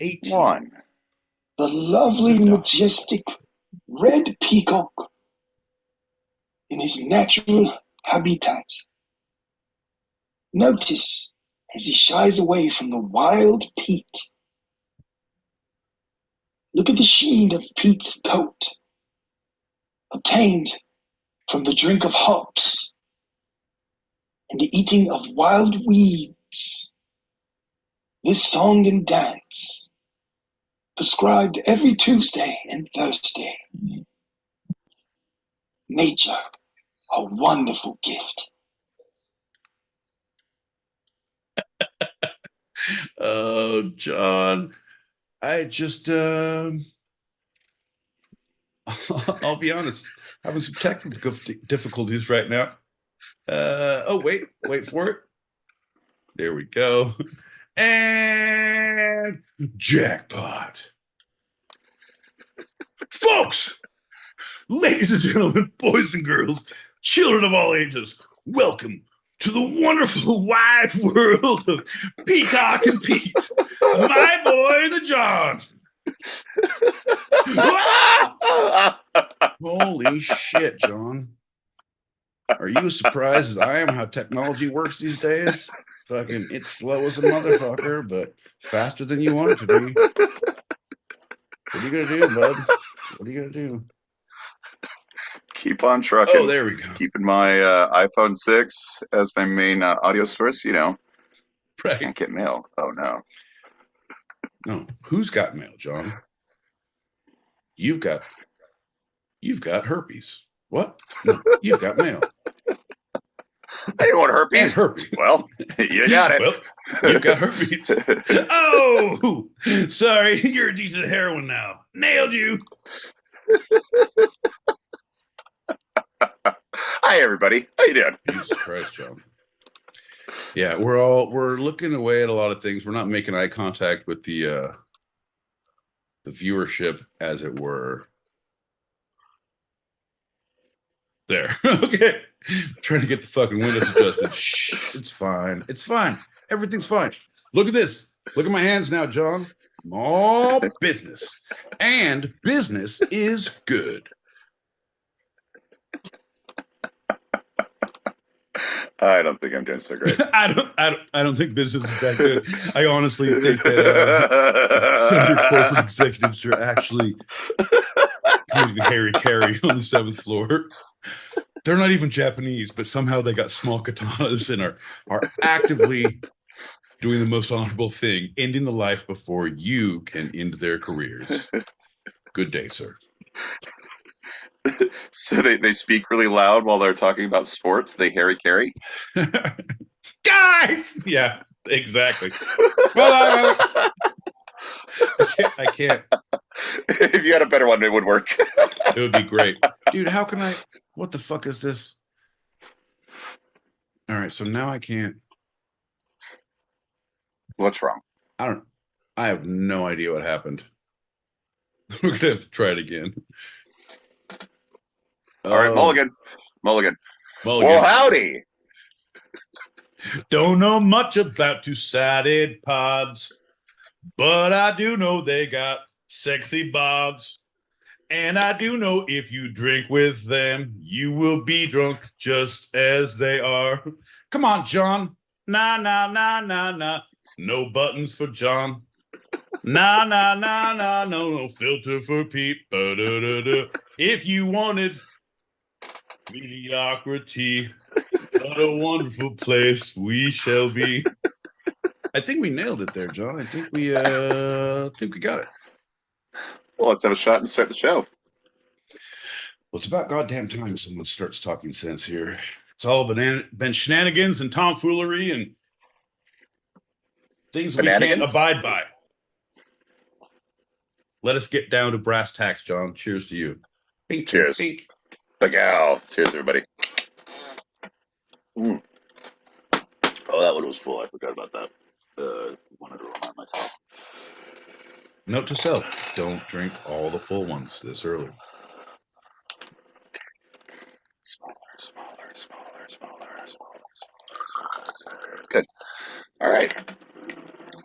18. One. The lovely, Liftoff. majestic red peacock in his natural habitat. Notice as he shies away from the wild peat. Look at the sheen of Pete's coat, obtained from the drink of hops and the eating of wild weeds. This song and dance, prescribed every Tuesday and Thursday. Nature, a wonderful gift. Oh, John. I just, I'll be honest, having some technical difficulties right now. Oh, wait for it. There we go. And jackpot. Folks, ladies and gentlemen, boys and girls, children of all ages, welcome to the wonderful wide world of Peacock and Pete, my boy, the John. Ah! Holy shit, John. Are you as surprised as I am how technology works these days? Fucking, it's slow as a motherfucker, but faster than you want it to be. What are you gonna do, bud? What are you gonna do? Keep on Oh, trucking. there we go. Keeping my iPhone 6 as my main audio source. Right. Can't get mail. Oh, no. No, who's got mail, John? You've got you've got herpes. What? No, you've got mail. Anyone And herpes? herpes. Well, you got Well, you've got herpes. it. Oh, sorry, you're addicted to heroin now. Nailed you. Hi, everybody. How you doing? Jesus Christ, John. Yeah, we're looking away at a lot of things. We're not making eye contact with the viewership, as it were. There. Okay. Trying to get the fucking windows adjusted. Shh. It's fine. It's fine. Everything's fine. Look at this. Look at my hands now, John. I'm all business. And business is good. I don't think I'm doing so great. I don't think business is that good. I honestly think that some of your corporate executives are actually committing Harry Carey on the seventh floor. They're not even Japanese, but somehow they got small katanas and are actively doing the most honorable thing, ending the life before you can end their careers. Good day, sir. So they speak really loud while they're talking about sports. They Harry Carey. Guys! Yeah, exactly. Well, I can't. If you had a better one, it would work. It would be great. Dude, how can I? What the fuck is this? All right, so now I can't. What's wrong? I don't. I have no idea what happened. We're gonna have to try it again. All right, Oh, Mulligan. Mulligan. Well, Mulligan. howdy. Don't know much about two-sided pods, but I do know they got sexy bods. And I do know if you drink with them, you will be drunk just as they are. Come on, John. Nah, nah, nah, nah, nah. No buttons for John. Nah, nah, nah, nah, no filter for Pete. Ba-da-da-da. If you wanted mediocrity, what a wonderful place we shall be. I think we nailed it there, John. I think we got it. Well, let's have a shot and start the show. Well, it's about goddamn time someone starts talking sense here. It's all been shenanigans and tomfoolery and things we can't Bananigans? abide by. Let us get down to brass tacks, John. Cheers to you. Pink, pink, Cheers. pink. Big Al. Cheers, everybody. Mm. Oh, that one was full. I forgot about that. Wanted to remind myself. Note to self: don't drink all the full ones this early. Smaller, smaller, smaller, smaller, smaller, smaller, smaller. Good. All right.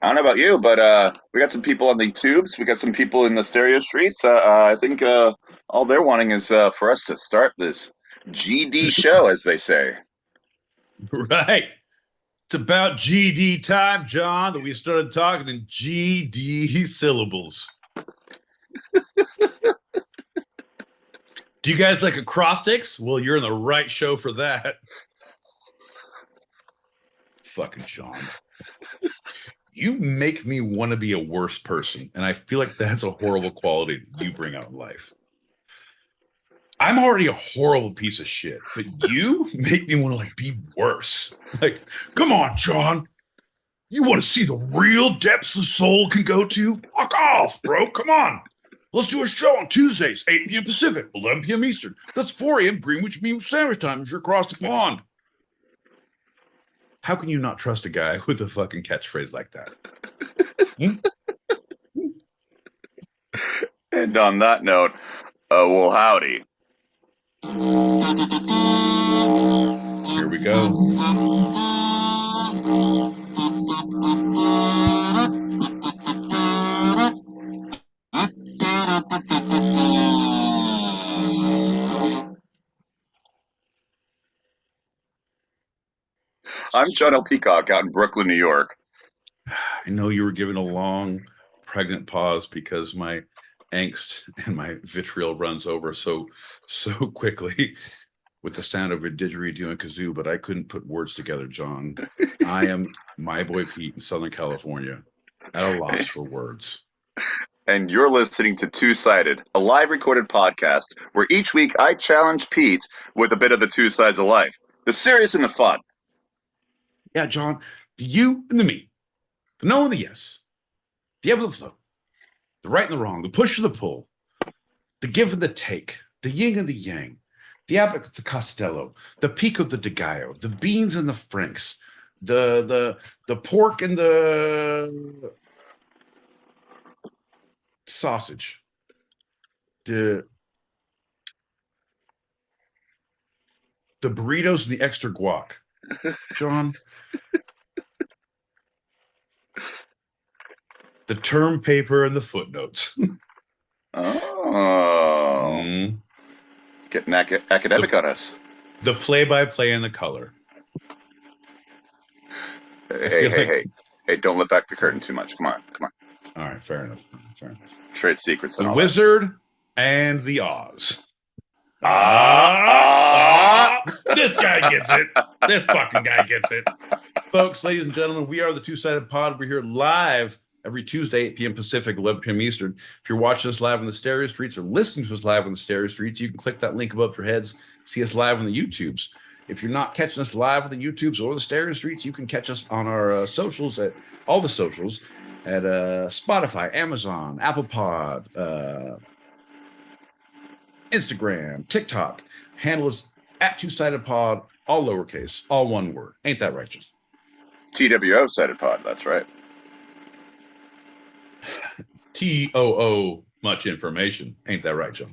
I don't know about you, but We got some people on the tubes. We got some people in the stereo streets. I think all they're wanting is for us to start this GD show, as they say. Right. It's about GD time, John, that we started talking in GD syllables. Do you guys like acrostics? Well, you're in the right show for that. Fucking John. You make me want to be a worse person, and I feel like that's a horrible quality that you bring out in life. I'm already a horrible piece of shit, but you make me want to like be worse. Like, come on, John. You want to see the real depths the soul can go to? Fuck off, bro. Come on. Let's do a show on Tuesdays, 8 p.m. Pacific, 11 p.m. Eastern. That's 4 a.m. Greenwich Mean Sandwich time if you're across the pond. How can you not trust a guy with a fucking catchphrase like that? And on that note, well, howdy. Here we go. I'm John L. Peacock out in Brooklyn, New York. I know you were given a long, pregnant pause because my angst and my vitriol runs over so quickly with the sound of a didgeridoo and kazoo, but I couldn't put words together, John. I am my boy Pete in Southern California, at a loss for words. And you're listening to Two-Sided, a live recorded podcast where each week I challenge Pete with a bit of the two sides of life, the serious and the fun. Yeah, John, the you and the me, the no and the yes, the ebb and the flow, the right and the wrong, the push and the pull, the give and the take, the yin and the yang, the abbot the Costello, the pico the de gallo, the beans and the franks, the pork and the sausage, the burritos and the extra guac. John, the term paper and the footnotes. Oh. Getting academic on us. The play-by-play and the color. Hey, don't let back the curtain too much. Come on. All right, fair enough. Trade secrets. The Wizard and the Oz. This guy gets it. This fucking guy gets it. Folks, ladies and gentlemen, we are the Two-Sided Pod. We're here live every Tuesday, 8 p.m. Pacific, 11 p.m. Eastern. If you're watching us live on the stereo streets or listening to us live on the stereo streets, you can click that link above your heads, see us live on the YouTubes. If you're not catching us live on the YouTubes or the stereo streets, you can catch us on our socials at all the socials at Spotify, Amazon, Apple Pod, Instagram, TikTok. Handle us at Two-Sided Pod, all lowercase, all one word. Ain't that right, John? TWO Sided Pod, that's right. TOO, much information. Ain't that right, John?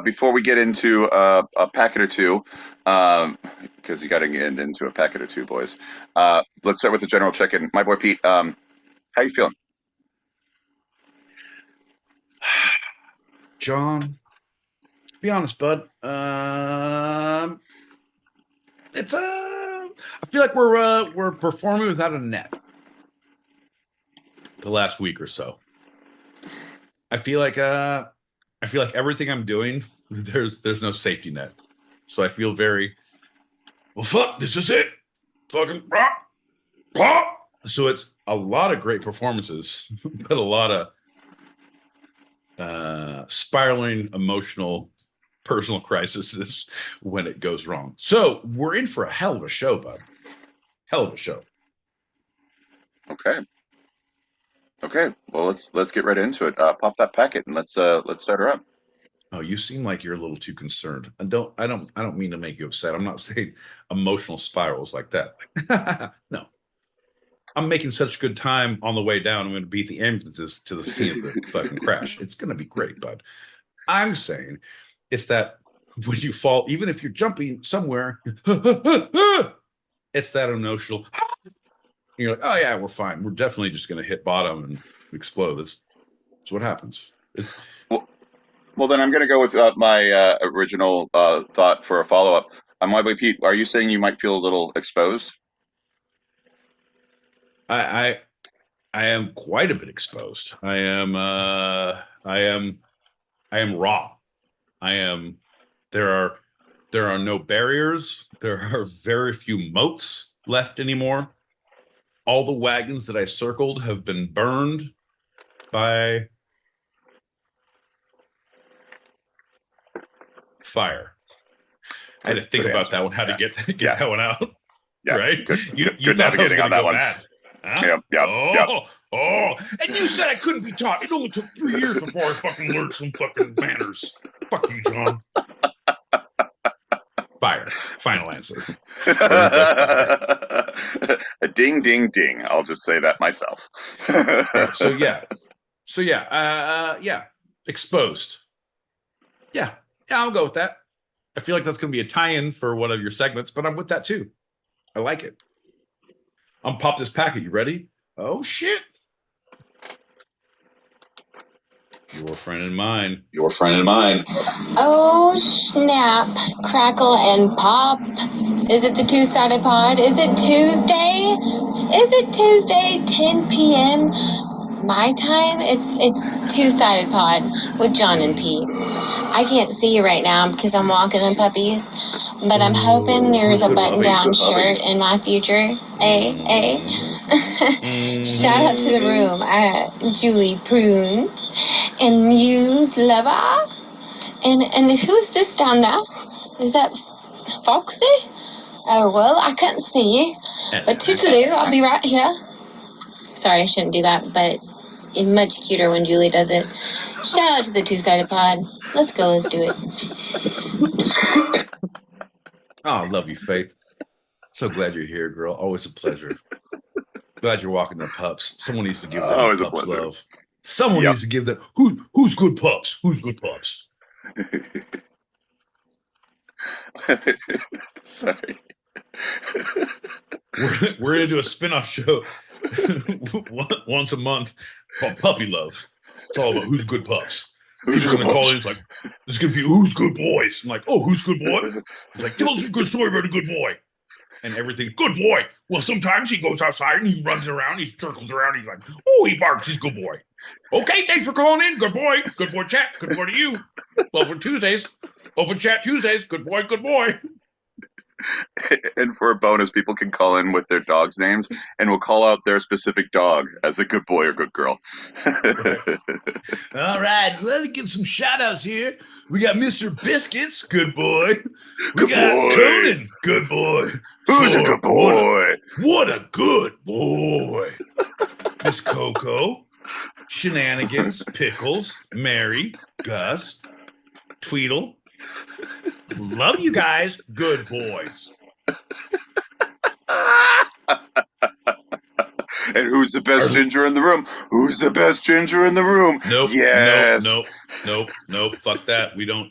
Before we get into a packet or two, because you got to get into a packet or two, boys, let's start with the general check-in. My boy Pete, how you feeling? John, be honest, bud. It's I feel like we're performing without a net the last week or so. I feel like everything I'm doing, there's no safety net. So I feel very, well, fuck, this is it. Fucking blah, blah. So it's a lot of great performances, but a lot of spiraling emotional personal crises when it goes wrong. So we're in for a hell of a show, bud. Hell of a show. Okay. Well, let's get right into it. Pop that packet and let's start her up. Oh, you seem like you're a little too concerned. I don't mean to make you upset. I'm not saying emotional spirals like that. No. I'm making such good time on the way down. I'm going to beat the ambulances to the scene of the fucking crash. It's going to be great, bud. I'm saying it's that when you fall, even if you're jumping somewhere, it's that emotional. You're like, oh yeah, we're fine. We're definitely just going to hit bottom and explode. That's what happens. It's well, then I'm going to go with my original thought for a follow up. My boy Pete, are you saying you might feel a little exposed? I I am quite a bit exposed. I am raw. I am there are no barriers. There are very few moats left anymore. All the wagons that I circled have been burned by fire. I had to think about that one, how to get that one out. Yeah, right? Good, You thought I was navigating going on to that go one. bad. Huh? Yep. Oh, and you said I couldn't be taught. It only took 3 years before I fucking learned some fucking manners. Fuck you, John. Fire. Final answer. A ding, ding, ding. I'll just say that myself. Yeah. Exposed. Yeah, I'll go with that. I feel like that's going to be a tie-in for one of your segments, but I'm with that too. I like it. I'm pop this packet. You ready? Oh shit. Your friend and mine. Your friend and mine. Oh, snap, crackle, and pop. Is it the two-sided pod? Is it Tuesday? Is it Tuesday, 10 p.m. my time? It's two-sided pod with John and Pete. I can't see you right now because I'm walking the puppies, but I'm hoping there's a button-down shirt in my future. Shout out to the room, Julie Prunes and Muse Lover. And who's this down there? Is that Foxy? Oh, well, I can't see you. But toodaloo, I'll be right here. Sorry, I shouldn't do that, but it's much cuter when Julie does it. Shout out to the two-sided pod. Let's go, let's do it. Oh, I love you, Faith. So glad you're here, girl. Always a pleasure. Glad you're walking the pups. Someone needs to give them Always a pups pleasure. love. Someone needs to give them who's good pups? Who's good pups? Sorry. We're gonna do a spin-off show once a month called Puppy Love. It's all about who's good pups. People are gonna call in. It's like there's gonna be who's good boys. I'm like, oh, who's good boy? It's like, tell us a good story about a good boy. And everything, good boy. Well, sometimes he goes outside and he runs around, he circles around, he's like, oh, he barks, he's good boy. Okay, thanks for calling in, good boy chat, good boy to you. Well, Tuesdays, open chat Tuesdays, good boy, good boy. And for a bonus, people can call in with their dogs' names, and we'll call out their specific dog as a good boy or good girl. All right, let me give some shout-outs here. We got Mr. Biscuits, good boy. We got Conan, good boy. Who's a good boy? What a good boy. Miss Coco, Shenanigans, Pickles, Mary, Gus, Tweedle. Love you guys, good boys. And who's the best ginger in the room? Who's the best ginger in the room? Nope. Yes. Nope. Fuck that. We don't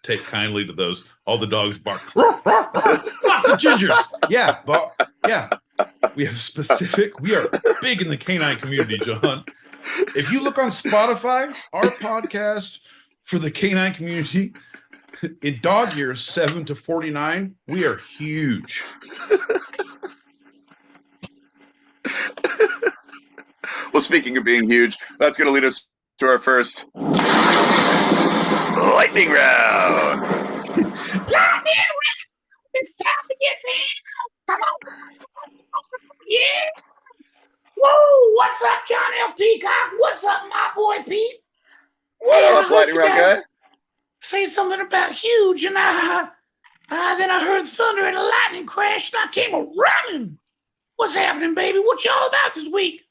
take kindly to those. All the dogs bark. Fuck the gingers. Yeah. We have specific. We are big in the canine community, John. If you look on Spotify, our podcast for the canine community, in dog years 7 to 49, we are huge. Well, speaking of being huge, that's going to lead us to our first lightning round. It's time to get down. Come on. Yeah. Whoa, what's up, John L. Peacock? What's up, my boy Pete? What up, lightning round guy? Say something about huge, and then I heard thunder and a lightning crash, and I came running. What's happening, baby? What y'all about this week?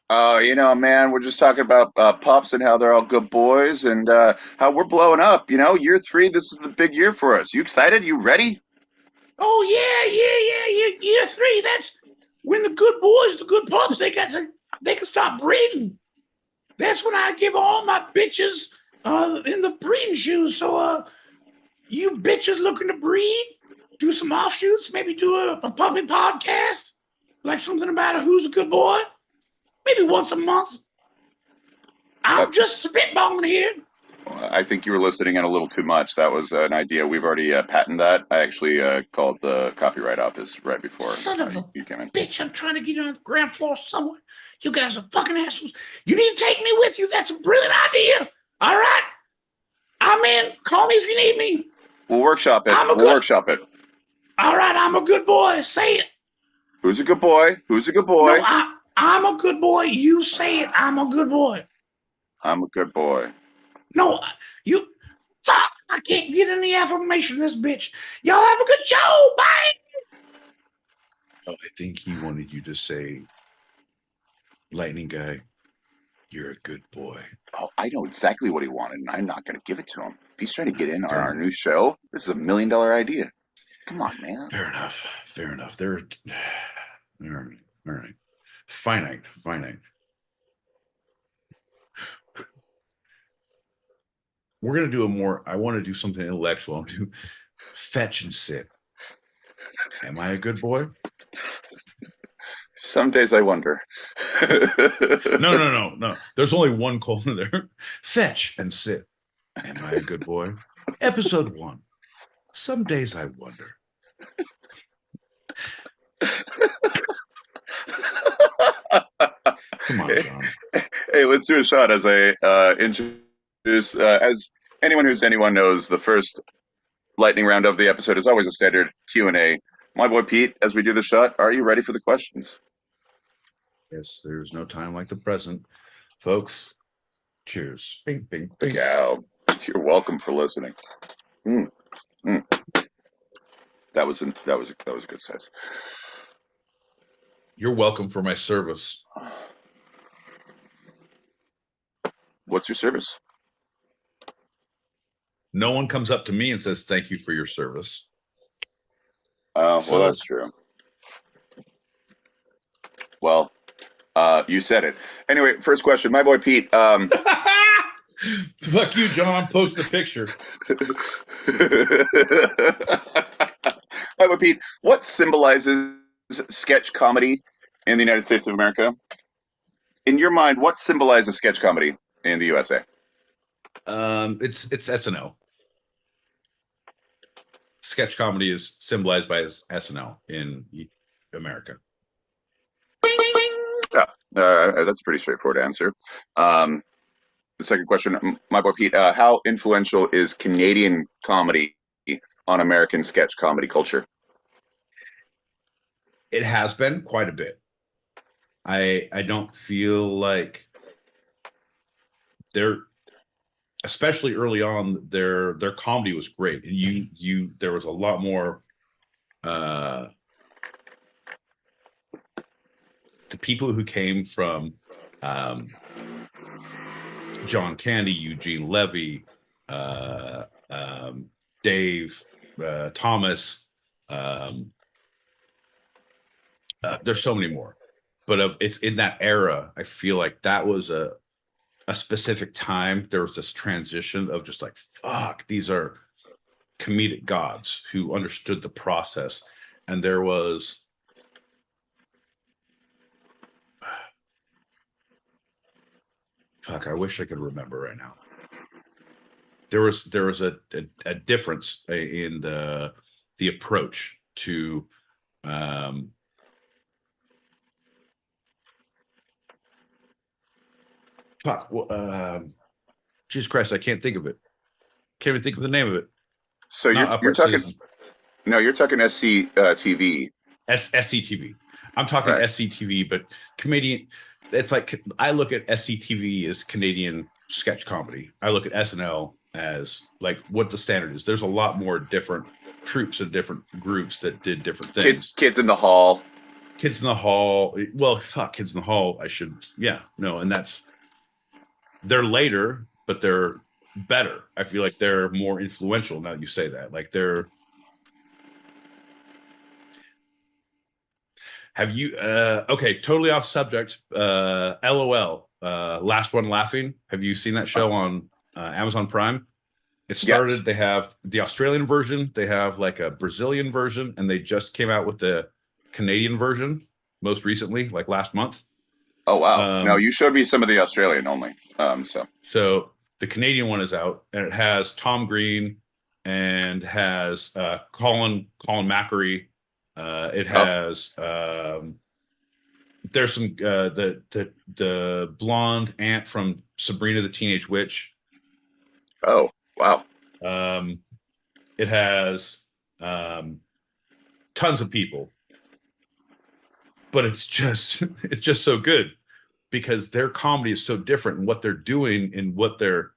Oh, man, we're just talking about pups and how they're all good boys and how we're blowing up. Year 3, this is the big year for us. You excited? You ready? Oh, yeah. Year 3, that's when the good boys, the good pups, they can stop breeding. That's when I give all my bitches in the breeding shoes. So, you bitches looking to breed, do some offshoots, maybe do a puppy podcast. Like something about a who's a good boy? Maybe once a month. I'm just spitballing here. I think you were listening in a little too much. That was an idea. We've already patented that. I actually called the copyright office right before Son of a you came in. bitch, I'm trying to get on the ground floor somewhere. You guys are fucking assholes. You need to take me with you. That's a brilliant idea. All right. I'm in. Call me if you need me. We'll workshop it. Workshop it. All right, I'm a good boy. Say it. Who's a good boy? Who's a good boy? No, I'm a good boy. You say it. I'm a good boy. I'm a good boy. No, you. Fuck. I can't get any affirmation of this bitch. Y'all have a good show. Bye. Oh, I think he wanted you to say, Lightning Guy, you're a good boy. Oh, I know exactly what he wanted, and I'm not going to give it to him. If he's trying to get in on our new show, this is $1 million idea. Come on, man. Fair enough. Fair enough. All right. Finite. We're going to do I want to do something intellectual. I'm going to do fetch and sit. Am I a good boy? Some days I wonder. No. There's only one colon there. Fetch and sit. Am I a good boy? Episode 1. Some days I wonder. Come on, John. Hey, let's do a shot as I introduce. As anyone knows, the first lightning round of the episode is always a standard Q&A. My boy Pete, as we do the shot, are you ready for the questions? Yes, there's no time like the present. Folks, cheers. Bing, bing, bing. Cow. You're welcome for listening. That was a good size. You're welcome for my service. What's your service? No one comes up to me and says, thank you for your service. Well, that's true. Well, you said it. Anyway, first question. My boy Pete. Fuck you, John. Post the picture. My boy Pete, what symbolizes sketch comedy in the United States of America? In your mind, what symbolizes sketch comedy in the USA? It's SNL. Sketch comedy is symbolized by SNL in America. Yeah, that's a pretty straightforward answer. The second question, my boy Pete, how influential is Canadian comedy on American sketch comedy culture? It has been quite a bit. I don't feel like especially early on, their comedy was great. And there was a lot more the people who came from John Candy, Eugene Levy, Dave, Thomas. There's so many more, but it's in that era. I feel like that was a specific time. There was this transition of just like, fuck, these are comedic gods who understood the process. And there was fuck, I wish I could remember right now. There was a difference in the approach to Jesus Christ, I can't think of it. Can't even think of the name of it. So you're talking. No, you're talking SCTV. SCTV. I'm talking right. SCTV, but comedian. It's like I look at SCTV as Canadian sketch comedy. I look at SNL as like what the standard is. There's a lot more different troops and different groups that did different things. Kids in the Hall. Kids in the Hall. Well, fuck, Kids in the Hall. And they're later, but they're better. I feel like they're more influential now that you say that. Like have you okay, totally off subject. LOL, Last One Laughing. Have you seen that show on Amazon Prime? It started, yes. They have the Australian version, they have like a Brazilian version, and they just came out with the Canadian version. most recently, like last month. Oh wow! No, you showed me some of the Australian only. So the Canadian one is out, and it has Tom Green and has Colin Mackery. It has there's some the blonde aunt from Sabrina the Teenage Witch. Oh wow! It has tons of people, but it's just so good because their comedy is so different in what they're doing and what they're.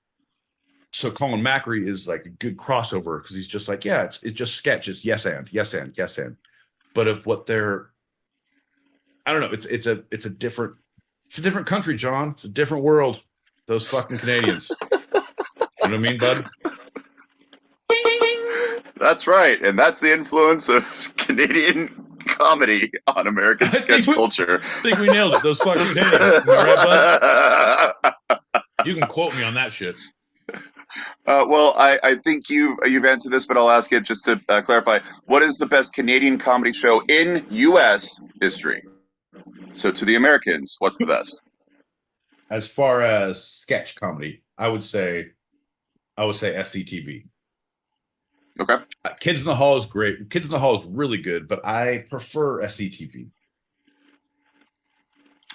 So Colin Mackery is like a good crossover because he's just like, yeah, it's just sketches, yes and. But of what they're, I don't know, it's a different country, John. It's a different world. Those fucking Canadians. You know what I mean, bud? That's right, and that's the influence of Canadian comedy on American sketch culture. I think we nailed it. Those fucking Canadians. Am I right, bud? You can quote me on that shit. Well, I think you've answered this, but I'll ask it just to clarify. What is the best Canadian comedy show in U.S. history? So to the Americans, what's the best? As far as sketch comedy, I would say SCTV. Okay. Kids in the Hall is great. Kids in the Hall is really good, but I prefer SCTV.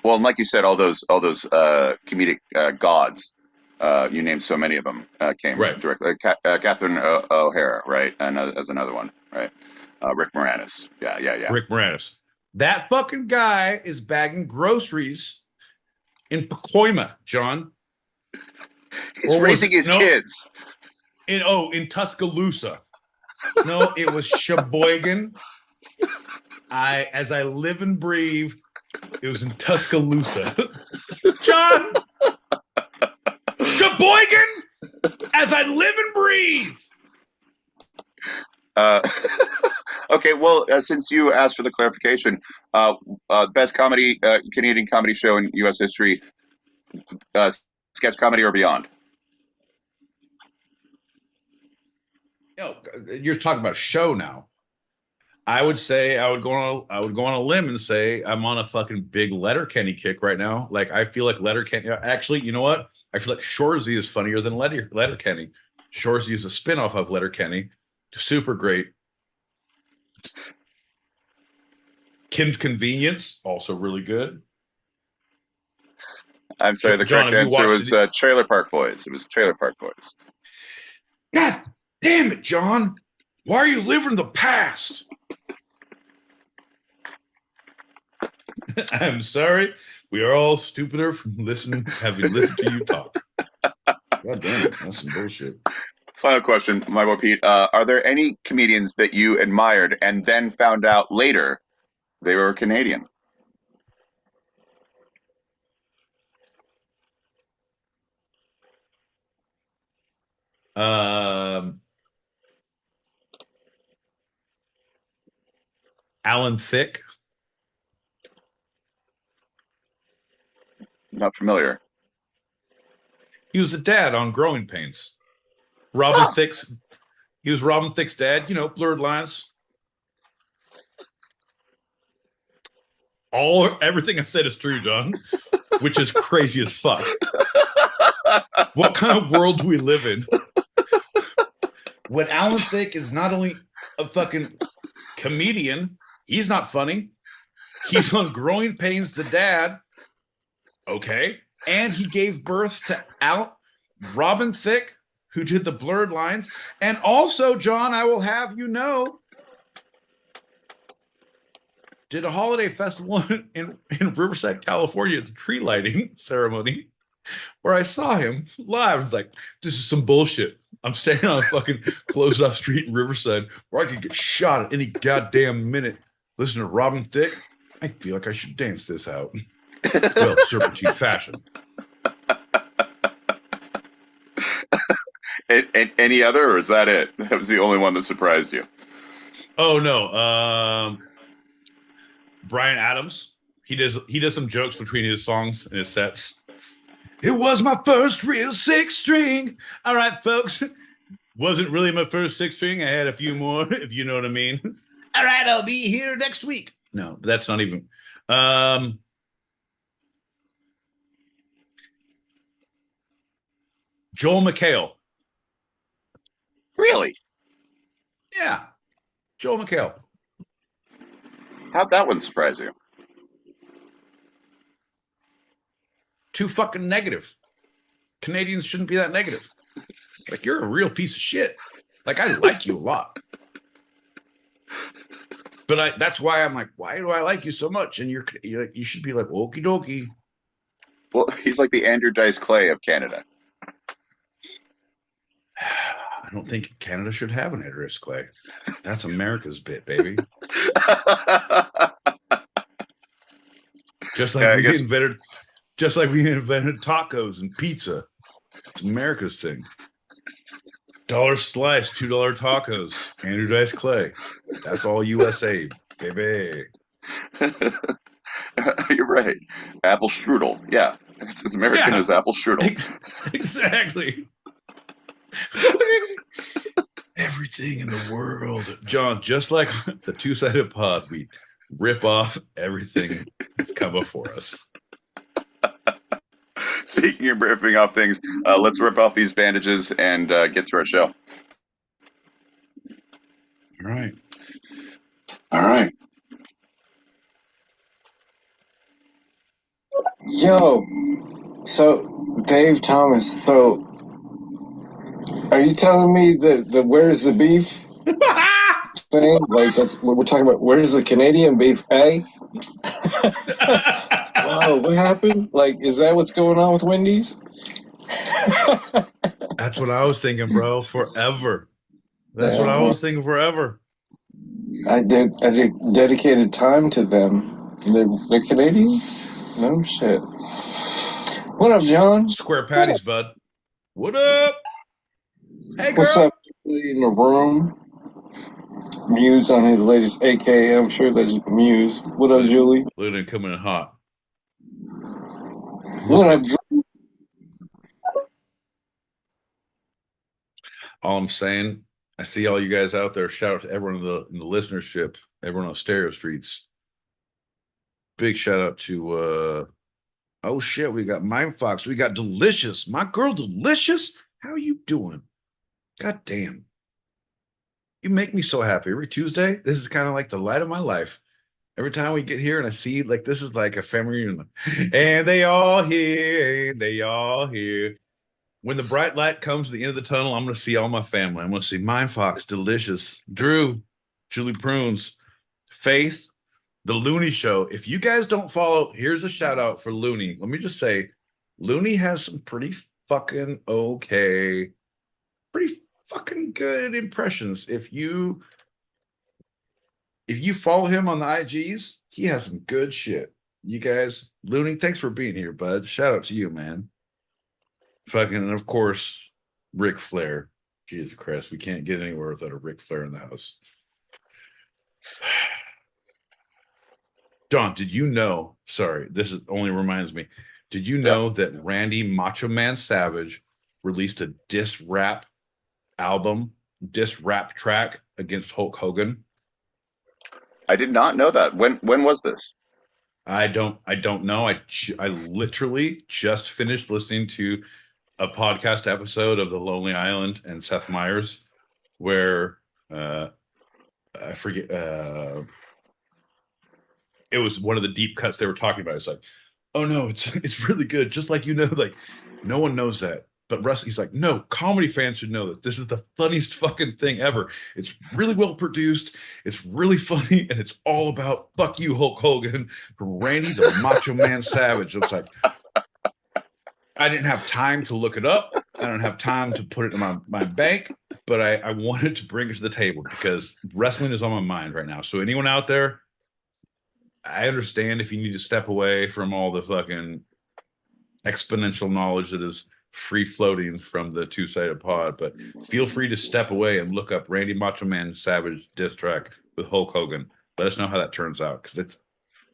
Well, and like you said, all those comedic gods. You named so many of them came directly. Catherine O'Hara, right? And as another one, right? Rick Moranis. Yeah. Rick Moranis. That fucking guy is bagging groceries in Pacoima, John. He's raising his kids. In Tuscaloosa. No, it was Sheboygan. As I live and breathe, it was in Tuscaloosa. John! Sheboygan! As I live and breathe! Okay, well, since you asked for the clarification, best Canadian comedy show in U.S. history, sketch comedy or beyond? You're talking about a show now. I would say I would go on a limb and say I'm on a fucking big Letterkenny kick right now. Like I feel like Letterkenny. Actually, you know what? I feel like Shoresy is funnier than Letterkenny. Shoresy is a spinoff of Letterkenny. Super great. Kim's Convenience, also really good. I'm sorry, the correct answer was Trailer Park Boys. It was Trailer Park Boys. God damn it, John. Why are you living in the past? I'm sorry. We are all stupider from having listened to you talk. God damn it. That's some bullshit. Final question, my boy Pete. Are there any comedians that you admired and then found out later they were Canadian? Alan Thicke. Not familiar. He was the dad on Growing Pains. He was Robin Thicke's dad, Blurred Lines. Everything I said is true, John, which is crazy as fuck. What kind of world do we live in? When Alan Thicke is not only a fucking comedian, he's not funny. He's on Growing Pains, the dad. Okay. And he gave birth to Robin Thicke, who did the Blurred Lines. And also, John, I will have you know, did a holiday festival in Riverside, California, at the tree lighting ceremony, where I saw him live. I was like, this is some bullshit. I'm standing on a fucking closed off street in Riverside where I could get shot at any goddamn minute. Listen to Robin Thicke. I feel like I should dance this out. Well, serpentine fashion. Any other, or is that it? That was the only one that surprised you. Oh no, Brian Adams. He does some jokes between his songs and his sets. It was my first real six string. All right, folks. Wasn't really my first six string. I had a few more, if you know what I mean. All right, I'll be here next week. No, that's not even. Joel McHale. Really? Yeah, Joel McHale. How'd that one surprise you? Too fucking negative. Canadians shouldn't be that negative. Like, you're a real piece of shit. Like, I like you a lot. But that's why I'm like, why do I like you so much? And you're like, you should be like, okie dokie. Well, he's like the Andrew Dice Clay of Canada. I don't think Canada should have an Andrew Dice Clay. That's America's bit, baby. Just like we invented tacos and pizza. It's America's thing. $1 slice, $2 tacos, Andrew Dice Clay. That's all USA, baby. You're right. Apple strudel. Yeah. It's as American as apple strudel. Exactly. Everything in the world. John, just like the two-sided pod, we rip off everything that's come before us. Speaking of ripping off things, let's rip off these bandages and get to our show. All right. All right. Yo, so Dave Thomas, so are you telling me that the where's the beef thing? Like, that's what we're talking about. Where's the Canadian beef? Whoa, what happened? Like, is that what's going on with Wendy's? That's what I was thinking, bro. Forever. That's what I was thinking forever. I dedicated time to them. They're Canadian? No shit. What up, John? Square patties, bud. What up? Hey, girl. What's up? In the room. Muse on his latest AK. I'm sure that's Muse. What up, Julie? Look at him coming in hot. What up, Julie? All I'm saying, I see all you guys out there. Shout out to everyone in the listenership, everyone on Stereo Streets. Big shout out to oh shit, we got Mindfox, we got Delicious. My girl Delicious, how you doing? God damn. You make me so happy. Every Tuesday, this is kind of like the light of my life. Every time we get here and I see, like, this is like a family reunion. And they all here. When the bright light comes to the end of the tunnel, I'm going to see all my family. I'm going to see Mindfox, Delicious, Drew, Julie Prunes, Faith, The Looney Show. If you guys don't follow, here's a shout out for Looney. Let me just say, Looney has some pretty fucking okay, pretty fucking good impressions. If you follow him on the IGs, he has some good shit. You guys, Looney, thanks for being here, bud. Shout out to you, man. Fucking, and of course, Ric Flair. Jesus Christ, we can't get anywhere without a Ric Flair in the house. Don, did you know? Sorry, only reminds me. Did you know that Randy Macho Man Savage released a diss rap track against Hulk Hogan? I did not know that. When was this? I don't know. I literally just finished listening to a podcast episode of The Lonely Island and Seth Meyers, where I forget. It was one of the deep cuts they were talking about. It's like, oh no, it's really good. Just like, like, no one knows that. But Russ, he's like, no, comedy fans should know that this is the funniest fucking thing ever. It's really well produced. It's really funny. And it's all about fuck you, Hulk Hogan, from Randy the Macho Man Savage. I was like, I didn't have time to look it up. I don't have time to put it in my bank, but I wanted to bring it to the table because wrestling is on my mind right now. So anyone out there, I understand if you need to step away from all the fucking exponential knowledge that is free floating from the two-sided pod, but feel free to step away and look up Randy Macho Man Savage diss track with Hulk Hogan. Let us know how that turns out because it's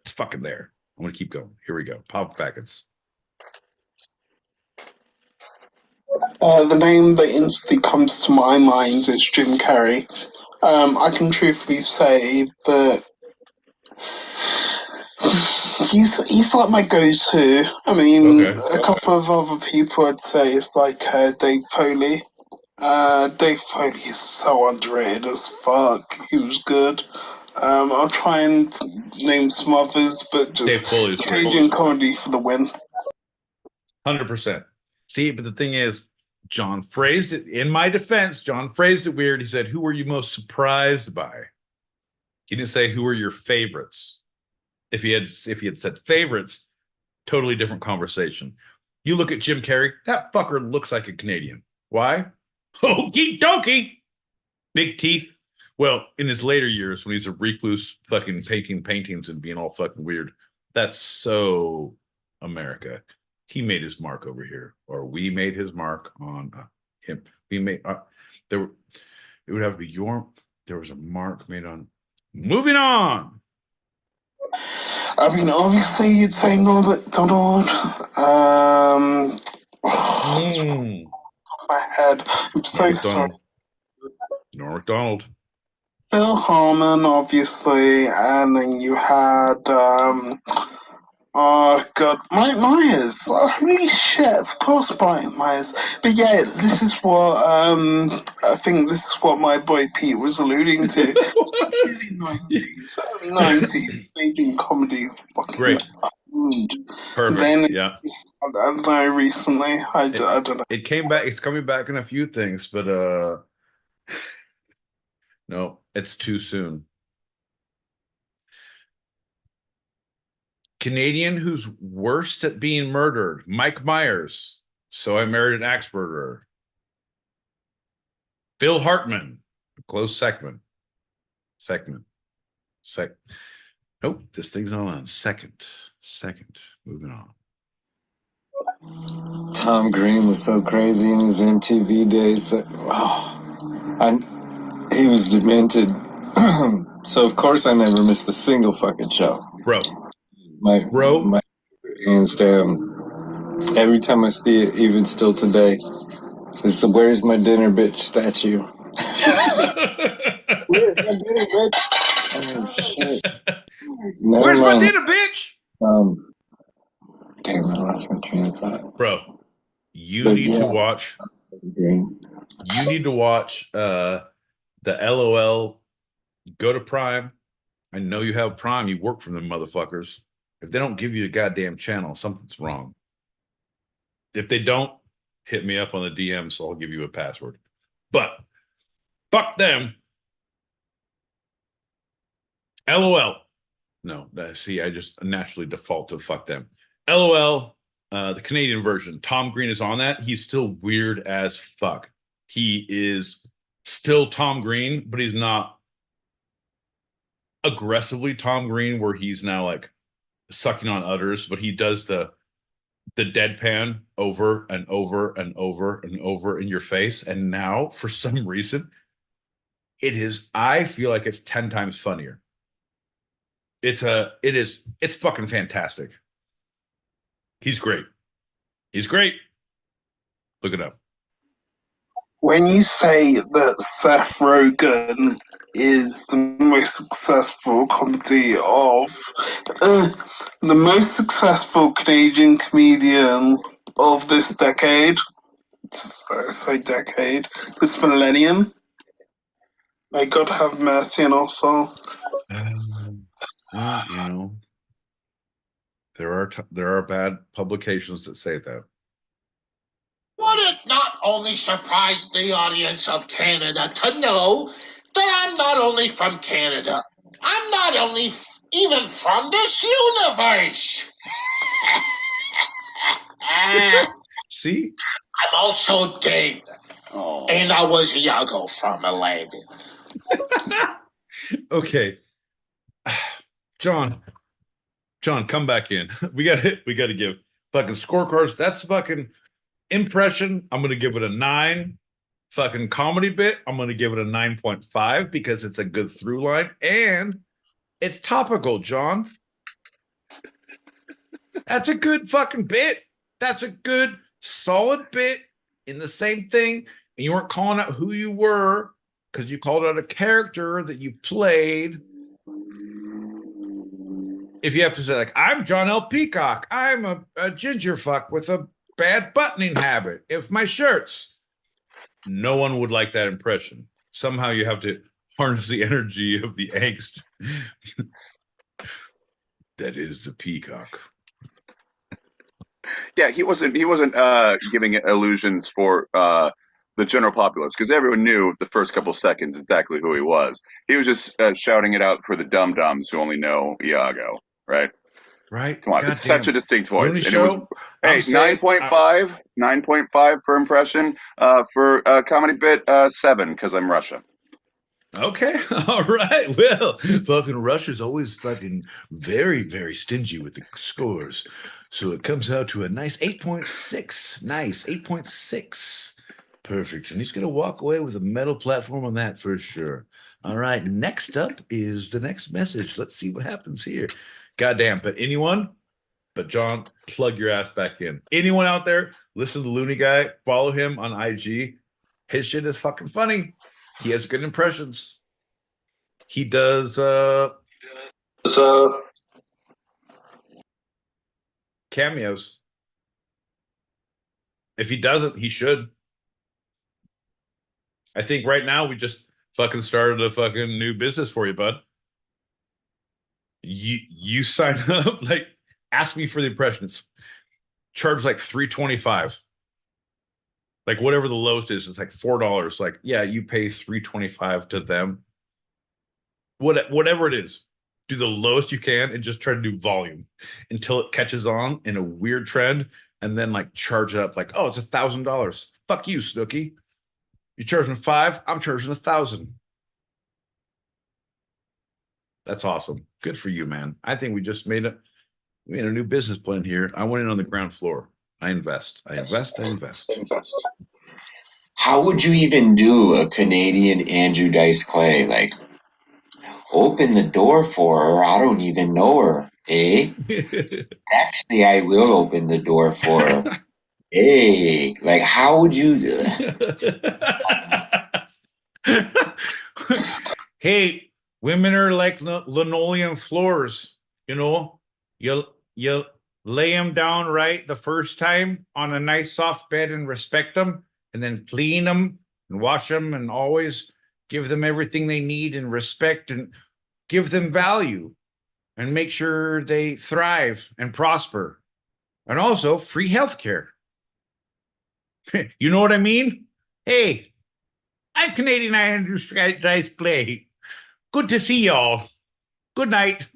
fucking there. I'm gonna keep going. Here we go. Pop packets. The name that instantly comes to my mind is Jim Carrey. I can truthfully say that he's like my go-to. I mean, Okay. a couple of other people I'd say is like Dave Foley. Dave Foley is so underrated as fuck. He was good. I'll try and name some others, but Dave just Foley is great. Canadian comedy for the win. 100%. See, but the thing is, John phrased it, in my defense, John phrased it weird. He said, who were you most surprised by? He didn't say, who are your favorites? If he had said favorites, totally different conversation. You look at Jim Carrey, that fucker looks like a Canadian. Why? Okie dokie. Big teeth. Well, in his later years, when he's a recluse fucking painting paintings and being all fucking weird, that's so America. He made his mark over here, or we made his mark on him. We made it would have to be there was a mark made on. Moving on. I mean, obviously, you'd say Norm Macdonald. My head. I'm so sorry. Norm Macdonald. Phil Harmon, obviously, and then you had oh god, Mike Myers. Holy shit, of course Mike Myers. But yeah, this is what I think this is what my boy Pete was alluding to. Early 90s, Canadian comedy fucking Great. Perfect. Then yeah. I don't know, recently. I don't know. It came back, it's coming back in a few things, but no, it's too soon. Canadian who's worst at being murdered. Mike Myers. So I Married an Axe Murderer. Phil Hartman. Close second. Nope, this thing's not on. Second. Moving on. Tom Green was so crazy in his MTV days that he was demented. So of course I never missed a single fucking show. Bro. My hands down. Every time I see it, even still today, is the "Where's my dinner, bitch" statue. Where's my dinner, bitch? Oh shit. Where's my dinner, bitch? Damn, I lost my train of thought. Bro, you need to watch the LOL. Go to Prime. I know you have Prime. You work for them motherfuckers. If they don't give you a goddamn channel, something's wrong. If they don't, hit me up on the DM, so I'll give you a password. But fuck them. LOL. No, see, I just naturally default to fuck them. LOL, the Canadian version. Tom Green is on that. He's still weird as fuck. He is still Tom Green, but he's not aggressively Tom Green, where he's now like sucking on udders, but he does the deadpan over and over and over and over in your face. And now, for some reason, I feel like it's 10 times funnier. It's fucking fantastic. He's great. Look it up. When you say that Seth Rogen is the most successful comedy of the most successful Canadian comedian of this decade, this millennium, may God have mercy on our soul. Well, you know, there are bad publications that say that. Would it not only surprise the audience of Canada to know that I'm not only from Canada, I'm not only even from this universe. See? I'm also Dave, and I was Iago from Aladdin. Okay. John, come back in. We got to give fucking scorecards. That's fucking impression. I'm going to give it a 9. Fucking comedy bit. I'm going to give it a 9.5 because it's a good through line and it's topical, John. That's a good fucking bit. That's a good solid bit in the same thing. And you weren't calling out who you were because you called out a character that you played. if you have to say, like, I'm John L. Peacock, I'm a ginger fuck with a bad buttoning habit. If my shirts, no one would like that impression. Somehow you have to harness the energy of the angst. That is the peacock. Yeah, he wasn't giving illusions for the general populace because everyone knew the first couple seconds exactly who he was. He was just shouting it out for the dum-dums who only know Iago, right? Right? Come on, God it's such a distinct voice. Looney And Show, it was, hey, 9.5 for impression. For comedy bit, 7 because I'm Russia. Okay, all right. Well, fucking Russia's always fucking very, very stingy with the scores. So it comes out to a nice 8.6. Nice, 8.6. Perfect. And he's going to walk away with a medal platform on that for sure. All right, next up is the next message. Let's see what happens here. Goddamn, but anyone but John, plug your ass back in. Anyone out there, listen to Looney Guy, follow him on IG. His shit is fucking funny. He has good impressions. He does cameos. If he doesn't, he should. I think right now we just fucking started a fucking new business for you, bud. You sign up, like, ask me for the impressions. Charge like $3.25. Like whatever the lowest is, it's like $4. Like, yeah, you pay $3.25 to them. Whatever it is, do the lowest you can and just try to do volume until it catches on in a weird trend, and then like charge it up like, oh, it's $1,000. Fuck you, Snooki. You're charging $5, I'm charging $1,000. That's awesome. Good for you, man. I think we just made a new business plan here. I went in on the ground floor. I invest. How would you even do a Canadian Andrew Dice Clay? Like, open the door for her. I don't even know her. Eh? Actually, I will open the door for her. Hey, like, how would you? Hey, women are like linoleum floors. You know, you lay them down right the first time on a nice soft bed and respect them, and then clean them and wash them, and always give them everything they need and respect, and give them value, and make sure they thrive and prosper, and also free healthcare. You know what I mean? Hey, I'm Canadian Andrew Dice Clay. Good to see y'all. Good night.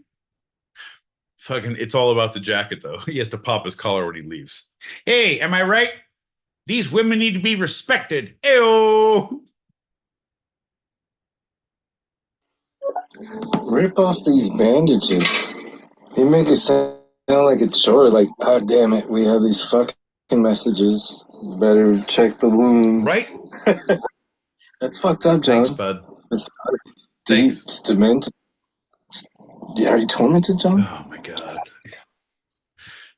Fucking, it's all about the jacket, though. He has to pop his collar when he leaves. Hey, am I right? These women need to be respected. Ew. Rip off these bandages. You make it sound like it's short. Like, oh, damn it, we have these fucking messages. Better check the wounds. Right? That's fucked up, John. Thanks, bud. It's Thanks. deep. It's demented. Yeah, are you tormented, John? Oh, my God.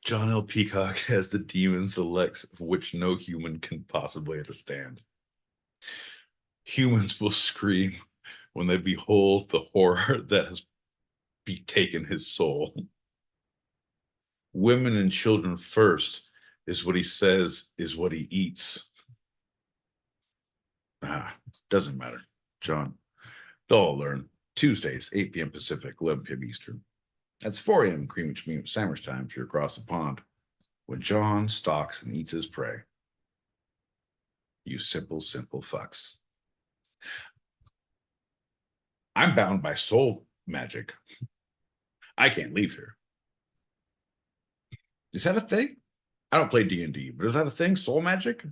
John L. Peacock has the demons, the lex, of which no human can possibly understand. Humans will scream when they behold the horror that has betaken his soul. Women and children first is what he says is what he eats. Doesn't matter, John. They'll all learn. Tuesdays, 8 p.m. Pacific, 11 p.m. Eastern. That's 4 a.m. Greenwich Mean Sandwich time if you're across the pond, when John stalks and eats his prey. You simple, simple fucks. I'm bound by soul magic. I can't leave here. Is that a thing? I don't play D&D, but is that a thing? Soul magic?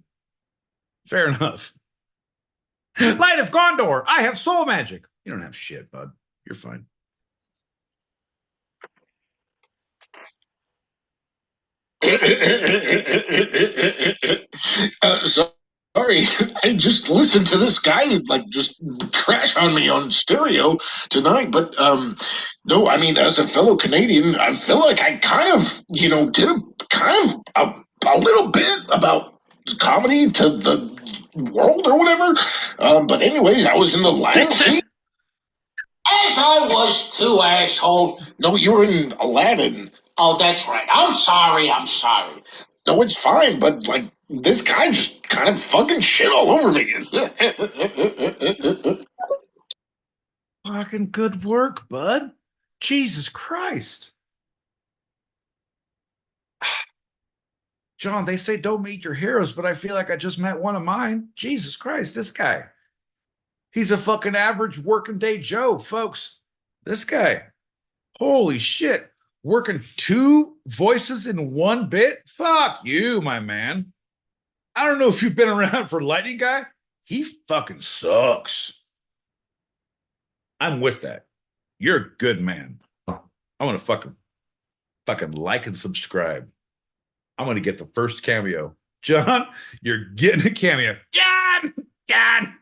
Fair enough. Light of Gondor, I have soul magic. You don't have shit, bud. You're fine. Sorry, I just listened to this guy like just trash on me on stereo tonight. But no, I mean, as a fellow Canadian, I feel like I kind of, did a little bit about comedy to the world or whatever. But anyways, I was in the line. As I was too, asshole. No, you were in Aladdin. Oh, that's right. I'm sorry. No, it's fine, but like this guy just kind of fucking shit all over me. Fucking good work, bud. Jesus Christ. John, they say don't meet your heroes, but I feel like I just met one of mine. Jesus Christ, this guy. He's a fucking average working day Joe, folks. This guy. Holy shit. Working 2 voices in 1 bit? Fuck you, my man. I don't know if you've been around for Lightning Guy. He fucking sucks. I'm with that. You're a good man. I want to fucking like and subscribe. I'm going to get the first cameo. John, you're getting a cameo. John.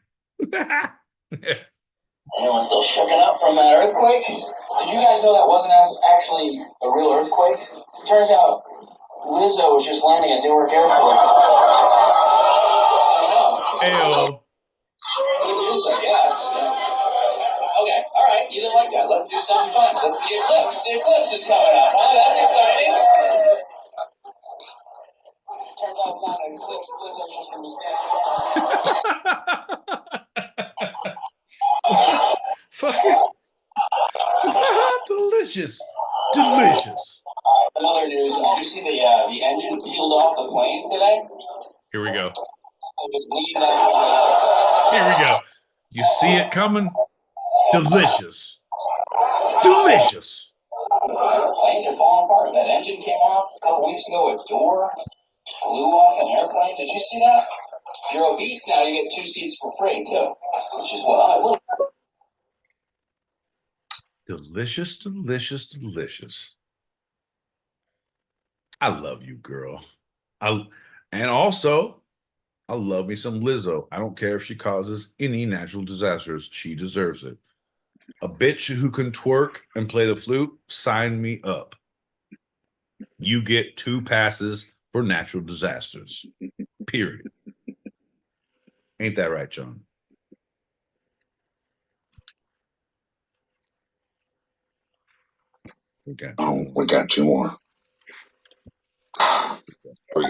Anyone still shooken up from that earthquake? Did you guys know that wasn't actually a real earthquake? Turns out Lizzo was just landing at Newark Airport. Ayo. Good news, I guess. Okay, all right, you didn't like that. Let's do something fun. The eclipse. The eclipse is coming up. Huh? That's exciting. Turns out it's not an eclipse. Lizzo's just going to be standing Delicious. Another news. Did you see the engine peeled off the plane today? Here we go. Just leaned out. Here we go. You see it coming? Delicious. Delicious. Planes are falling apart. That engine came off a couple weeks ago. A door flew off an airplane. Did you see that? If you're obese now, you get 2 seats for free, too. Which is what I will. Delicious. I love you, girl. And also, I love me some Lizzo. I don't care if she causes any natural disasters. She deserves it. A bitch who can twerk and play the flute, sign me up. You get 2 passes for natural disasters. Period. Ain't that right, John? We got 2 more.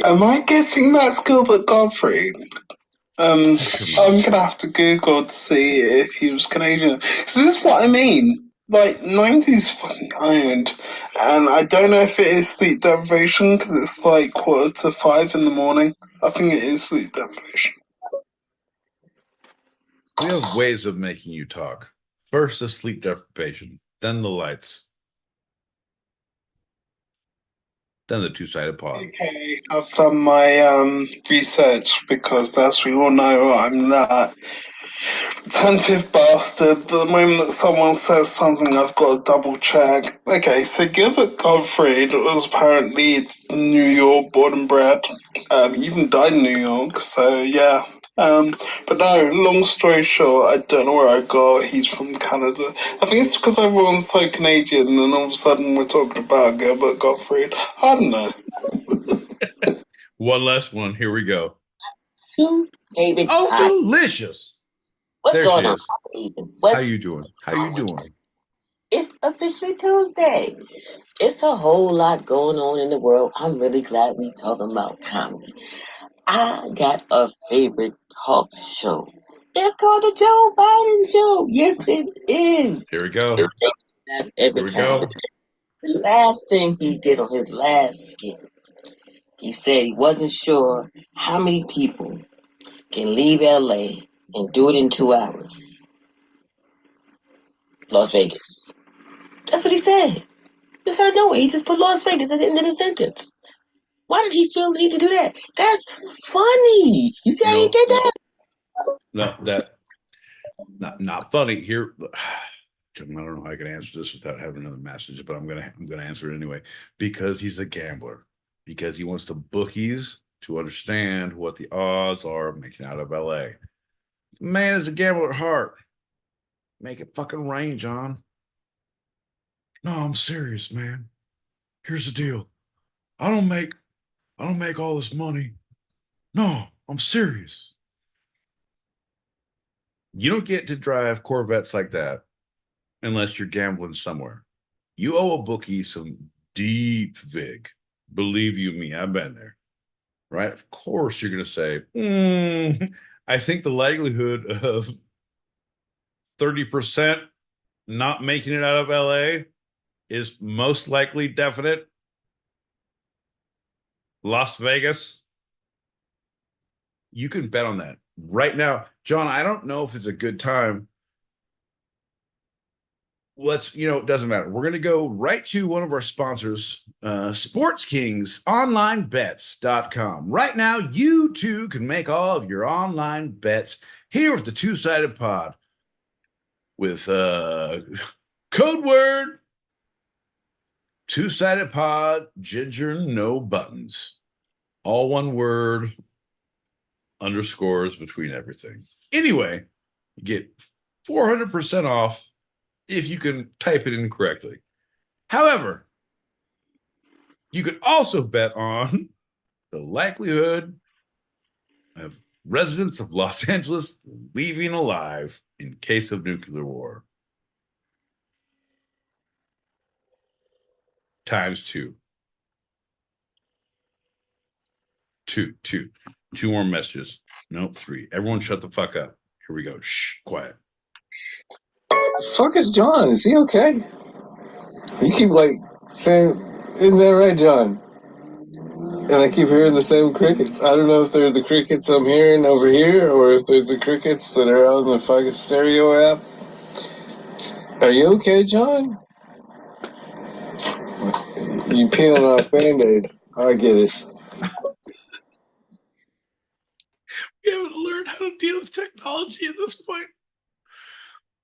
Am I guessing that's Gilbert Gottfried? I'm gonna have to Google to see if he was Canadian. So this is what I mean. Like, 90s fucking owned. And I don't know if it is sleep deprivation because it's like 4:45 in the morning. I think it is sleep deprivation. We have ways of making you talk. First, the sleep deprivation, then the lights, then the 2-sided pod. Okay, I've done my research because, as we all know, I'm that attentive bastard. But the moment that someone says something, I've got to double check. Okay, so Gilbert Gottfried was apparently New York born and bred. He even died in New York, so yeah. But no, long story short, I don't know where I got. He's from Canada. I think it's because everyone's so Canadian, and all of a sudden we're talking about Gilbert Gottfried. I don't know. One last one. Here we go. David. Oh, delicious. What's there going she on? is. How you doing? It's officially Tuesday. It's a whole lot going on in the world. I'm really glad we talking about comedy. I got a favorite talk show. It's called the Joe Biden Show. Yes, it is. Here we go. Every time. The last thing he did on his last skit, he said he wasn't sure how many people can leave LA and do it in 2 hours. Las Vegas. That's what he said. Just out of nowhere, he just put Las Vegas at the end of the sentence. Why did he feel the need to do that? That's funny. You see how he did that? No, not funny. Here, I don't know how I can answer this without having another message, but I'm gonna answer it anyway. Because he's a gambler. Because he wants the bookies to understand what the odds are of making out of LA. The man is a gambler at heart. Make it fucking rain, John. No, I'm serious, man. Here's the deal. I don't make all this money. No, I'm serious. You don't get to drive Corvettes like that unless you're gambling somewhere. You owe a bookie some deep vig. Believe you me, I've been there. Right? Of course, you're going to say, I think the likelihood of 30% not making it out of LA is most likely definite. Las Vegas, you can bet on that right now. John, I don't know if it's a good time. It doesn't matter. We're going to go right to one of our sponsors, Sports Kings OnlineBets.com. Right now, you too can make all of your online bets here with the Two-Sided Pod with code word Two-Sided Pod, Ginger, no buttons. All one word, underscores between everything. Anyway, you get 400% off if you can type it in correctly. However, you could also bet on the likelihood of residents of Los Angeles leaving alive in case of nuclear war. Times two. Two more messages. Nope, 3. Everyone shut the fuck up. Here we go. Shh, quiet. Fuck is John? Is he okay? You keep saying, isn't that right, John? And I keep hearing the same crickets. I don't know if they're the crickets I'm hearing over here or if they're the crickets that are on the fucking stereo app. Are you okay, John? You peeling off Band-Aids. I get it. We haven't learned how to deal with technology at this point.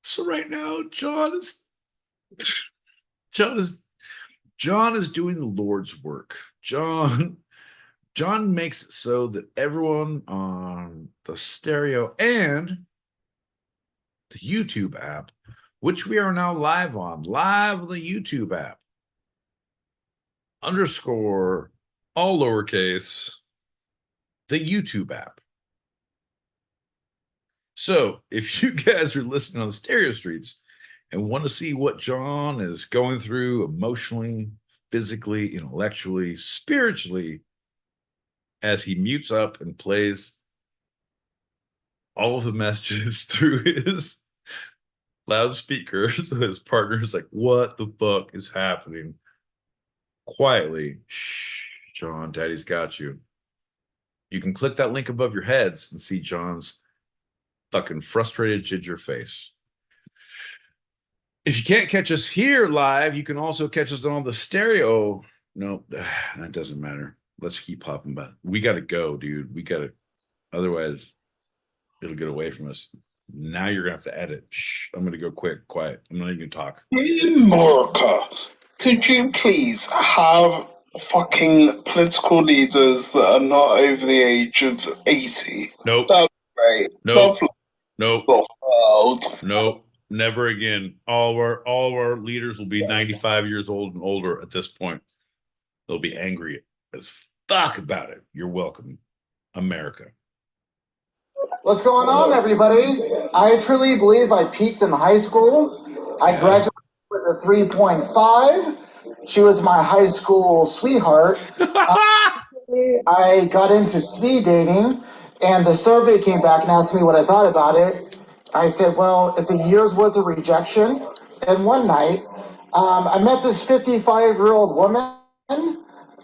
So right now, John is doing the Lord's work. John makes it so that everyone on the stereo and the YouTube app, which we are now live on the YouTube app, underscore all lowercase, the YouTube app. So if you guys are listening on the stereo streets and want to see what John is going through emotionally, physically, intellectually, spiritually, as he mutes up and plays all of the messages through his loudspeaker, so his partner is like, what the fuck is happening? Quietly, shh, John, Daddy's got you. You can click that link above your heads and see John's fucking frustrated ginger face. If you can't catch us here live, you can also catch us on the stereo. No, that doesn't matter. Let's keep popping back. We got to go, dude. We got to, otherwise it'll get away from us. Now you're going to have to edit. Shh, I'm going to go quiet. I'm not even going to talk. America, could you please have fucking political leaders that are not over the age of 80? Nope. That's great. Nope. Lovely. Nope. The world. Nope. Never again. All of our leaders will be 95 years old and older at this point. They'll be angry as fuck about it. You're welcome, America. What's going on, everybody? I truly believe I peaked in high school. I graduated with a 3.5. She was my high school sweetheart. I got into speed dating, and the survey came back and asked me what I thought about it. I said, well, it's a year's worth of rejection. And one night, I met this 55-year-old woman,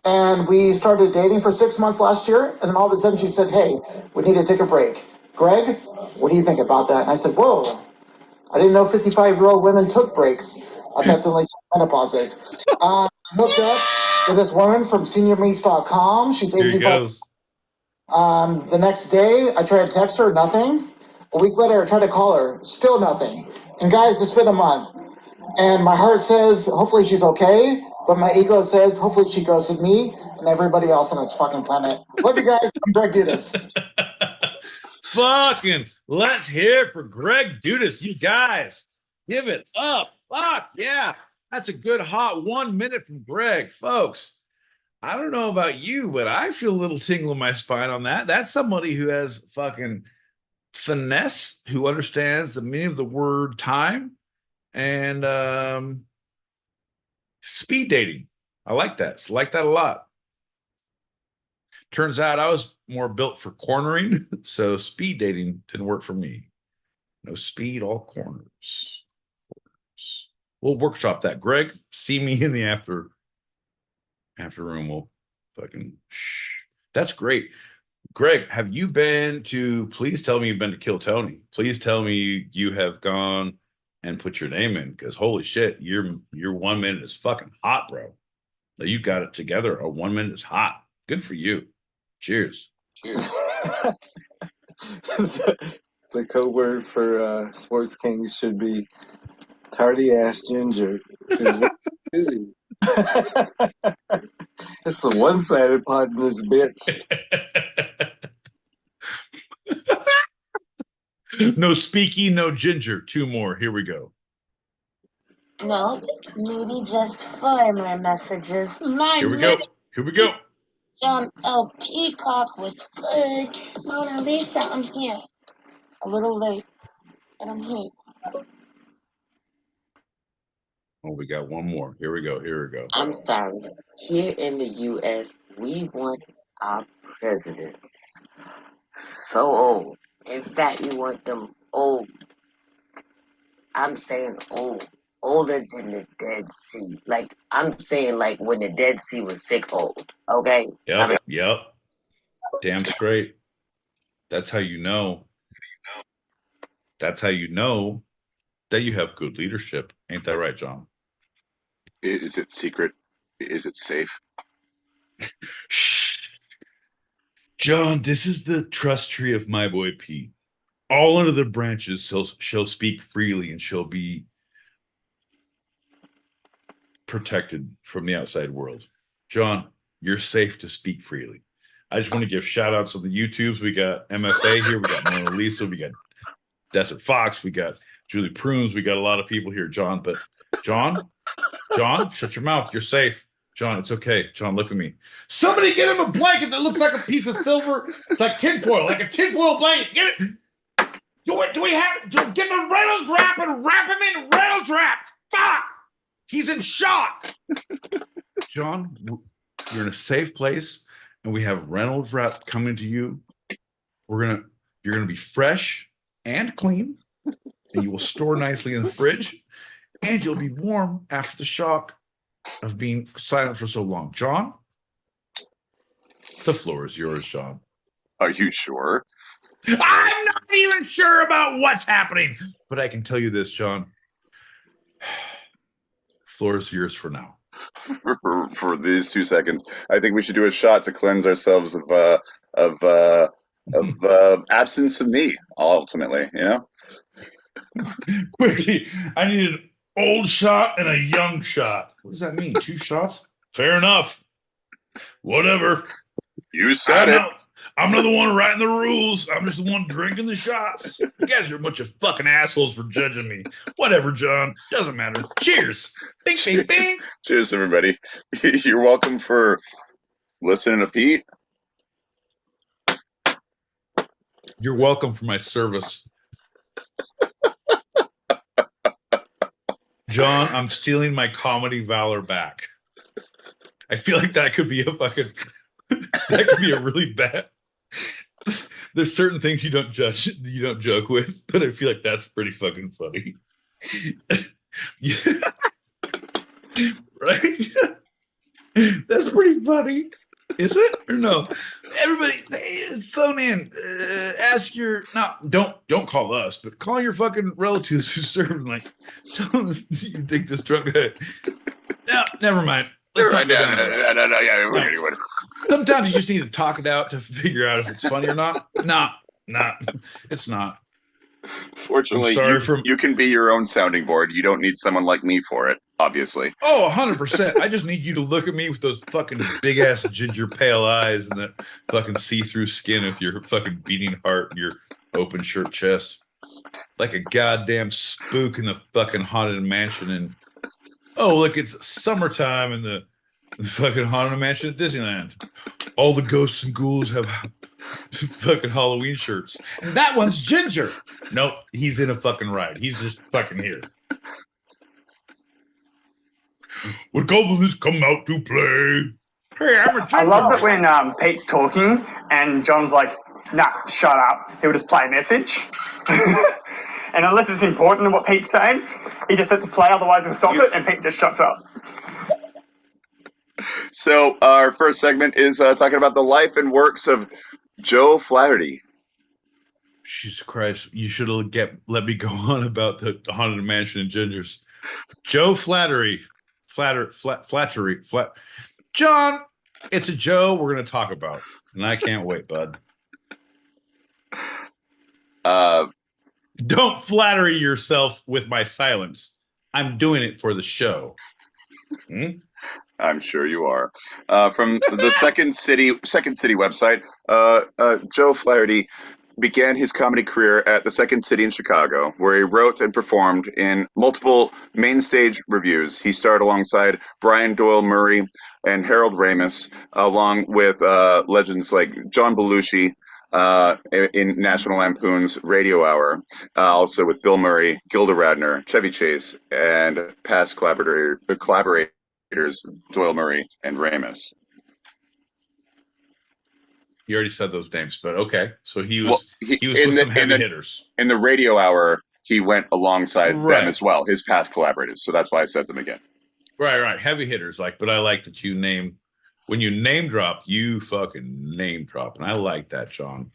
and we started dating for 6 months last year. And then all of a sudden she said, hey, we need to take a break. Greg, what do you think about that? And I said, whoa, I didn't know 55-year-old women took breaks. I thought they like menopause is. I hooked up with this woman from seniormeets.com. She's 85. The next day, I tried to text her, nothing. A week later, I tried to call her, still nothing. And guys, it's been a month. And my heart says, hopefully she's okay. But my ego says, hopefully she goes with me and everybody else on this fucking planet. Love you guys. I'm Greg Dudas. Fucking let's hear it for Greg Dudas. You guys, give it up. Fuck yeah. That's a good hot 1 minute from Greg, folks. I don't know about you, but I feel a little tingle in my spine on that. That's somebody who has fucking finesse, who understands the meaning of the word time, And speed dating. I like that. I like that a lot. Turns out I was more built for cornering, so speed dating didn't work for me. No speed, all corners. We'll workshop that. Greg, see me in the after room. We'll fucking shh. That's great. Greg, have you been to, please tell me you've been to Kill Tony. Please tell me you have gone and put your name in, because holy shit, your 1 minute is fucking hot, bro. Now you got it together. A 1 minute is hot. Good for you. Cheers. Cheers. The code word for Sports Kings should be tardy ass ginger. It's the one-sided pod in this bitch. No speaking, no ginger. 2 more. Here we go. No, maybe just 4 more messages. Here we go. Here we go. John L. Peacock with food. Mona Lisa, I'm here. A little late, but I'm here. Oh, we got 1 more. Here we go. Here we go. I'm sorry. Here in the U.S., we want our presidents so old. In fact, we want them old. I'm saying old. Older than the Dead Sea. Like, I'm saying like when the Dead Sea was sick old. Okay? Yep. Yep. Damn straight. That's how you know. That's how you know that you have good leadership. Ain't that right, John? Is it secret? Is it safe? Shh. John, this is the trust tree of my boy Pete. All under the branches shall speak freely and shall be protected from the outside world. John, you're safe to speak freely. I just want to give shout outs on the YouTubes. We got MFA here. We got Mona Lisa. We got Desert Fox. We got Julie Prunes. We got a lot of people here, John. But John, shut your mouth. You're safe. John, it's okay. John, look at me. Somebody get him a blanket that looks like a piece of silver. It's like tinfoil, like a tinfoil blanket. Get it. Do we have get the Reynolds wrap and wrap him in Reynolds wrap? Fuck! He's in shock. John, you're in a safe place, and we have Reynolds wrap coming to you. You're gonna be fresh and clean, and you will store nicely in the fridge, and you'll be warm after the shock of being silent for so long. John, the floor is yours, John. Are you sure? I'm not even sure about what's happening, but I can tell you this, John. Floor is yours for now. For these 2 seconds, I think we should do a shot to cleanse ourselves of absence of me. Ultimately, you know. Quickly, I need an old shot and a young shot. What does that mean? 2 shots? Fair enough. Whatever. You said it. I'm not the one writing the rules. I'm just the one drinking the shots. You guys are a bunch of fucking assholes for judging me. Whatever, John. Doesn't matter. Cheers. Bing, bing, bing. Cheers, everybody. You're welcome for listening to Pete. You're welcome for my service. John, I'm stealing my comedy valor back. I feel like that could be a really bad. There's certain things you don't joke with, but I feel like that's pretty fucking funny. Yeah. Right? That's pretty funny. Is it or no? Everybody, phone in. Ask your don't call us, but call your fucking relatives who serve. And like, tell them if you think this drunk guy. No, never mind. No. Yeah, we're getting one. Sometimes you just need to talk it out to figure out if it's funny or not. Nah, it's not. Fortunately, you can be your own sounding board. You don't need someone like me for it, obviously. Oh, 100%. I just need you to look at me with those fucking big-ass ginger pale eyes and that fucking see-through skin with your fucking beating heart and your open shirt chest. Like a goddamn spook in the fucking haunted mansion. And, oh, look, it's summertime in the fucking haunted mansion at Disneyland. All the ghosts and ghouls have fucking Halloween shirts. And that one's Ginger. Nope, he's in a fucking ride. He's just fucking here. Would goblins come out to play? Hey, I'm a I love that ginger. when Pete's talking and John's like, nah, shut up. He'll just play a message. And unless it's important to what Pete's saying, he just lets it play, otherwise he'll stop it, and Pete just shuts up. So our first segment is talking about the life and works of Joe Flaherty. Jesus Christ! You should have let me go on about the haunted mansion and gingers. Joe Flattery. John, it's a Joe we're going to talk about, and I can't wait, bud. Don't flatter yourself with my silence. I'm doing it for the show. I'm sure you are. From the Second City website, Joe Flaherty began his comedy career at the Second City in Chicago, where he wrote and performed in multiple main stage revues. He starred alongside Brian Doyle Murray and Harold Ramis, along with legends like John Belushi in National Lampoon's Radio Hour, also with Bill Murray, Gilda Radner, Chevy Chase, and past collaborators Doyle Murray and Ramis. You already said those names, but okay. So he was with some heavy hitters. In the Radio Hour, he went alongside them as well, his past collaborators. So that's why I said them again. Right. Heavy hitters, but I like that when you name drop, you fucking name drop. And I like that, John.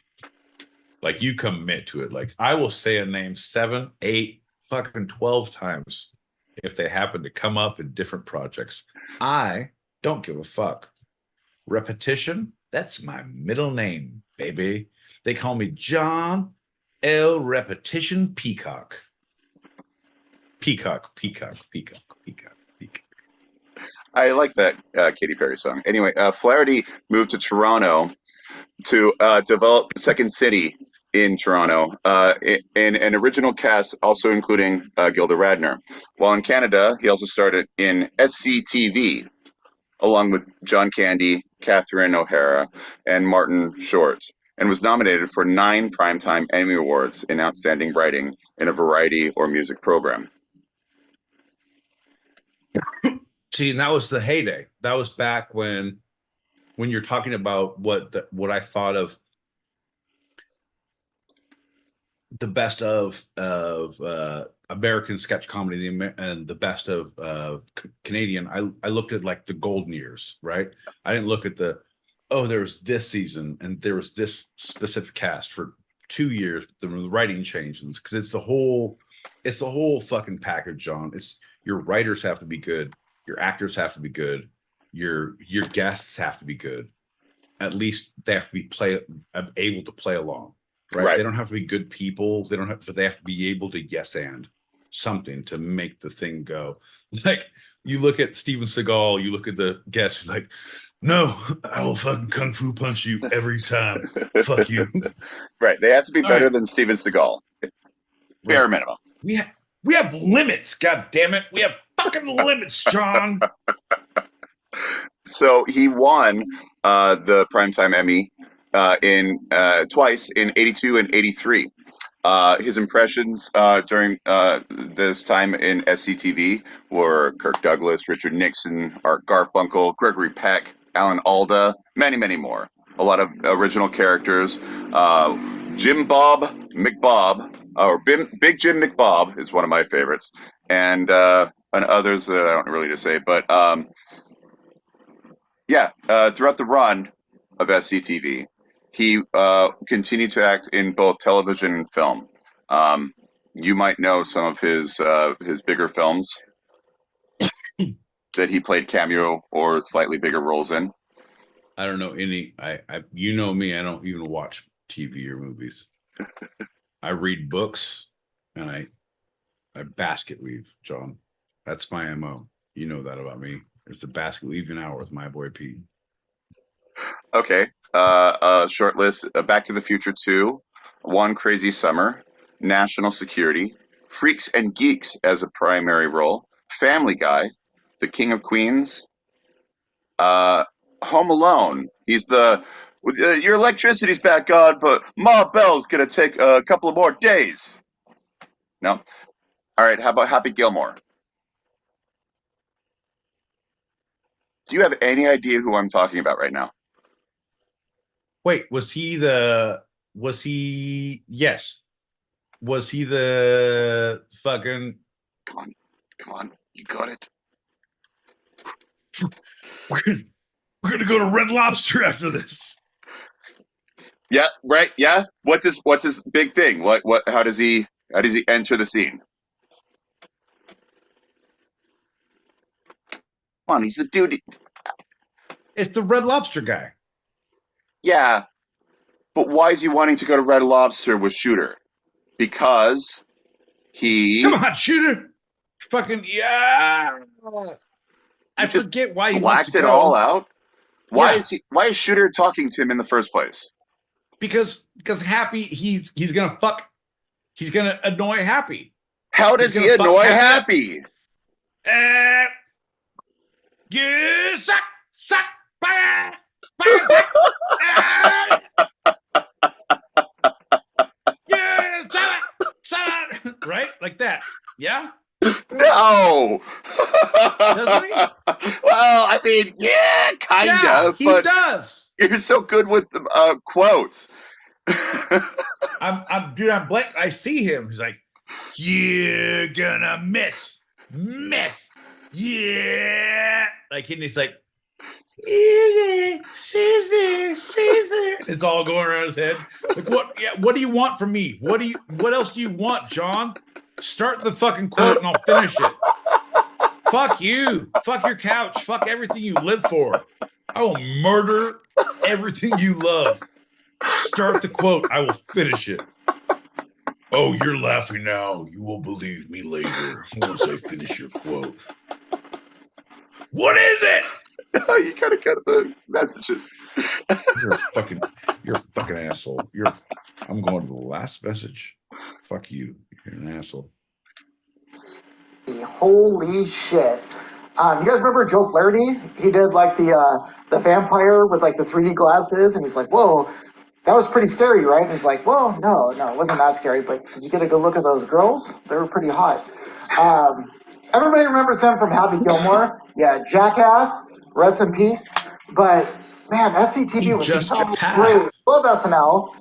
Like, you commit to it. Like, I will say a name 7, 8, fucking 12 times if they happen to come up in different projects. I don't give a fuck. Repetition, that's my middle name, baby. They call me John L. Repetition Peacock. Peacock. I like that Katy Perry song. Anyway, Flaherty moved to Toronto to develop Second City in Toronto, in an original cast also including Gilda Radner. While in Canada, he also started in SCTV, along with John Candy, Catherine O'Hara, and Martin Short, and was nominated for 9 Primetime Emmy Awards in Outstanding Writing in a Variety or Music Program. See, and that was the heyday. That was back when you're talking about what I thought of the best of American sketch comedy and the best of Canadian. I looked at like the golden years, right? I didn't look at there was this season and there was this specific cast for 2 years. The writing changes because it's the whole fucking package, John. It's your writers have to be good, your actors have to be good, your guests have to be good. At least they have to be able to play along. Right? They don't have to be good people. But they have to be able to yes and something to make the thing go. Like, you look at Steven Seagal, you look at the guest who's like, no, I will fucking kung fu punch you every time. Fuck you. Right. They have to be better than Steven Seagal. Bare minimum. We have limits, god damn it. We have fucking limits, John. So he won the Primetime Emmy twice in 82 and 83. His impressions during this time in SCTV were Kirk Douglas, Richard Nixon, Art Garfunkel, Gregory Peck, Alan Alda, many, many more. A lot of original characters. Jim Bob McBob, or Big Jim McBob is one of my favorites, and others that I don't really need to say, but throughout the run of SCTV, he continued to act in both television and film. You might know some of his bigger films that he played cameo or slightly bigger roles in. I don't know any. You know me. I don't even watch TV or movies. I read books and I basket weave, John. That's my MO. You know that about me. It's the basket weaving hour with my boy Pete. Okay. Short list: Back to the Future 2, One Crazy Summer, National Security, Freaks and Geeks as a primary role, Family Guy, The King of Queens, Home Alone. He's your electricity's back on, but Ma Bell's gonna take a couple of more days. No. All right. How about Happy Gilmore? Do you have any idea who I'm talking about right now? Wait, was he the fucking Come on, you got it. we're gonna go to Red Lobster after this. Yeah, right. Yeah. What's his big thing? How does he enter the scene? Come on, he's the dude. It's the Red Lobster guy. Yeah. But why is he wanting to go to Red Lobster with Shooter? Because he Come on, Shooter. Fucking yeah. I forget why he wants to blacked it go. all out. Why Yeah. Why is Shooter talking to him in the first place? Because Happy he's gonna fuck. He's gonna annoy Happy. How does he annoy Happy? You suck, right? Like that. Yeah? No. Doesn't he? Well, I mean, yeah, kind of. Yeah, he but does. You're so good with the quotes. I'm blank. I see him. He's like, you're gonna miss. Yeah. Like, and he's like, Caesar. It's all going around his head. Like, what? Yeah, what do you want from me? What else do you want, John? Start the fucking quote and I'll finish it. Fuck you. Fuck your couch. Fuck everything you live for. I will murder everything you love. Start the quote. I will finish it. Oh, you're laughing now. You will believe me later once I finish your quote. What is it? No, you gotta cut the messages. You're a fucking asshole. I'm going to the last message. Fuck you. You're an asshole. Holy shit. You guys remember Joe Flaherty? He did like the vampire with like the 3D glasses, and he's like, whoa, that was pretty scary, right? And he's like, well, no, it wasn't that scary, but did you get a good look at those girls? They were pretty hot. Everybody remembers him from Happy Gilmore. Yeah, Jackass, rest in peace. But man, SCTV was just so passed. great. Love SNL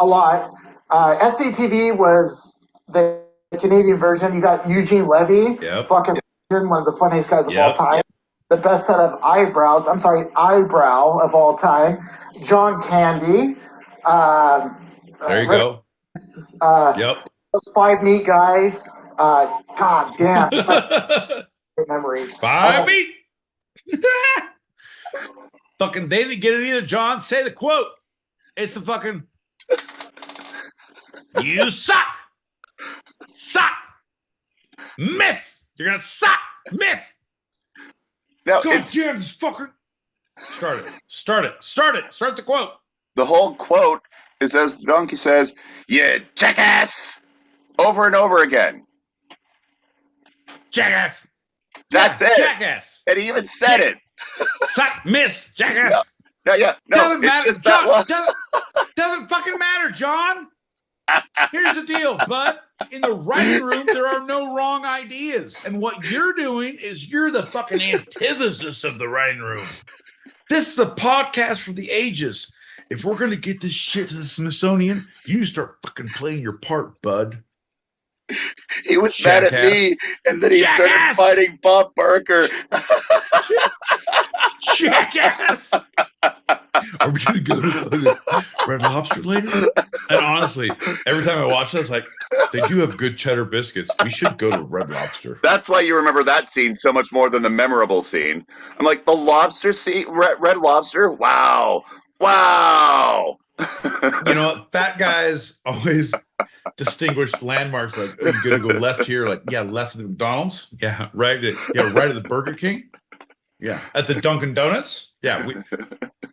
a lot. SCTV was the Canadian version. You got Eugene Levy, fucking one of the funniest guys of all time. The best set of eyebrow of all time. John Candy. There you go. Those 5 Meat guys. God damn. Memories. 5 Meat. Fucking, they didn't get it either, John. Say the quote. It's the fucking, you suck. Miss. You're gonna suck. Miss. No, God damn this fucker. Start it. Start the quote. The whole quote is as the donkey says, "Yeah, jackass," over and over again. Jackass. That's it. Jackass. And he even said it. Suck, miss, jackass. No. Doesn't matter. Just John, doesn't fucking matter, John. Here's the deal, bud. In the writing room, there are no wrong ideas. And what you're doing is you're the fucking antithesis of the writing room. This is a podcast for the ages. If we're going to get this shit to the Smithsonian, you start fucking playing your part, bud. He was mad at me, and then he started fighting Bob Barker. Jackass! Are we going to go to Red Lobster later? And honestly, every time I watch that, it's like, they do have good cheddar biscuits. We should go to Red Lobster. That's why you remember that scene so much more than the memorable scene. I'm like, the lobster scene, Red Lobster? Wow. You know, fat guys always distinguish landmarks. Like, are you going to go left here? Like, yeah, left at the McDonald's. Yeah, right at the Burger King. Yeah, at the Dunkin' Donuts. Yeah,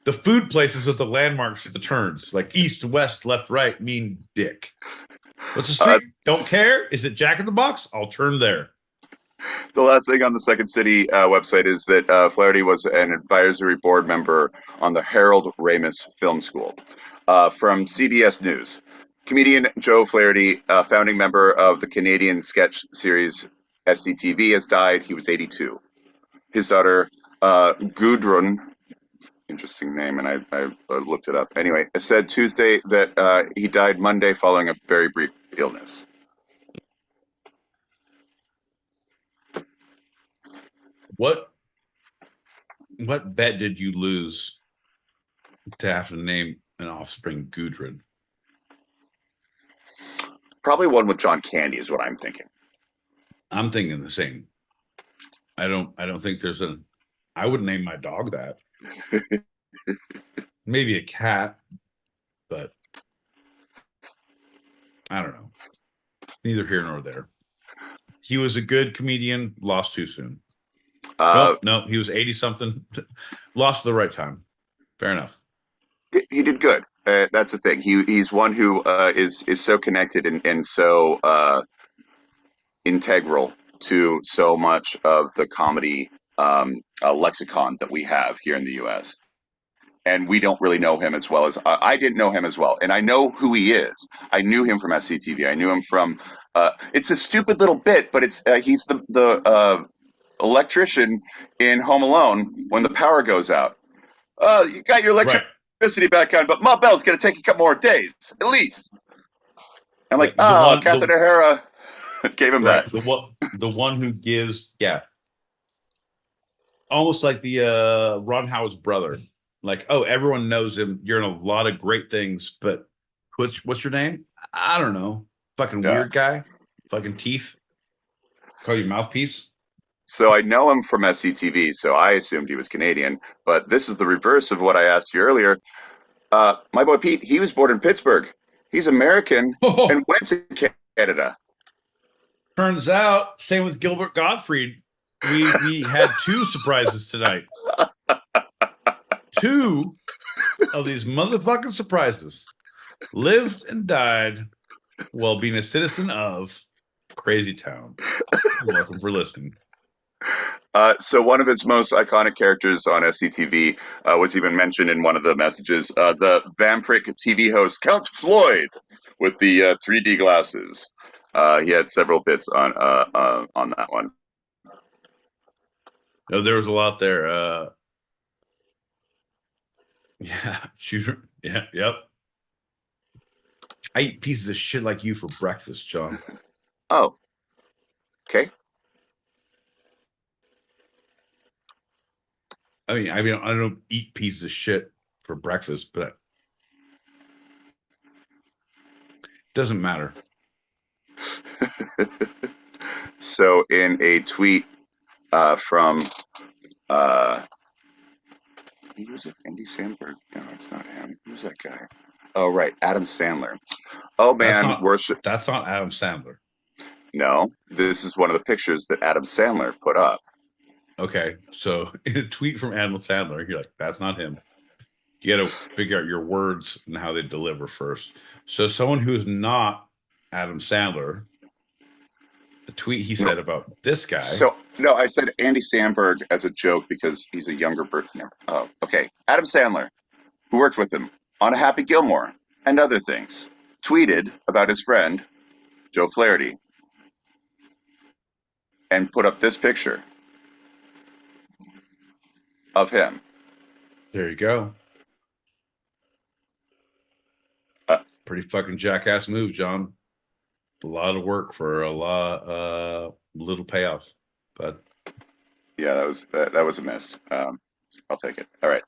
the food places are the landmarks for the turns. Like east, west, left, right mean dick. What's the street? Don't care. Is it Jack in the Box? I'll turn there. The last thing on the Second City website is that Flaherty was an advisory board member on the Harold Ramis Film School. From CBS News, comedian Joe Flaherty, founding member of the Canadian sketch series SCTV, has died. He was 82. His daughter, Gudrun, interesting name, and I looked it up. Anyway, it said Tuesday that he died Monday following a very brief illness. What bet did you lose to have to name an offspring Gudrun? Probably one with John Candy is what I'm thinking. I'm thinking the same. I don't think there's I wouldn't name my dog that. Maybe a cat, but I don't know. Neither here nor there. He was a good comedian, lost too soon. No, he was 80 something, lost at the right time. Fair enough. He did good. That's the thing. He's one who is so connected and so integral to so much of the comedy lexicon that we have here in the U.S. And we don't really know him as well as I didn't know him as well. And I know who he is. I knew him from SCTV. I knew him from. It's a stupid little bit, but he's the electrician in Home Alone when the power goes out. You got your electricity back on, but my bell's going to take a couple more days at least. I'm like, Catherine O'Hara gave him that. The one who gives, almost like the Ron Howard's brother. Like, everyone knows him. You're in a lot of great things, but what's your name? I don't know. Fucking weird guy. Fucking teeth. Call you mouthpiece. So I know him from SCTV, so I assumed he was Canadian. But this is the reverse of what I asked you earlier. My boy Pete, he was born in Pittsburgh. He's American and went to Canada. Turns out, same with Gilbert Gottfried. We had two surprises tonight. Two of these motherfucking surprises lived and died while being a citizen of Crazy Town. Welcome for listening. So one of his most iconic characters on SCTV was even mentioned in one of the messages. The Vampiric TV host Count Floyd with the 3D glasses. He had several bits on that one. No, there was a lot there. Shooter. Yeah, yep. I eat pieces of shit like you for breakfast, John. Oh, okay. I mean, I don't eat pieces of shit for breakfast, but it doesn't matter. So in a tweet from who's it? Andy Samberg? No, it's not him. Who's that guy? Oh, right, Adam Sandler. Oh man, That's not Adam Sandler. No, this is one of the pictures that Adam Sandler put up. Okay, so in a tweet from Adam Sandler, you're like, that's not him. You got to figure out your words and how they deliver first. So someone who is not Adam Sandler, the tweet he said about this guy. So no, I said Andy Samberg as a joke because he's a younger person. Oh, okay. Adam Sandler, who worked with him on A Happy Gilmore and other things, tweeted about his friend Joe Flaherty and put up this picture of him. There you go. Pretty fucking jackass move, John. A lot of work for a lot little payoff, but yeah, that was a miss. I'll take it. All right.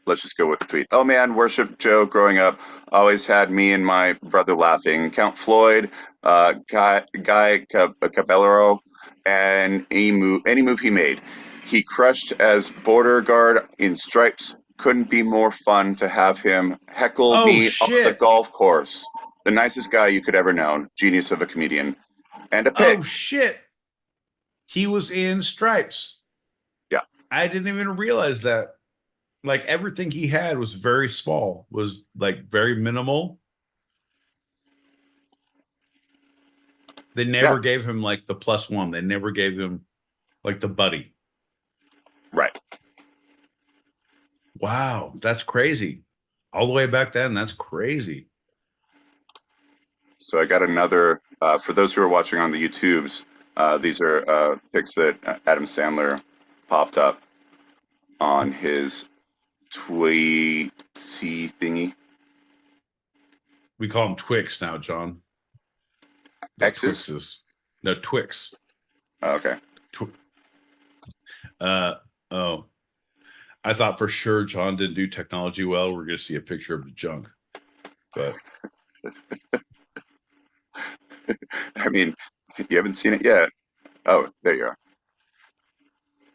Let's just go with the tweet. Oh man, worship Joe growing up. Always had me and my brother laughing. Count Floyd, Guy Caballero, and any move he made. He crushed as border guard in Stripes. Couldn't be more fun to have him heckle me on the golf course. The nicest guy you could ever know. Genius of a comedian. And a pick. Oh shit. He was in Stripes. Yeah. I didn't even realize that. Like everything he had was very small, was like very minimal. They never gave him like the +1. They never gave him like the buddy. Right. Wow, that's crazy. All the way back then, that's crazy. So I got another, for those who are watching on the YouTubes, these are pics that Adam Sandler popped up. on his tweety thingy. We call them Twix now, John. The X's? Twixes. No, Twix. Oh, okay. Oh. I thought for sure John didn't do technology well. We're going to see a picture of the junk. But I mean, you haven't seen it yet. Oh, there you are.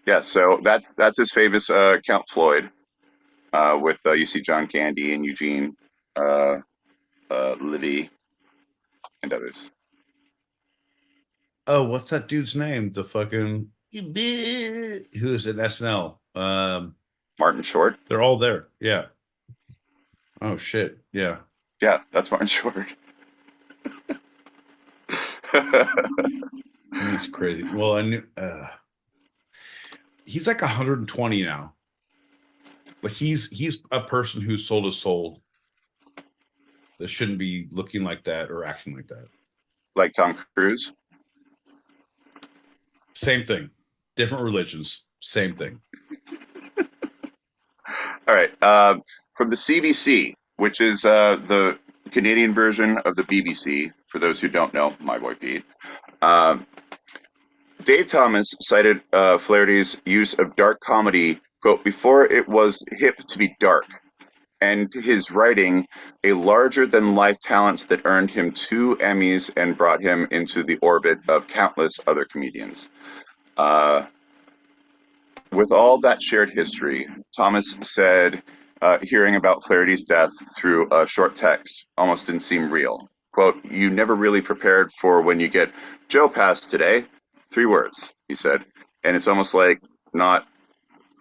Yeah, so that's his famous Count Floyd with you see John Candy and Eugene Levy and others. oh, what's that dude's name? The fucking who is in SNL? Martin Short. They're all there. Yeah. Oh shit. Yeah. Yeah, that's Martin Short. He's crazy. Well, I knew he's like 120 now. But he's a person who sold his soul that shouldn't be looking like that or acting like that. Like Tom Cruise? Same thing. Different religions. Same thing. All right. From the CBC, which is the Canadian version of the BBC, for those who don't know, my boy Pete. Dave Thomas cited Flaherty's use of dark comedy, quote, before it was hip to be dark, and his writing, a larger-than-life talent that earned him 2 Emmys and brought him into the orbit of countless other comedians. With all that shared history, Thomas said hearing about Flaherty's death through a short text almost didn't seem real. Quote, you never really prepared for when you get, Joe passed today, 3 words, he said. And it's almost like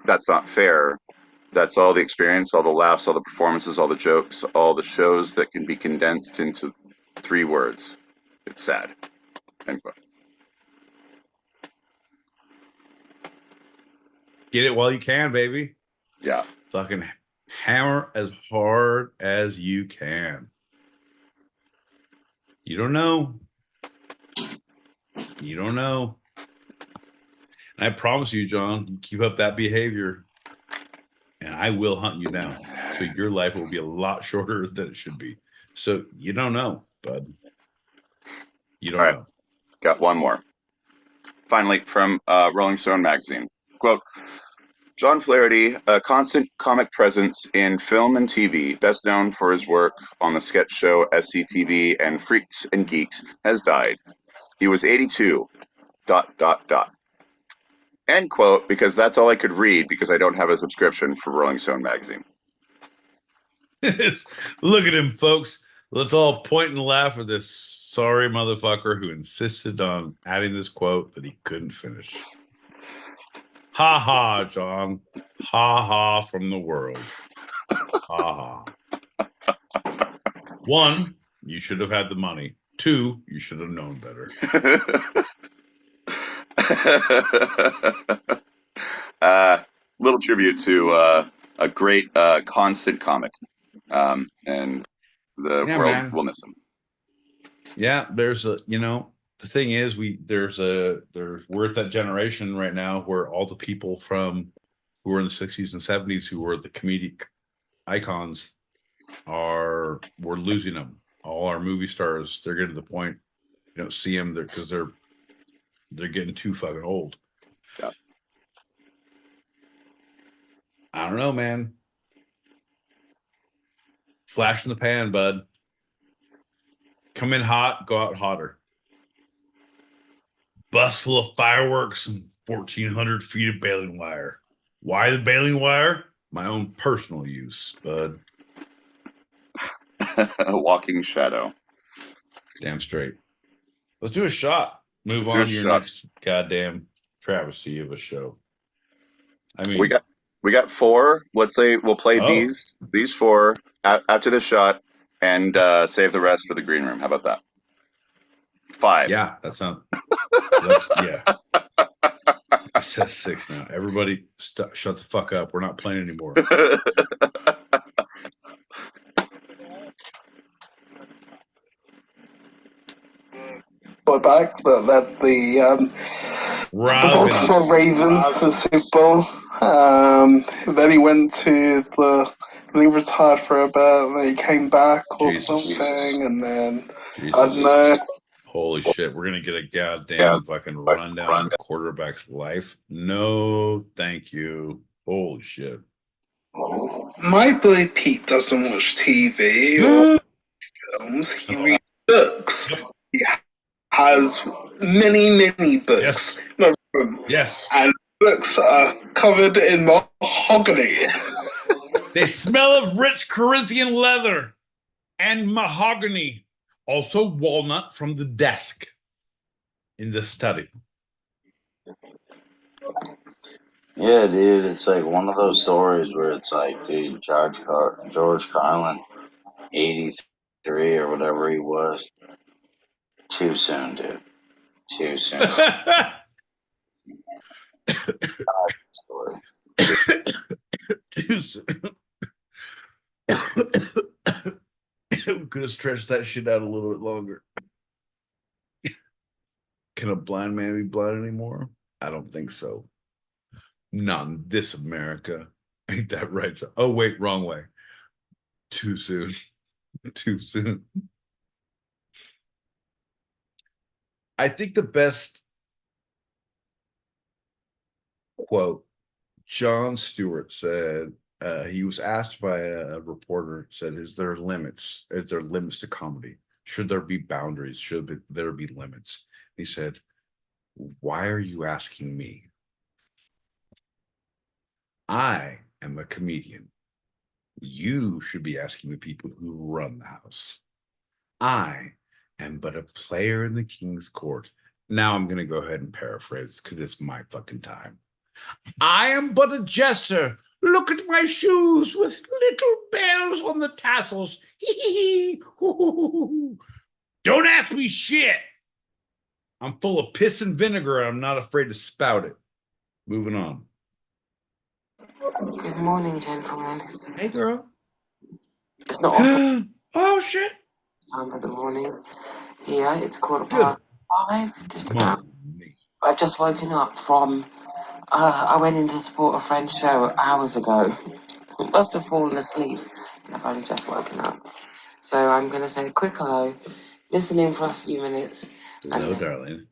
that's not fair. That's all the experience, all the laughs, all the performances, all the jokes, all the shows that can be condensed into 3 words. It's sad. End quote. Get it while you can, baby. Yeah. Fucking hammer as hard as you can. You don't know. You don't know. And I promise you, John, you keep up that behavior, and I will hunt you down. So your life will be a lot shorter than it should be. So you don't know, bud. You don't know. Got one more. Finally, from Rolling Stone magazine. Quote, John Flaherty, a constant comic presence in film and TV, best known for his work on the sketch show SCTV and Freaks and Geeks, has died. He was 82. ... End quote, because that's all I could read because I don't have a subscription for Rolling Stone magazine. Look at him, folks. Let's all point and laugh at this sorry motherfucker who insisted on adding this quote that he couldn't finish. Ha ha, John. Ha ha from the world. Ha ha. 1, you should have had the money. 2, you should have known better. Little tribute to a great constant comic. And the world will miss him. Yeah, there's a, the thing is, we're at that generation right now where all the people who were in the 60s and 70s who were the comedic icons we're losing them. All our movie stars, they're getting to the point you don't see them because they're getting too fucking old. Yeah. I don't know, man. Flash in the pan, bud. Come in hot, go out hotter. Bus full of fireworks and 1,400 feet of baling wire. Why the baling wire? My own personal use, bud. A walking shadow. Damn straight. Let's do a shot. Move on to your next goddamn travesty of a show. I mean, we got 4. Let's say we'll play these 4 after the shot and save the rest for the green room. How about that? 5. Yeah, that sounds. Yeah. It says 6 now. Everybody, shut the fuck up. We're not playing anymore. We're back. The Baltimore Ravens, the Super Bowl. Then he went to then he retired for a bit, and then he came back or something, and then I don't know. Holy shit, we're gonna get a goddamn fucking rundown of a quarterback's life. No, thank you. Holy shit. My boy Pete doesn't watch TV or films. He reads books. He has many books in a room. Yes. And books are covered in mahogany. They smell of rich Corinthian leather and mahogany. Also walnut from the desk in the study. Yeah, dude, it's like one of those stories where it's like, dude, George Carlin, 83 or whatever he was. Too soon, dude. Too soon. Too soon. We could have stretched that shit out a little bit longer. Can a blind man be blind anymore? I don't think so. Not in this America. Ain't that right? Oh, wait, wrong way. Too soon. Too soon. I think the best quote, Jon Stewart said, he was asked by a reporter, said, is there limits? Is there limits to comedy? Should there be boundaries? Should there be limits? He said, why are you asking me? I am a comedian. You should be asking the people who run the house. I am but a player in the king's court. Now I'm going to go ahead and paraphrase because it's my fucking time. I am but a jester. Look at my shoes with little bells on the tassels. Don't ask me shit. I'm full of piss and vinegar. And I'm not afraid to spout it. Moving on. Good morning, gentlemen. Hey, girl. It's not often. Oh, shit. It's time for the morning. Here, it's 5:15, just about. I've just woken up from. I went in to support a friend's show hours ago. Must have fallen asleep. I've only just woken up. So I'm going to say a quick hello, listen in for a few minutes. Hello, darling.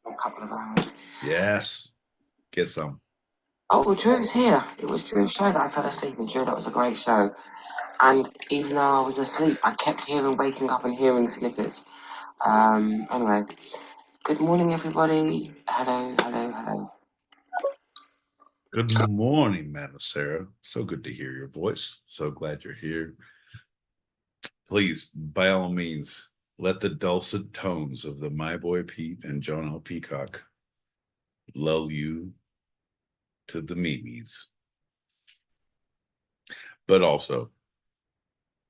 A couple of hours. Yes. Get some. Oh, well, Drew's here. It was Drew's show that I fell asleep in. Drew, that was a great show. And even though I was asleep, I kept waking up and hearing snippets. Anyway, good morning, everybody. Hello. Good morning, Madam Sarah. So good to hear your voice. So glad you're here. Please, by all means, let the dulcet tones of the My Boy Pete and John L. Peacock lull you to the memes. But also,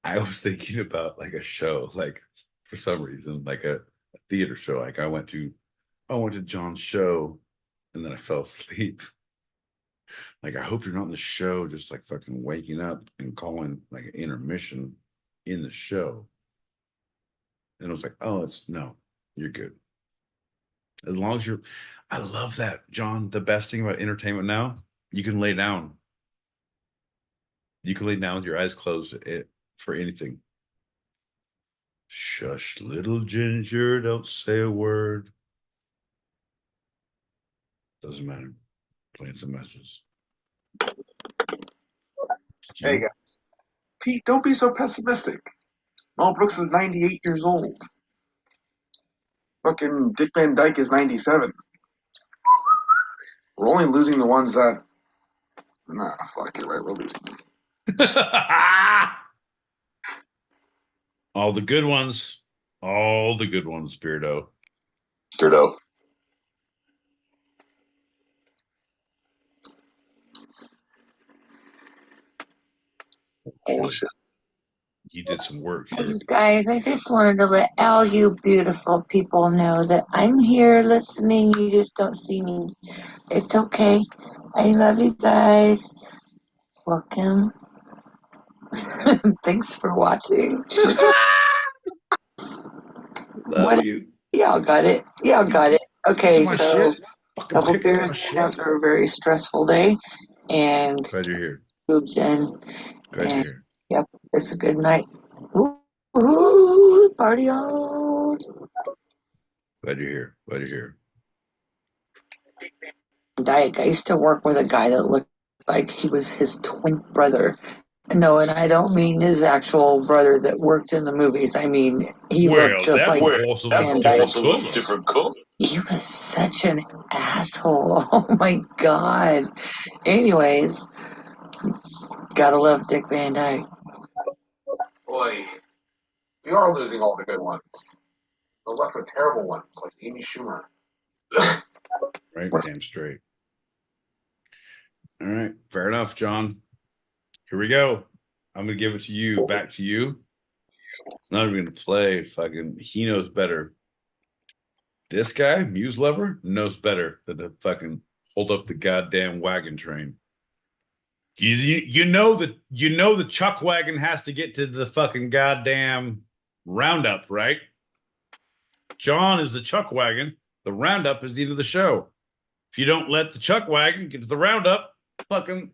I was thinking about like a show, like for some reason, like a theater show. Like I went to John's show and then I fell asleep. Like, I hope you're not in the show just like fucking waking up and calling like an intermission in the show. And I was like, oh, no, you're good. As long as I love that, John. The best thing about entertainment now, you can lay down. You can lay down with your eyes closed for anything. Shush, little ginger, don't say a word. Doesn't matter. Playing some messages. Hey guys, Pete, don't be so pessimistic. Mel Brooks is 98 years old. Fucking Dick Van Dyke is 97. We're only losing the ones that. Nah, fuck, you're right, we're losing them. All the good ones. All the good ones, Beardo. Oh shit. You did some work. Hey guys, I just wanted to let all you beautiful people know that I'm here listening. You just don't see me. It's okay. I love you guys. Welcome. Thanks for watching. Love you. Y'all got it. Okay, so couple beers after a very stressful day. and Glad you're here. boobs in. Glad you're here. Yep, it's a good night. Woo, party on. Glad you're here. Glad you're here. Dyke. I used to work with a guy that looked like he was his twin brother. No, and I don't mean his actual brother that worked in the movies. I mean, he looked just like Van Dyke. Different color. He was such an asshole. Oh my god. Anyways, gotta love Dick Van Dyke. Boy, we are losing all the good ones. We're left with terrible ones like Amy Schumer. Right, damn straight. All right, fair enough, John. Here we go. I'm gonna give it to you, back to you. I'm not even gonna play. Fucking, he knows better. This guy, Muse Lover, knows better than to fucking hold up the goddamn wagon train. You know the chuck wagon has to get to the fucking goddamn roundup, right? John is the chuck wagon. The roundup is the end of the show. If you don't let the chuck wagon get to the roundup, fucking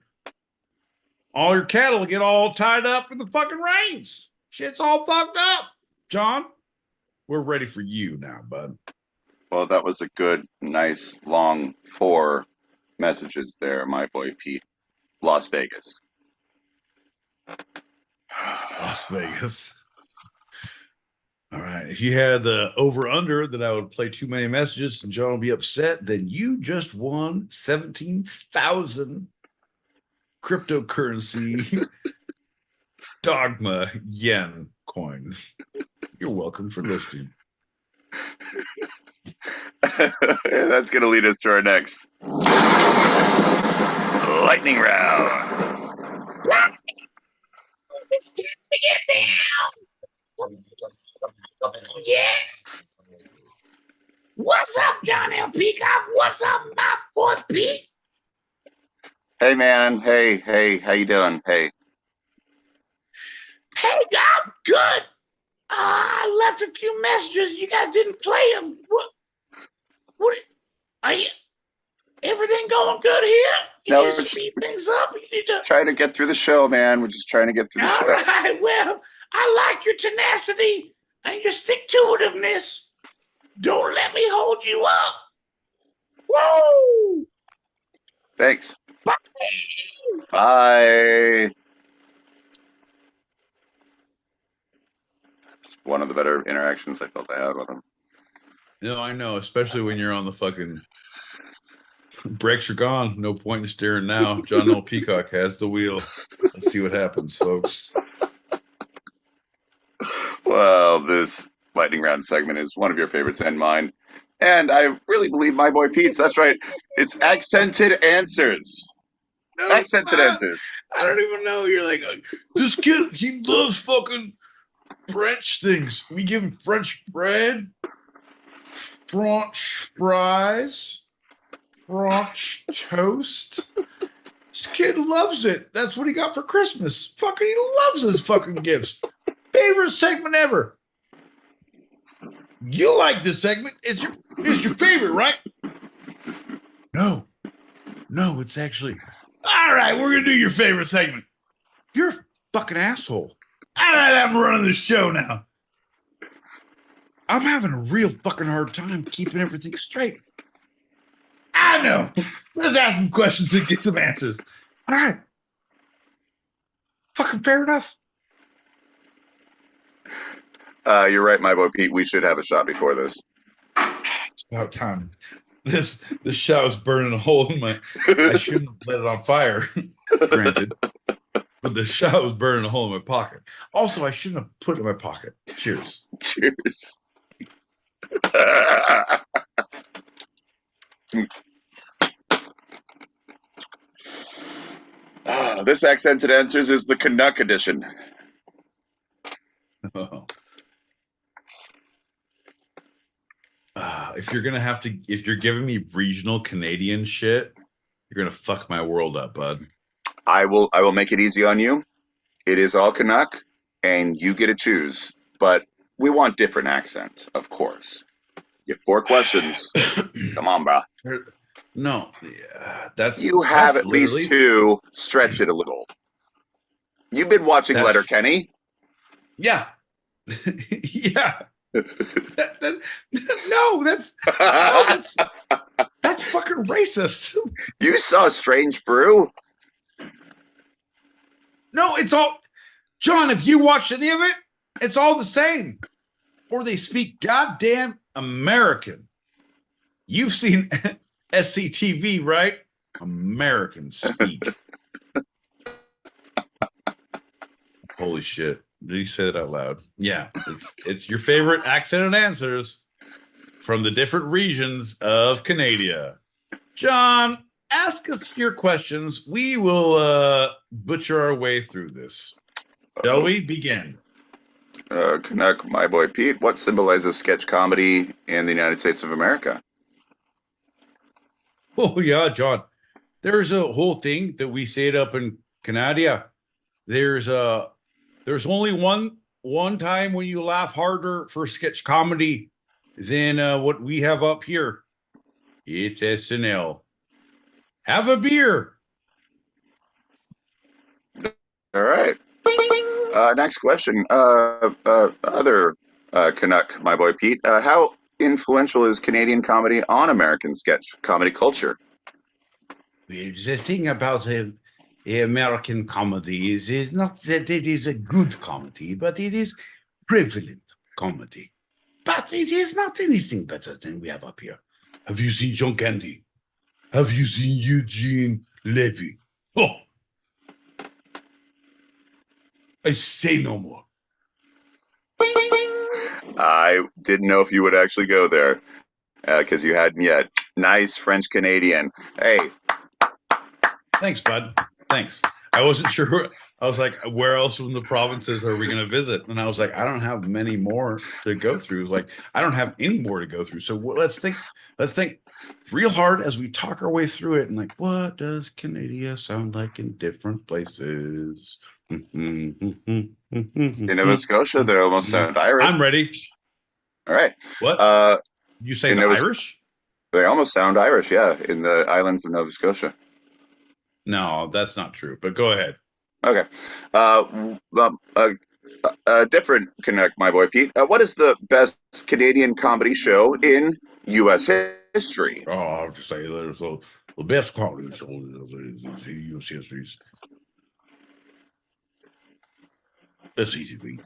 all your cattle get all tied up in the fucking reins. Shit's all fucked up. John, we're ready for you now, bud. Well, that was a good, nice, long 4 messages there, my boy Pete. Las Vegas. Las Vegas. All right. If you had the over-under that I would play too many messages and John will be upset, then you just won 17,000 cryptocurrency dogma yen coin. You're welcome for listening. That's going to lead us to our next lightning round. It's time to get down. Yeah. What's up, John L. Peacock? What's up, my boy Pete? Hey, man. Hey. How you doing? Hey. Hey, I'm good. I left a few messages. You guys didn't play them. What? Are you? Everything going good here? You need to speed things up. You need to trying to get through the show, man. We're just trying to get through the show. All right. Well, I like your tenacity and your stick-to-itiveness. Don't let me hold you up. Woo! Thanks. Bye. Bye. It's one of the better interactions I felt I had with him. No, I know, especially when you're on the fucking brakes are gone. No point in steering now. John L. Peacock has the wheel. Let's see what happens, folks. Well, this lightning round segment is one of your favorites and mine. And I really believe my boy Pete's. That's right. It's accented answers. No, accented answers. I don't even know. You're like, this kid, he loves fucking French things. We give him French bread, French fries, French toast. This kid loves it. That's what he got for Christmas. Fucking, he loves his fucking gifts. Favorite segment ever. You like this segment? It's your favorite, right? No, it's actually. All right, we're gonna do your favorite segment. You're a fucking asshole. All right, I'm running the show now. I'm having a real fucking hard time keeping everything straight. I know. Let's ask some questions and get some answers. All right. Fucking fair enough. You're right, my boy Pete. We should have a shot before this. It's about time. This shot is burning a hole in my. I shouldn't have let it on fire. Granted, but the shot was burning a hole in my pocket. Also, I shouldn't have put it in my pocket. Cheers. Cheers. This accented answers is the Canuck edition. Oh. If you're giving me regional Canadian shit, you're gonna fuck my world up, bud. I will make it easy on you. It is all Canuck, and you get to choose. But we want different accents, of course. You have 4 questions. Come on, bro. No, that's You have at least two. Stretch it a little. You've been watching Letterkenny. Yeah. Yeah. No, that's fucking racist. You saw Strange Brew? No, it's all John, if you watch any of it, it's all the same. Or they speak goddamn American. You've seen SCTV, right? Americans speak. Holy shit. Did he say that out loud? Yeah. It's your favorite accented answers from the different regions of Canada. John, ask us your questions. We will butcher our way through this. Shall we begin? Canuck, my boy Pete, what symbolizes sketch comedy in the United States of America? Oh, yeah, John. There's a whole thing that we say it up in Canada. There's only one time when you laugh harder for sketch comedy than what we have up here. It's SNL. Have a beer. All right. Next question. Other Canuck, my boy Pete. How influential is Canadian comedy on American sketch comedy culture? The thing about the American comedy is not that it is a good comedy, but it is prevalent comedy. But it is not anything better than we have up here. Have you seen John Candy? Have you seen Eugene Levy? Oh, I say no more. I didn't know if you would actually go there because you hadn't yet. Nice French Canadian. Hey. Thanks, bud. Thanks. I wasn't sure. I was like, where else in the provinces are we going to visit? And I was like, I don't have many more to go through. Like, I don't have any more to go through. So let's think real hard as we talk our way through it. And like, what does Canada sound like in different places? In Nova Scotia, they almost sound Irish. I'm ready. All right. What? You say the Irish? They almost sound Irish, yeah, in the islands of Nova Scotia. No, that's not true, but go ahead. Okay. Different Connect, my boy Pete. What is the best Canadian comedy show in U.S. history? Oh, I'll just say there's the best comedy show in U.S. history. That's easy to beat.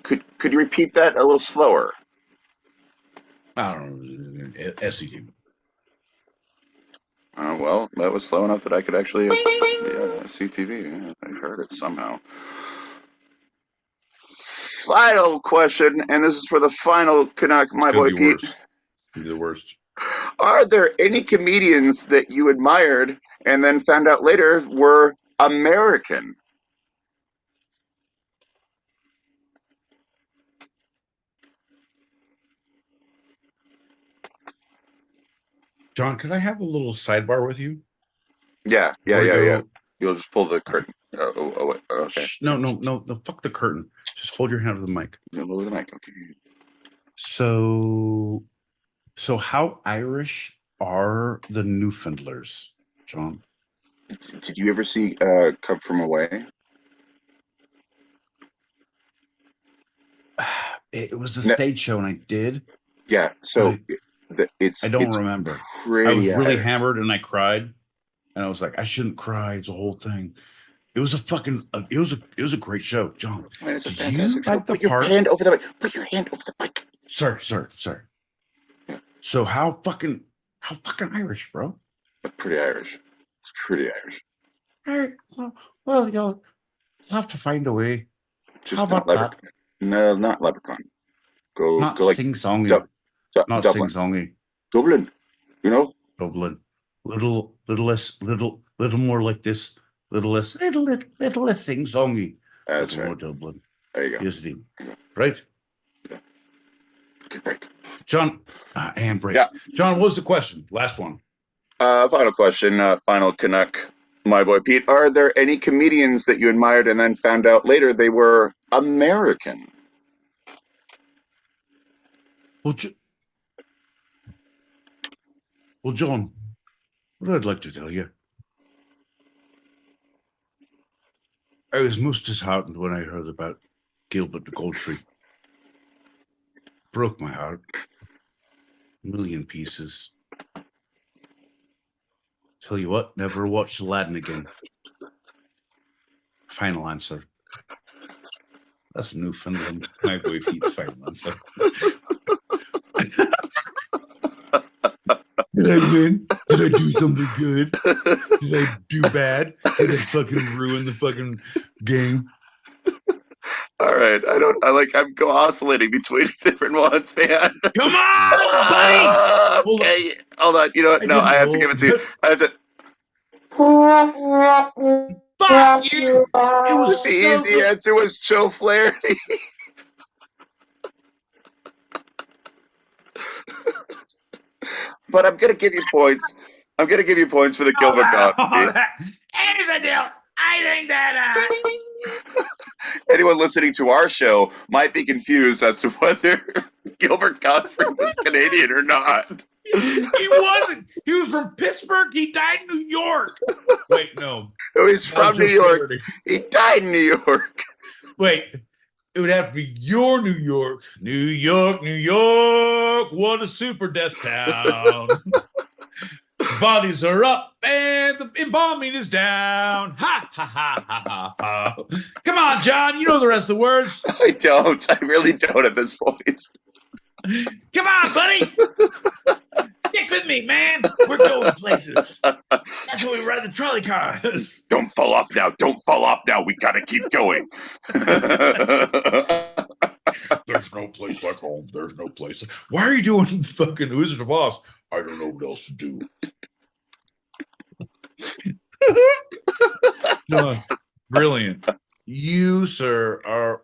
Could you repeat that a little slower? I don't know. SCTV. Well, that was slow enough that I could actually CTV. I heard it somehow. Final question, and this is for the final Canuck, my boy Pete. Be the worst. Are there any comedians that you admired and then found out later were American? John, could I have a little sidebar with you? Yeah. You'll just pull the curtain. Okay. Shh, no, fuck the curtain. Just hold your hand over the mic. Over the mic, okay. So how Irish are the Newfoundlanders, John? Did you ever see Come From Away? It was a stage show, and I did. Yeah, so I don't remember. I was really hammered, and I cried, and I was like, I shouldn't cry. It's a whole thing. It was a fucking. It was a great show, John. Man, it's a fantastic show. Put your hand over the mic. Put your hand over the mic. Sorry. Yeah. So how fucking Irish, bro? Pretty Irish. It's pretty Irish. All right. Well, you'll have to find a way. Just how about that? No, not Leprechaun. Go like sing-songy. Not Dublin. Sing-songy. Dublin. You know? Dublin. Little more like this. Little less sing-songy. That's right. More Dublin. There you go. Yes, right? Yeah. Good break. John, and break. Yeah. John, what was the question? Last one. Final question. Final Canuck. My boy Pete, are there any comedians that you admired and then found out later they were American? Well, Well, John, what I'd like to tell you, I was most disheartened when I heard about Gilbert the Goldtree. Broke my heart. A million pieces. Tell you what, never watch Aladdin again. Final answer. That's Newfoundland. My boy Pete's final answer. Did I win? Did I do something good? Did I do bad? Did I fucking ruin the fucking game? All right, I'm oscillating between different ones, man. Come on, buddy! Okay, hold on. You know what? No, I have to give it to you. I have to. Fuck you! It was The so easy good. answer was Joe Flaherty. But I'm gonna give you points. I'm gonna give you points for the Gilbert Gottfried. Here's the deal. I think that Anyone listening to our show might be confused as to whether Gilbert Gottfried was Canadian or not. he wasn't. He was from Pittsburgh. He died in New York. Wait, no. No, he's from New York. Flaherty. He died in New York. Wait, it would have to be your New York. New York, New York. What a super death town. Bodies are up and the embalming is down. Ha, ha, ha, ha, ha, ha. Come on, John. You know the rest of the words. I don't. I really don't at this point. Come on, buddy. Stick with me, man. We're going places. That's why we ride the trolley cars. Don't fall off now. Don't fall off now. We gotta keep going. There's no place like home. There's no place. Why are you doing fucking Wizard of Oz? I don't know what else to do. No, brilliant. You, sir,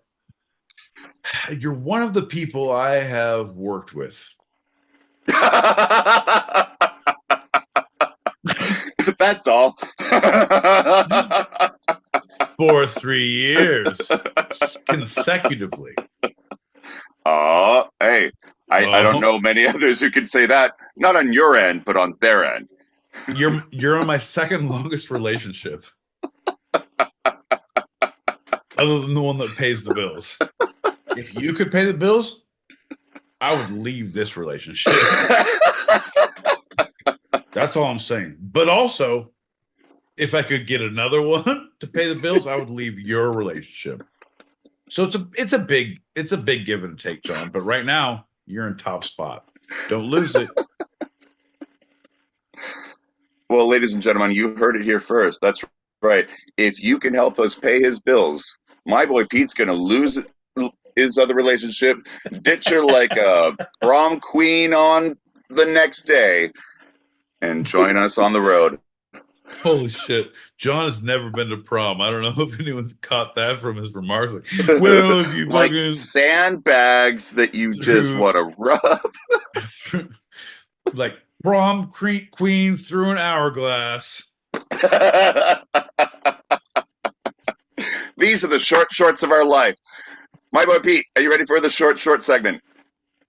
you're one of the people I have worked with. That's all. For 3 years consecutively. Oh, hey. I don't know many others who can say that. Not on your end, but on their end. You're on my second longest relationship. Other than the one that pays the bills. If you could pay the bills, I would leave this relationship. That's all I'm saying. But also, if I could get another one to pay the bills, I would leave your relationship. So it's a big give and take, John. But right now, you're in top spot. Don't lose it. Well, ladies and gentlemen, you heard it here first. That's right. If you can help us pay his bills, my boy Pete's going to lose his other relationship, ditch her like a prom queen on the next day, and join us on the road. Holy shit. John has never been to prom. I don't know if anyone's caught that from his remarks. Like, well, if you like fucking sandbags that you just want to rub. Like prom queens through an hourglass. These are the shorts of our life. My boy Pete, are you ready for the short segment?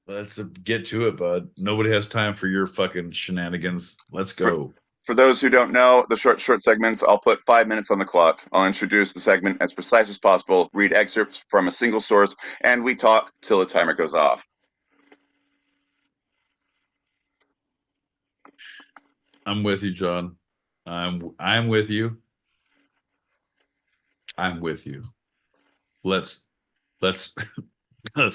Let's get to it, bud. Nobody has time for your fucking shenanigans. Let's go. For those who don't know, the short segments, I'll put 5 minutes on the clock. I'll introduce the segment as precise as possible, read excerpts from a single source, and we talk till the timer goes off. I'm with you, John. I'm with you. I'm with you. Let's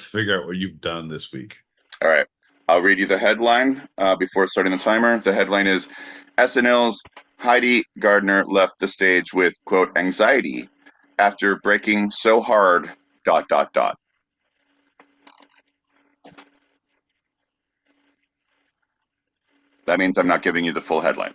figure out what you've done this week. All right. I'll read you the headline before starting the timer. The headline is SNL's Heidi Gardner left the stage with, quote, anxiety after breaking so hard, ... That means I'm not giving you the full headline.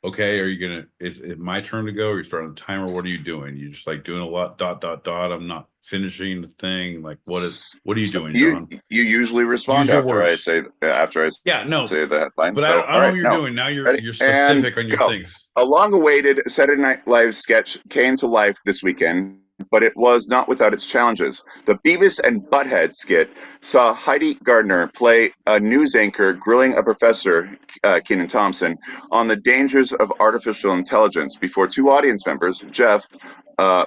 Okay, are you gonna? Is it my turn to go? Or are you starting the timer? What are you doing? You just like doing a lot ... I'm not finishing the thing. Like what are you doing, John? You usually respond after I say the headline. But so, I don't know what you're doing. Now you're specific on your things. A long-awaited Saturday Night Live sketch came to life this weekend but it was not without its challenges. The Beavis and Butthead skit saw Heidi Gardner play a news anchor grilling a professor, Kenan Thompson, on the dangers of artificial intelligence before two audience members, Jeff,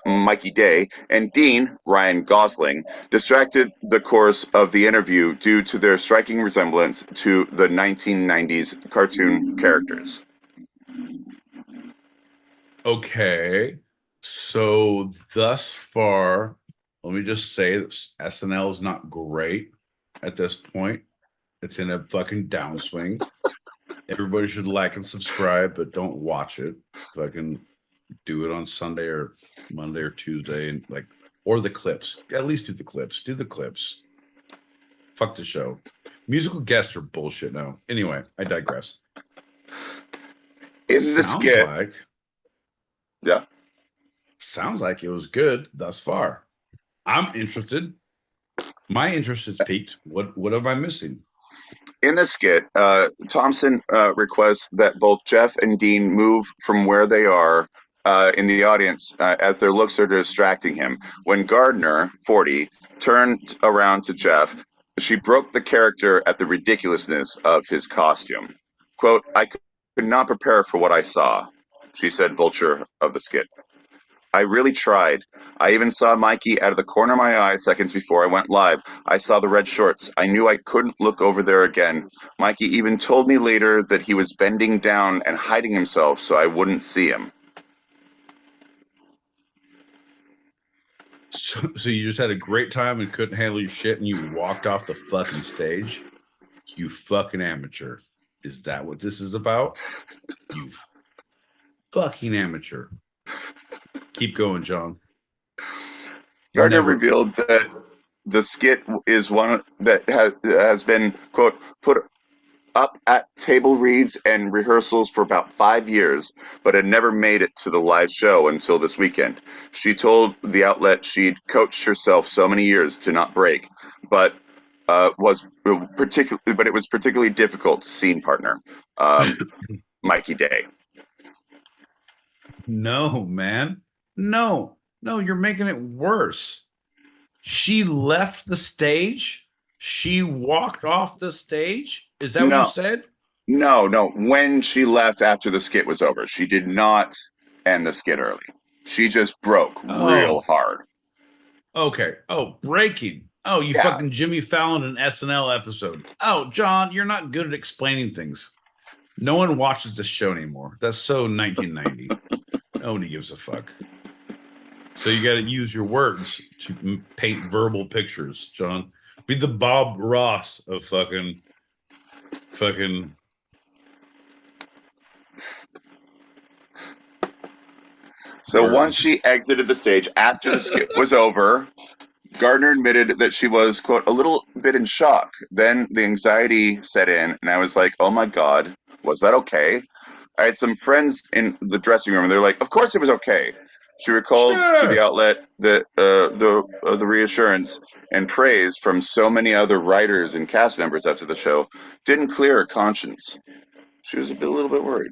Mikey Day, and Dean, Ryan Gosling, distracted the course of the interview due to their striking resemblance to the 1990s cartoon characters. Okay, so thus far, let me just say that SNL is not great at this point. It's in a fucking downswing. Everybody should like and subscribe, but don't watch it. Fucking do it on Sunday or Monday or Tuesday, and like, or the clips. At least do the clips. Do the clips. Fuck the show. Musical guests are bullshit now. Anyway, I digress. In the Sounds skit, like. Yeah. Sounds like it was good thus far. I'm interested. My interest is piqued. What am I missing? In the skit, Thompson requests that both Jeff and Dean move from where they are in the audience as their looks are distracting him. When Gardner, 40, turned around to Jeff, she broke the character at the ridiculousness of his costume. Quote, "I could not prepare for what I saw," she said, Vulture of the skit. "I really tried. I even saw Mikey out of the corner of my eye seconds before I went live. I saw the red shorts. I knew I couldn't look over there again. Mikey even told me later that he was bending down and hiding himself so I wouldn't see him." So you just had a great time and couldn't handle your shit and you walked off the fucking stage? You fucking amateur. Is that what this is about? You fucking amateur. Keep going, John. Gardner revealed that the skit is one that has been, quote, put up at table reads and rehearsals for about 5 years, but had never made it to the live show until this weekend. She told the outlet she'd coached herself so many years to not break, but it was particularly difficult scene partner, Mikey Day. No, man. No, you're making it worse. She left the stage. She walked off the stage. Is that what you said? No. When she left after the skit was over, she did not end the skit early. She just broke real hard. Okay. Oh, breaking. Oh, you fucking Jimmy Fallon and SNL episode. Oh, John, you're not good at explaining things. No one watches this show anymore. That's so 1990. Nobody gives a fuck. So you got to use your words to paint verbal pictures, John. Be the Bob Ross of fucking. So once she exited the stage after the skit was over, Gardner admitted that she was, quote, a little bit in shock. Then the anxiety set in, and I was like, oh my God, was that okay? I had some friends in the dressing room, and they're like, of course it was okay. She recalled to the outlet that the reassurance and praise from so many other writers and cast members after the show didn't clear her conscience. She was a little bit worried.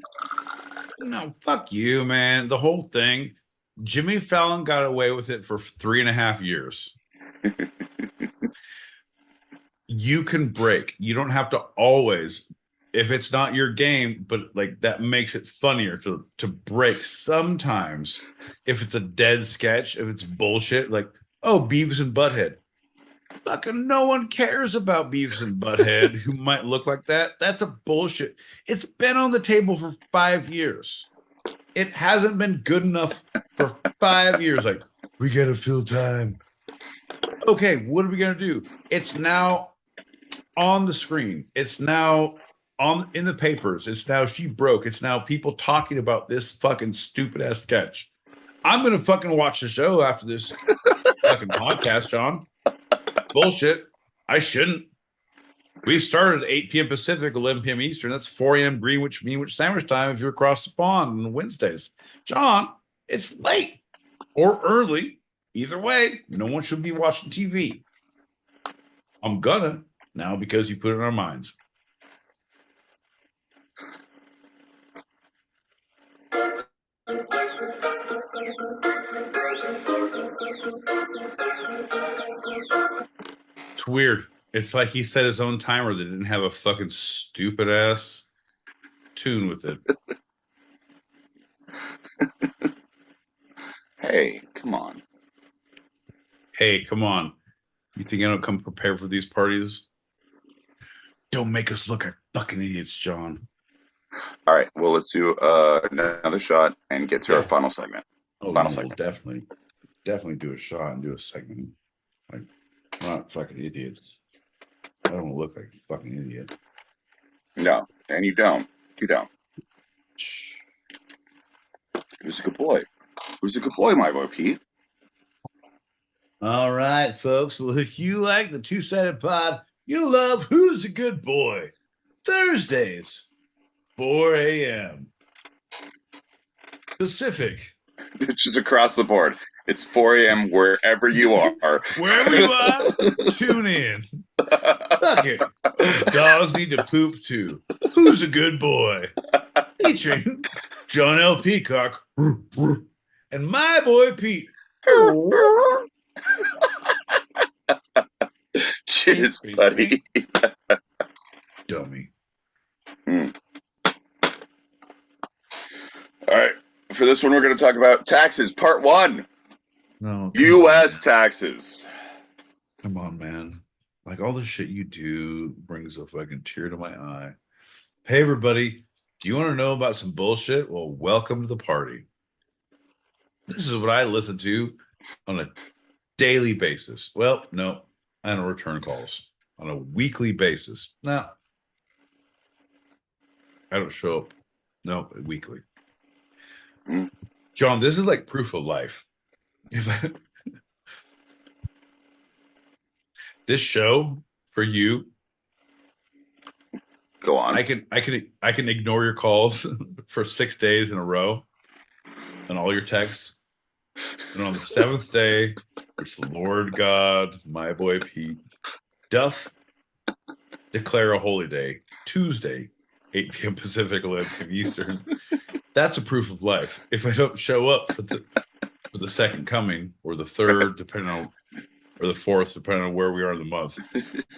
No, fuck you, man. The whole thing. Jimmy Fallon got away with it for 3.5 years. You can break. You don't have to always, if it's not your game, but like that makes it funnier to break sometimes. If it's a dead sketch, if it's bullshit, like, oh, Beavis and Butthead. Fucking no one cares about Beavis and Butthead who might look like that. That's a bullshit. It's been on the table for 5 years. It hasn't been good enough for 5 years. Like, we gotta fill time. Okay, what are we gonna do? It's now on the screen. It's now in the papers. It's now she broke. It's now people talking about this fucking stupid ass sketch. I'm gonna fucking watch the show after this fucking podcast, John. Bullshit. I shouldn't. We started at 8 p.m. Pacific, 11 p.m. Eastern. That's 4 a.m. Greenwich Sandwich time if you're across the pond on Wednesdays. John, it's late or early. Either way, no one should be watching TV. I'm gonna now because you put it in our minds. weird. It's like he set his own timer that didn't have a fucking stupid ass tune with it. Hey, come on. Hey, come on. You think I don't come prepared for these parties? Don't make us look like fucking idiots, John. All right. Well, let's do another shot and get to our final segment. Oh, Final no, segment. we'll definitely do a shot and do a segment. Like, we're not fucking idiots. I don't look like a fucking idiot. No, and you don't. You don't. Who's a good boy? Who's a good boy, my boy Pete? All right, folks. Well, if you like the two-sided pod, you'll love Who's a Good Boy? Thursdays, 4 a.m. Pacific. It's just across the board. It's 4 a.m. wherever you are. Wherever you are, tune in. Fuck it. These dogs need to poop too. Who's a good boy? Featuring John L. Peacock and my boy Pete. Cheers, buddy. Dummy. All right. For this one, we're going to talk about taxes, part 1. No, U.S. taxes. Come on, man. Like, all the shit you do brings a fucking tear to my eye. Hey, everybody. Do you want to know about some bullshit? Well, welcome to the party. This is what I listen to on a daily basis. Well, no, I don't return calls on a weekly basis. No, I don't show up. No, weekly. John, this is like proof of life. This show for you. Go on. I can ignore your calls for 6 days in a row and all your texts. And on the 7th day, which the Lord God, my boy Pete, doth declare a holy day, Tuesday, 8 p.m. Pacific, 11 p.m. Eastern. That's a proof of life. If I don't show up for the second coming or the third, depending on, or the fourth, depending on where we are in the month,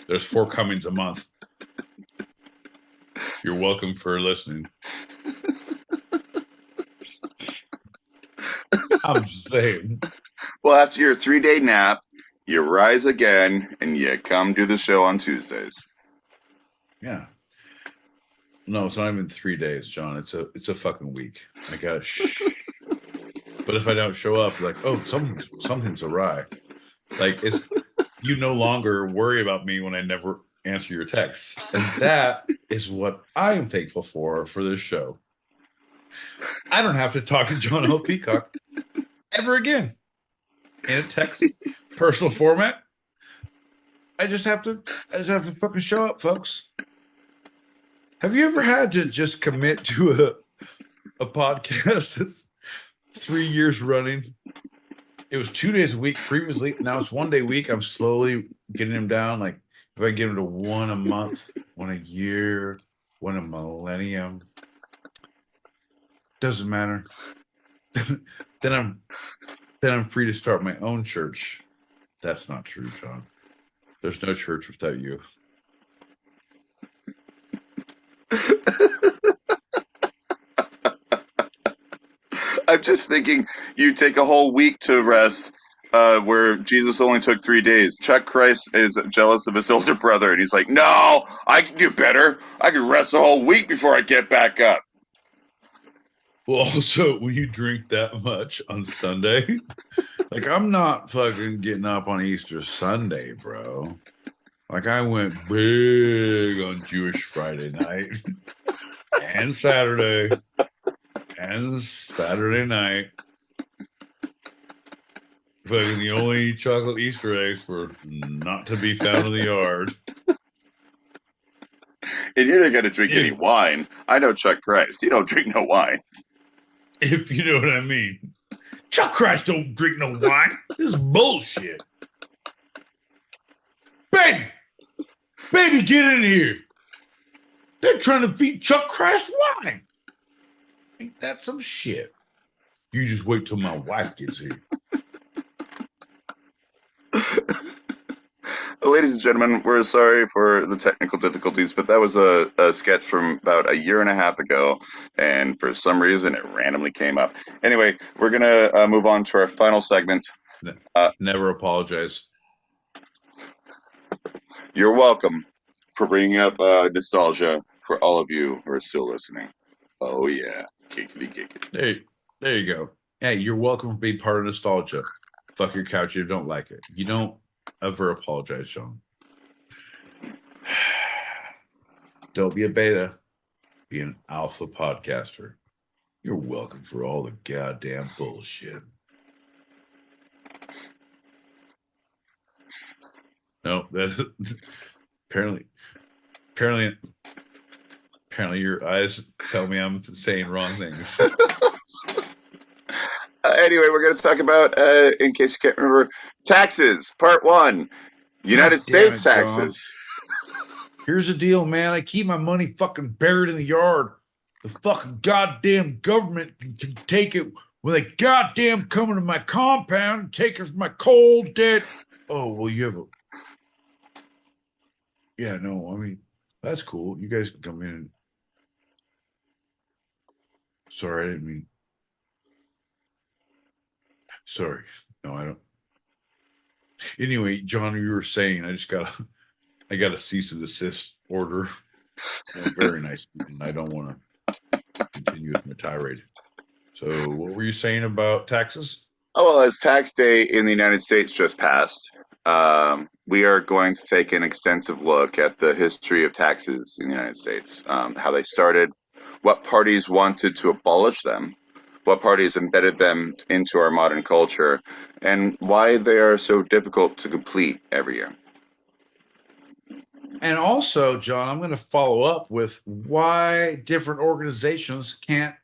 there's 4 comings a month. You're welcome for listening. I'm just saying. Well, after your 3-day nap, you rise again and you come do the show on Tuesdays. Yeah. No, it's not even 3 days, John. It's a fucking week. I got shh. But if I don't show up, like, oh, something's awry. Like, it's you no longer worry about me when I never answer your texts. And that is what I am thankful for this show. I don't have to talk to John L. Peacock ever again in a text personal format. I just have to fucking show up, folks. Have you ever had to just commit to a podcast that's 3 years running? It was 2 days a week previously. Now it's 1 day a week. I'm slowly getting him down. Like, if I get him to 1 a month, 1 a year, 1 a millennium, doesn't matter. then I'm free to start my own church. That's not true, John. There's no church without you. I'm just thinking you take a whole week to rest, where Jesus only took 3 days. Chuck Christ is jealous of his older brother, and he's like, no, I can do better. I can rest a whole week before I get back up. Well, also, when you drink that much on Sunday, like, I'm not fucking getting up on Easter Sunday, bro. Like, I went big on Jewish Friday night and Saturday night. Fucking the only chocolate Easter eggs were not to be found in the yard. And you're not going to drink any wine. I know Chuck Christ. He don't drink no wine. If you know what I mean. Chuck Christ don't drink no wine. This is bullshit. Baby, get in here. They're trying to feed Chuck Christ wine. Ain't that some shit? You just wait till my wife gets here. ladies and gentlemen, we're sorry for the technical difficulties, but that was a sketch from about a year and a half ago, and for some reason it randomly came up. Anyway, we're going to move on to our final segment. Never apologize. You're welcome for bringing up nostalgia for all of you who are still listening. Oh, yeah. Kickity. There you go. Hey, you're welcome for being part of nostalgia. Fuck your couch if you don't like it. You don't ever apologize, Sean. Don't be a beta. Be an alpha podcaster. You're welcome for all the goddamn bullshit. No, that's apparently your eyes tell me I'm saying wrong things. Anyway, we're going to talk about, in case you can't remember, taxes, part 1. United States taxes. Here's the deal, man. I keep my money fucking buried in the yard. The fucking goddamn government can take it when they goddamn come into my compound and take it from my cold, dead. Oh, well, you have a. Yeah, no, I mean, that's cool. You guys can come in. Sorry, I didn't mean. Sorry. No, I don't. Anyway, John, you were saying I got a cease and desist order. Well, very nice. And I don't want to continue with my tirade. So what were you saying about taxes? Oh, well, as tax day in the United States just passed, we are going to take an extensive look at the history of taxes in the United States, how they started, what parties wanted to abolish them, what parties embedded them into our modern culture, and why they are so difficult to complete every year. And also, John, I'm going to follow up with why different organizations can't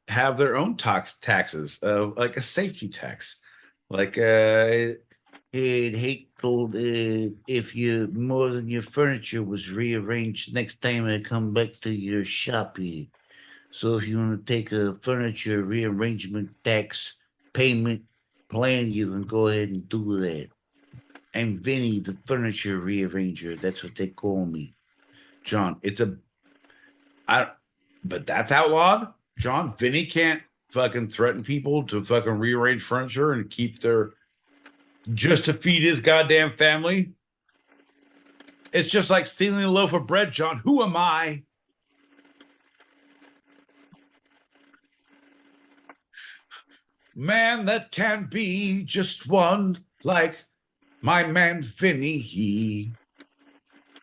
have their own taxes, like a safety tax. Like, I'd hate if more than your furniture was rearranged next time I come back to your shop here. So if you want to take a furniture rearrangement tax payment plan, you can go ahead and do that. I'm Vinny, the furniture rearranger. That's what they call me. John, but that's outlawed. John, Vinny can't fucking threaten people to fucking rearrange furniture and keep just to feed his goddamn family. It's just like stealing a loaf of bread, John. Who am I? Man, that can't be just one like my man Vinny, he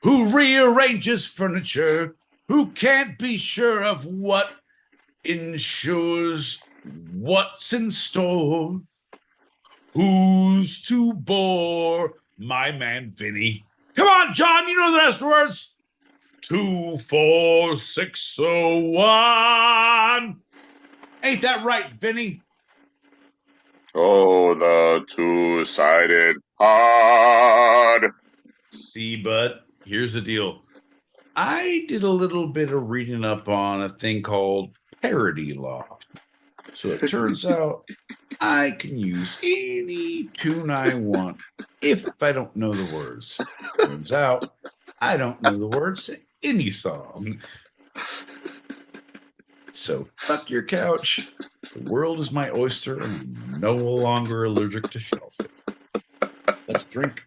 who rearranges furniture, who can't be sure of what ensures what's in store, who's to bore my man Vinny. Come on, John, you know the rest words. 24601. Ain't that right, Vinny? Oh, the two-sided pod. See, bud, here's the deal. I did a little bit of reading up on a thing called parody law. So it turns out I can use any tune I want if I don't know the words. Turns out I don't know the words to any song. So fuck your couch. The world is my oyster, and I'm no longer allergic to shellfish. Let's drink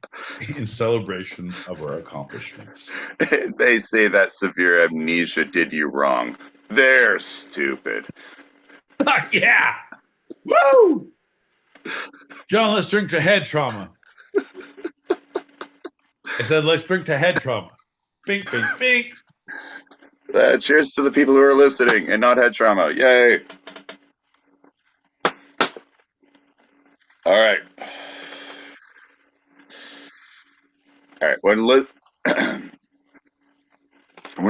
in celebration of our accomplishments. They say that severe amnesia did you wrong. They're stupid. Yeah. Woo! John, let's drink to head trauma. I said, let's drink to head trauma. Bink, bink, bink. Cheers to the people who are listening and not head trauma. Yay. All right. All right. When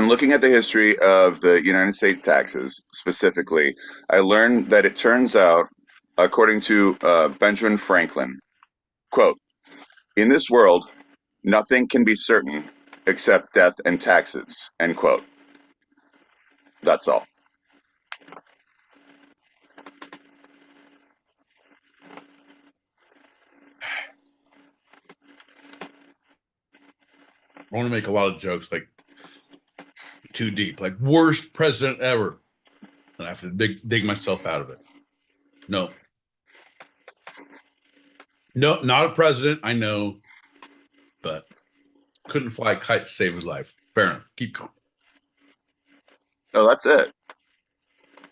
looking at the history of the United States taxes specifically, I learned that it turns out, according to Benjamin Franklin, quote, in this world, nothing can be certain except death and taxes, end quote. That's all. I want to make a lot of jokes like too deep, like worst president ever. And I have to dig myself out of it. No, not a president. I know, but couldn't fly a kite to save his life. Fair enough. Keep going. No, that's it.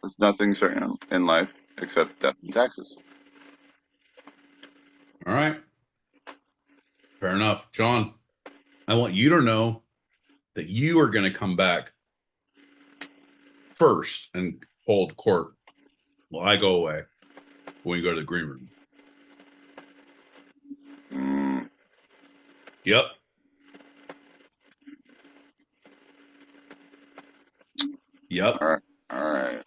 There's nothing certain in life except death and taxes. All right. Fair enough. John, I want you to know that you are going to come back first and hold court while I go away when we go to the green room. Yep. Yep. All right.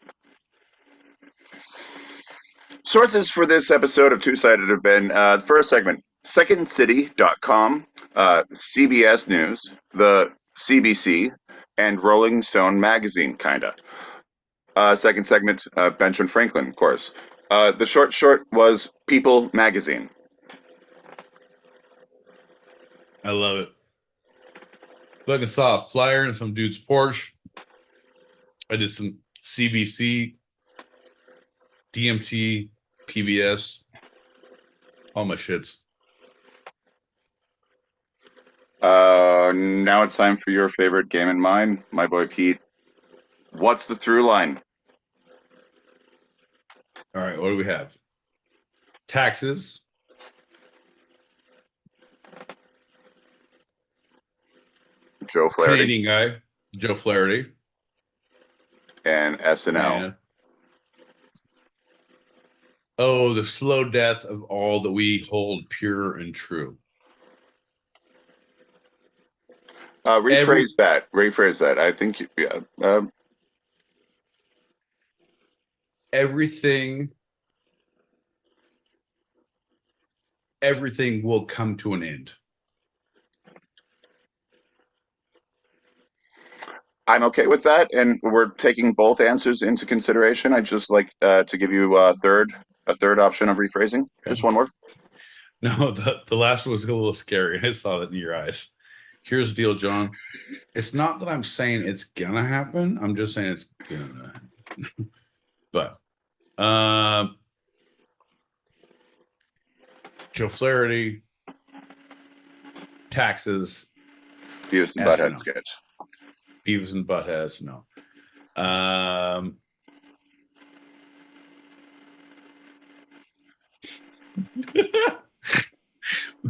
Sources for this episode of Two Sided have been the first segment, secondcity.com, CBS News, the CBC, and Rolling Stone Magazine, kinda. Second segment, Benjamin Franklin, of course. The short was People Magazine. I love it. Fucking saw a flyer in some dude's Porsche. I did some CBC, DMT, PBS, all my shits. Now it's time for your favorite game and mine, my boy Pete. What's the through line? All right, what do we have? Taxes. Joe Flaherty. Canadian guy, Joe Flaherty. And SNL. Yeah. Oh, the slow death of all that we hold pure and true. Rephrase that. I think, yeah. Everything will come to an end. I'm okay with that, and we're taking both answers into consideration. I'd just like to give you a third option of rephrasing. Okay. Just one more. No, the last one was a little scary. I saw that in your eyes. Here's the deal, John. It's not that I'm saying it's gonna happen. I'm just saying it's gonna happen. But Joe Flaherty, taxes, Beavis and Butthead sketch. Beavis and Butthead, no.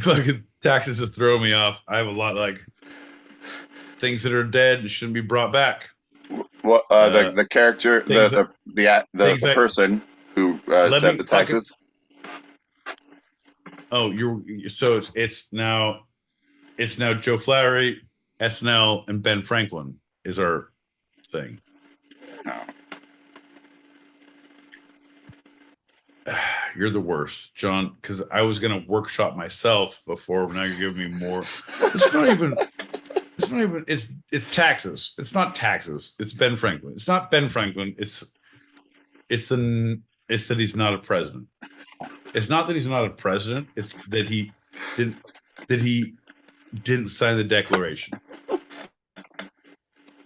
Fucking taxes just throw me off. I have a lot like things that are dead and shouldn't be brought back. What the character, the person who said the taxes? Oh, so it's now Joe Flaherty, SNL, and Ben Franklin is our thing. No. You're the worst, John, because I was gonna workshop myself before. Now you're giving me more. It's not even. It's taxes. It's not taxes. It's Ben Franklin. It's not Ben Franklin. It's that he's not a president. It's not that he's not a president. It's that he didn't sign the Declaration.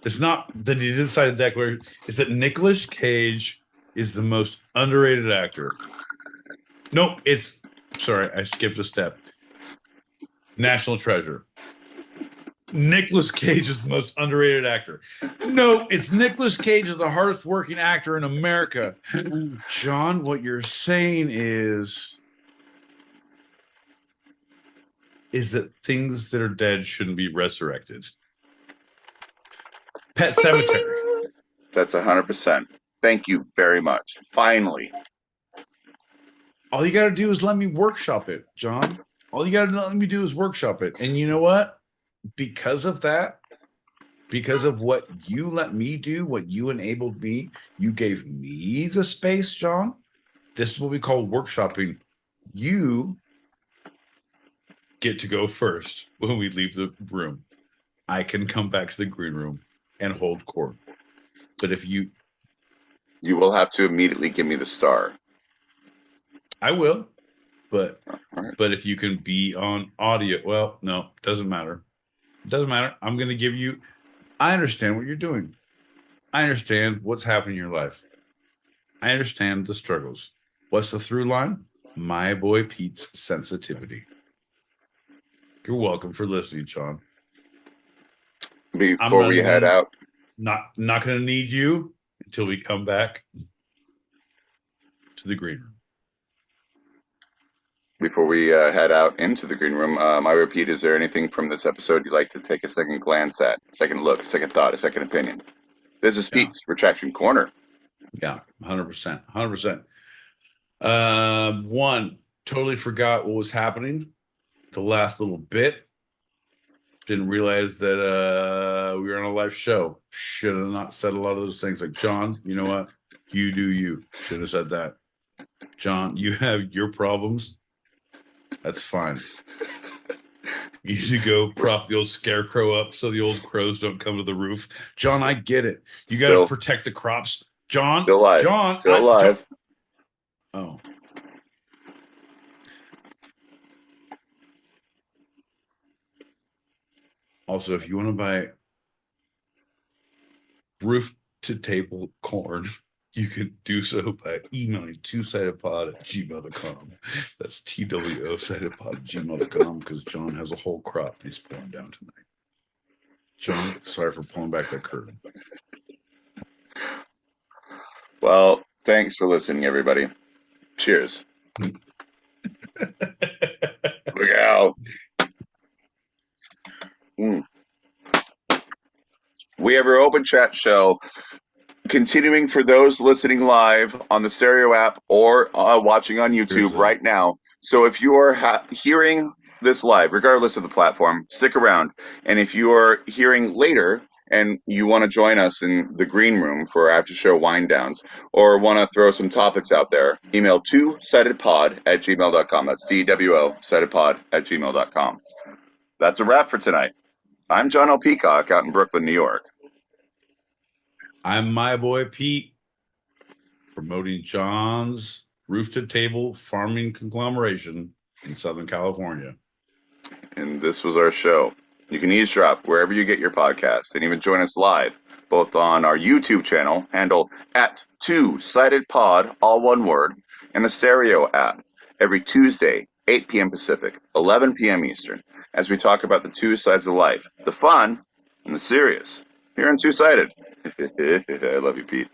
It's not that he didn't sign the Declaration. It's that Nicolas Cage is the most underrated actor. No, sorry, I skipped a step. National Treasure. Nicolas Cage is the most underrated actor. No, it's Nicolas Cage is the hardest working actor in America. John, what you're saying is that things that are dead shouldn't be resurrected. Pet Cemetery. That's 100%. Thank you very much. Finally. All you got to do is let me workshop it, John. All you got to let me do is workshop it. And you know what? Because of that, because of what you let me do, what you enabled me, you gave me the space, John. This is what we call workshopping. You get to go first when we leave the room. I can come back to the green room and hold court. But if you will have to immediately give me the star. I will. But if you can be on audio, well, no, doesn't matter. It doesn't matter. I'm going to give you. I understand what you're doing. I understand what's happening in your life. I understand the struggles. What's the through line? My boy Pete's sensitivity. You're welcome for listening, Sean. Before we head out, not going to need you until we come back to the green room. Before we head out into the green room, I repeat, is there anything from this episode you'd like to take a second glance at, second look, second thought, a second opinion? This is Pete's Retraction Corner. Yeah, 100%. 100%. One, totally forgot what was happening the last little bit. Didn't realize that we were on a live show. Should have not said a lot of those things. Like, John, you know what? You do you. Should have said that. John, you have your problems. That's fine. You should go prop the old scarecrow up so the old crows don't come to the roof. John, I get it. You got to protect the crops. John, still alive. John, still alive. Oh. Also, if you want to buy roof to table corn, you can do so by emailing twosidedpod@gmail.com. That's TWO sidedpod@gmail.com, because John has a whole crop he's pulling down tonight. John, sorry for pulling back that curtain. Well, thanks for listening, everybody. Cheers. Look out. We have our open chat show continuing for those listening live on the Stereo app or watching on YouTube right now. So if you are hearing this live, regardless of the platform, stick around. And if you are hearing later and you want to join us in the green room for after show wind downs or want to throw some topics out there, email twosidedpod@gmail.com. That's TWO sidedpod@gmail.com. That's a wrap for tonight. I'm John L. Peacock out in Brooklyn, New York. I'm my boy Pete, promoting John's roof to table farming conglomeration in Southern California. And this was our show. You can eavesdrop wherever you get your podcasts and even join us live, both on our YouTube channel, handle @2sidedpod, all one word, and the Stereo app every Tuesday, 8 p.m. Pacific, 11 p.m. Eastern, as we talk about the two sides of life, the fun and the serious, here on Two-Sided. I love you, Pete.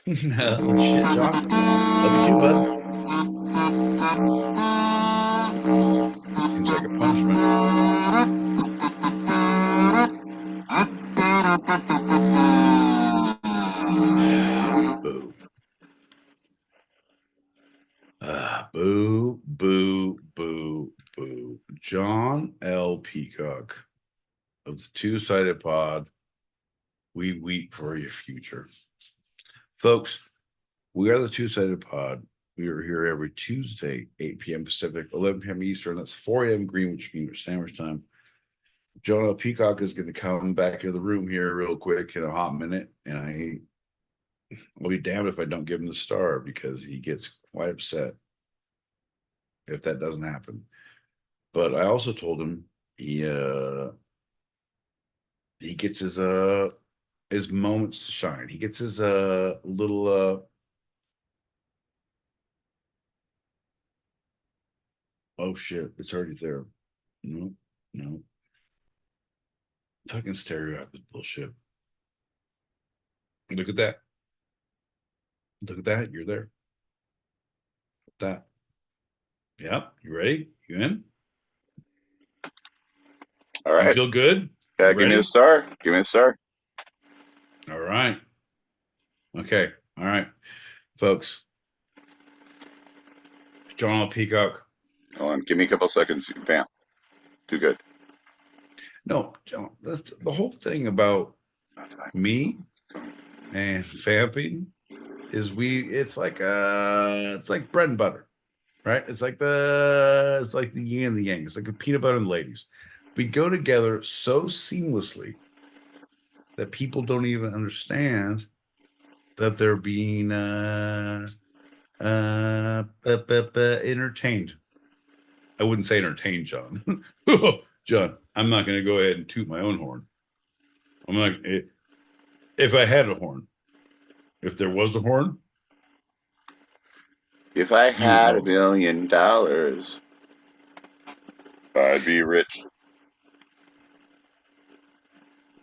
Shit, John. Love you too, bud. Seems like a punishment. Boo. Boo, boo, boo, boo. John L. Peacock of the Two-Sided Pod. We weep for your future. Folks, we are the Two-Sided Pod. We are here every Tuesday, 8 p.m. Pacific, 11 p.m. Eastern. That's 4 a.m. Greenwich Mean Standard Time. John L. Peacock is going to come back into the room here real quick in a hot minute, and I'll be damned if I don't give him the star, because he gets quite upset if that doesn't happen. But I also told him he gets his moments to shine. He gets his little oh shit, it's already there. No. Fucking Stereo app is bullshit. Look at that. You're there. That. Yep. You ready? You in? All right. You feel good? Yeah, give me a star. All right. Okay. All right. Folks. John L. Peacock. Hold on. Give me a couple seconds. Vamp. Do good. No, John, the whole thing about me and vamping is it's like bread and butter, right? It's like the yin and the yang. It's like the peanut butter and ladies. We go together so seamlessly that people don't even understand that they're being entertained. I wouldn't say entertained, John. John, I'm not going to go ahead and toot my own horn. I'm like, if I had a horn, if there was a horn, if I you would had know $1 million, I'd be rich.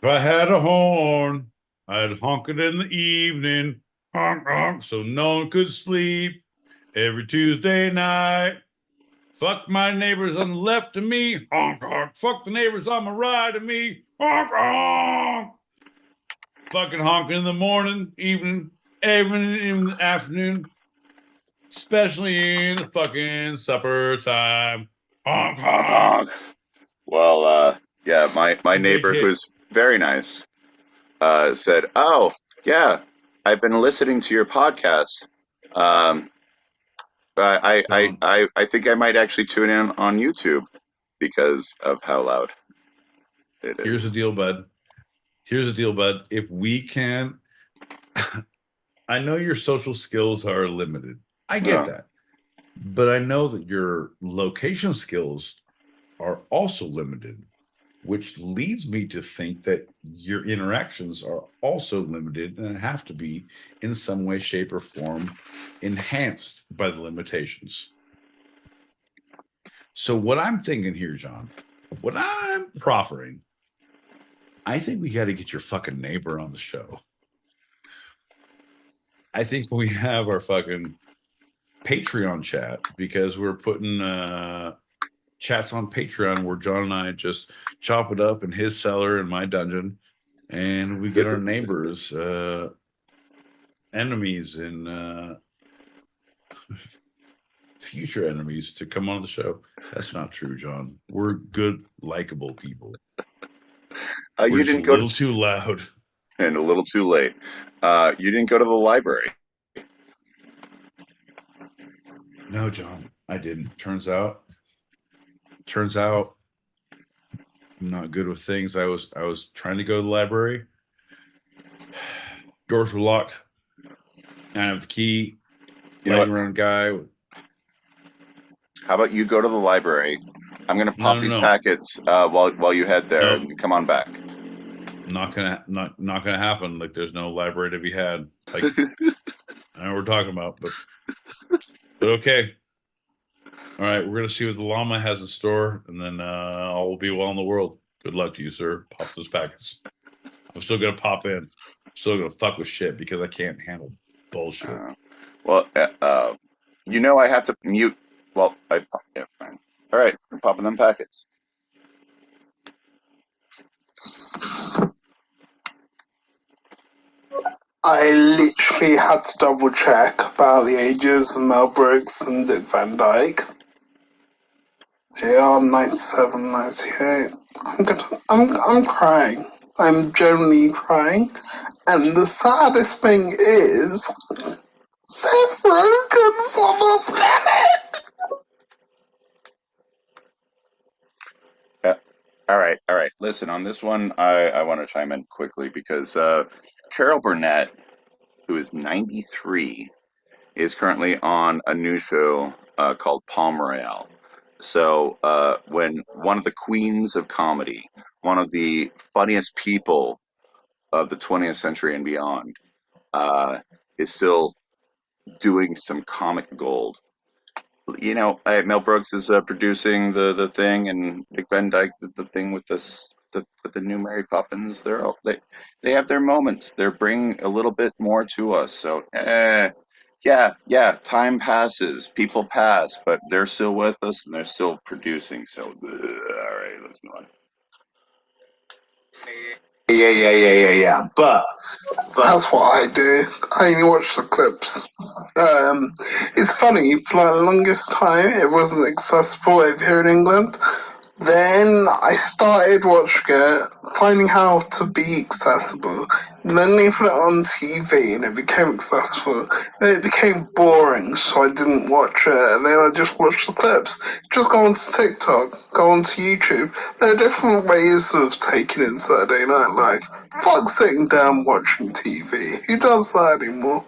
If I had a horn, I'd honk it in the evening, honk, honk, so no one could sleep. Every Tuesday night, fuck my neighbors on the left of me, honk, honk. Fuck the neighbors on the right of me, honk, honk. Fucking honk in the morning, evening, even in the afternoon, especially in the fucking supper time. Honk, Honk, honk. honk. Well, yeah, my Big neighbor, hit. who's very nice, said, "Oh, yeah, I've been listening to your podcast. Um, I think I might actually tune in on YouTube because of how loud it Here's the is." deal, bud. Here's the deal, bud. If we can, I know your social skills are limited. I get that. But I know that your location skills are also limited, which leads me to think that your interactions are also limited and have to be in some way, shape, or form enhanced by the limitations. So, what I'm thinking here, John, what I'm proffering, I think we got to get your fucking neighbor on the show. I think we have our fucking Patreon chat because we're putting chats on Patreon where John and I just chop it up in his cellar and my dungeon, and we get our neighbors, enemies, and future enemies to come on the show. That's not true, John. We're good, likable people. We're You just didn't a little too loud and a little too late. You didn't go to the library. No, John, I didn't. Turns out I'm not good with things. I was trying to go to the library. Doors were locked. I have the key. Lightning round guy. How about you go to the library? I'm going to pop these No. packets while you head there and come on back. Not gonna happen. Like there's no library to be had. Like I know what we're talking about, but okay. All right, we're gonna see what the llama has in store, and then all will be well in the world. Good luck to you, sir. Pop those packets. I'm still gonna pop in. I'm still gonna fuck with shit because I can't handle bullshit. I have to mute. Well, yeah, fine. All right, I'm popping them packets. I literally had to double check about the ages of Mel Brooks and Dick Van Dyke. They are 97, 98. I'm crying. I'm genuinely crying. And the saddest thing is, Seth Rogen's on the planet! All right. Listen, on this one, I want to chime in quickly because Carol Burnett, who is 93, is currently on a new show called Palm Royale. So when one of the queens of comedy, one of the funniest people of the 20th century and beyond, is still doing some comic gold. Mel Brooks is producing the thing, and Dick Van Dyke the thing with with the new Mary Poppins. They have their moments. They're bringing a little bit more to us. So yeah. Time passes, people pass, but they're still with us and they're still producing. So all right, let's move on. Yeah. But that's what I do. I only watch the clips. It's funny, for like the longest time it wasn't accessible over here in England. Then I started watching it, finding how to be accessible. And then they put it on TV and it became accessible. And it became boring, so I didn't watch it. And then I just watched the clips. Just go onto TikTok, go onto YouTube. There are different ways of taking in Saturday Night Live. Fuck sitting down watching TV. Who does that anymore?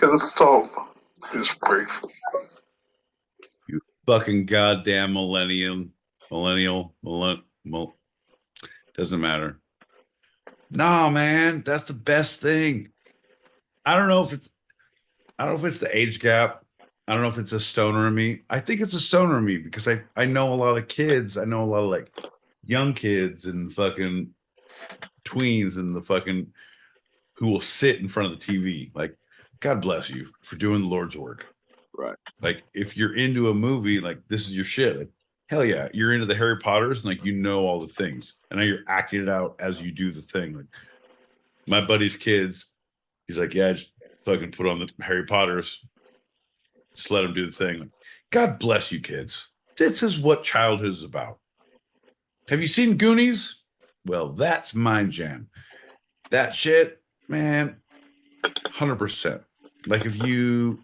Gonna stop. Just breathe. You fucking goddamn millennial. Doesn't matter. No, man, that's the best thing. I don't know if it's the age gap. I don't know if it's a stoner in me. I think it's a stoner in me because I know a lot of kids. I know a lot of like young kids and fucking tweens and the fucking who will sit in front of the TV. Like, God bless you for doing the Lord's work. Right. Like, if you're into a movie, like this is your shit. Like, hell yeah, you're into the Harry Potters and like you know all the things, and now you're acting it out as you do the thing. Like my buddy's kids, he's like, yeah, just fucking put on the Harry Potters. Just let them do the thing. Like, God bless you, kids. This is what childhood is about. Have you seen Goonies? Well, that's my jam. That shit, man, 100%. Like if you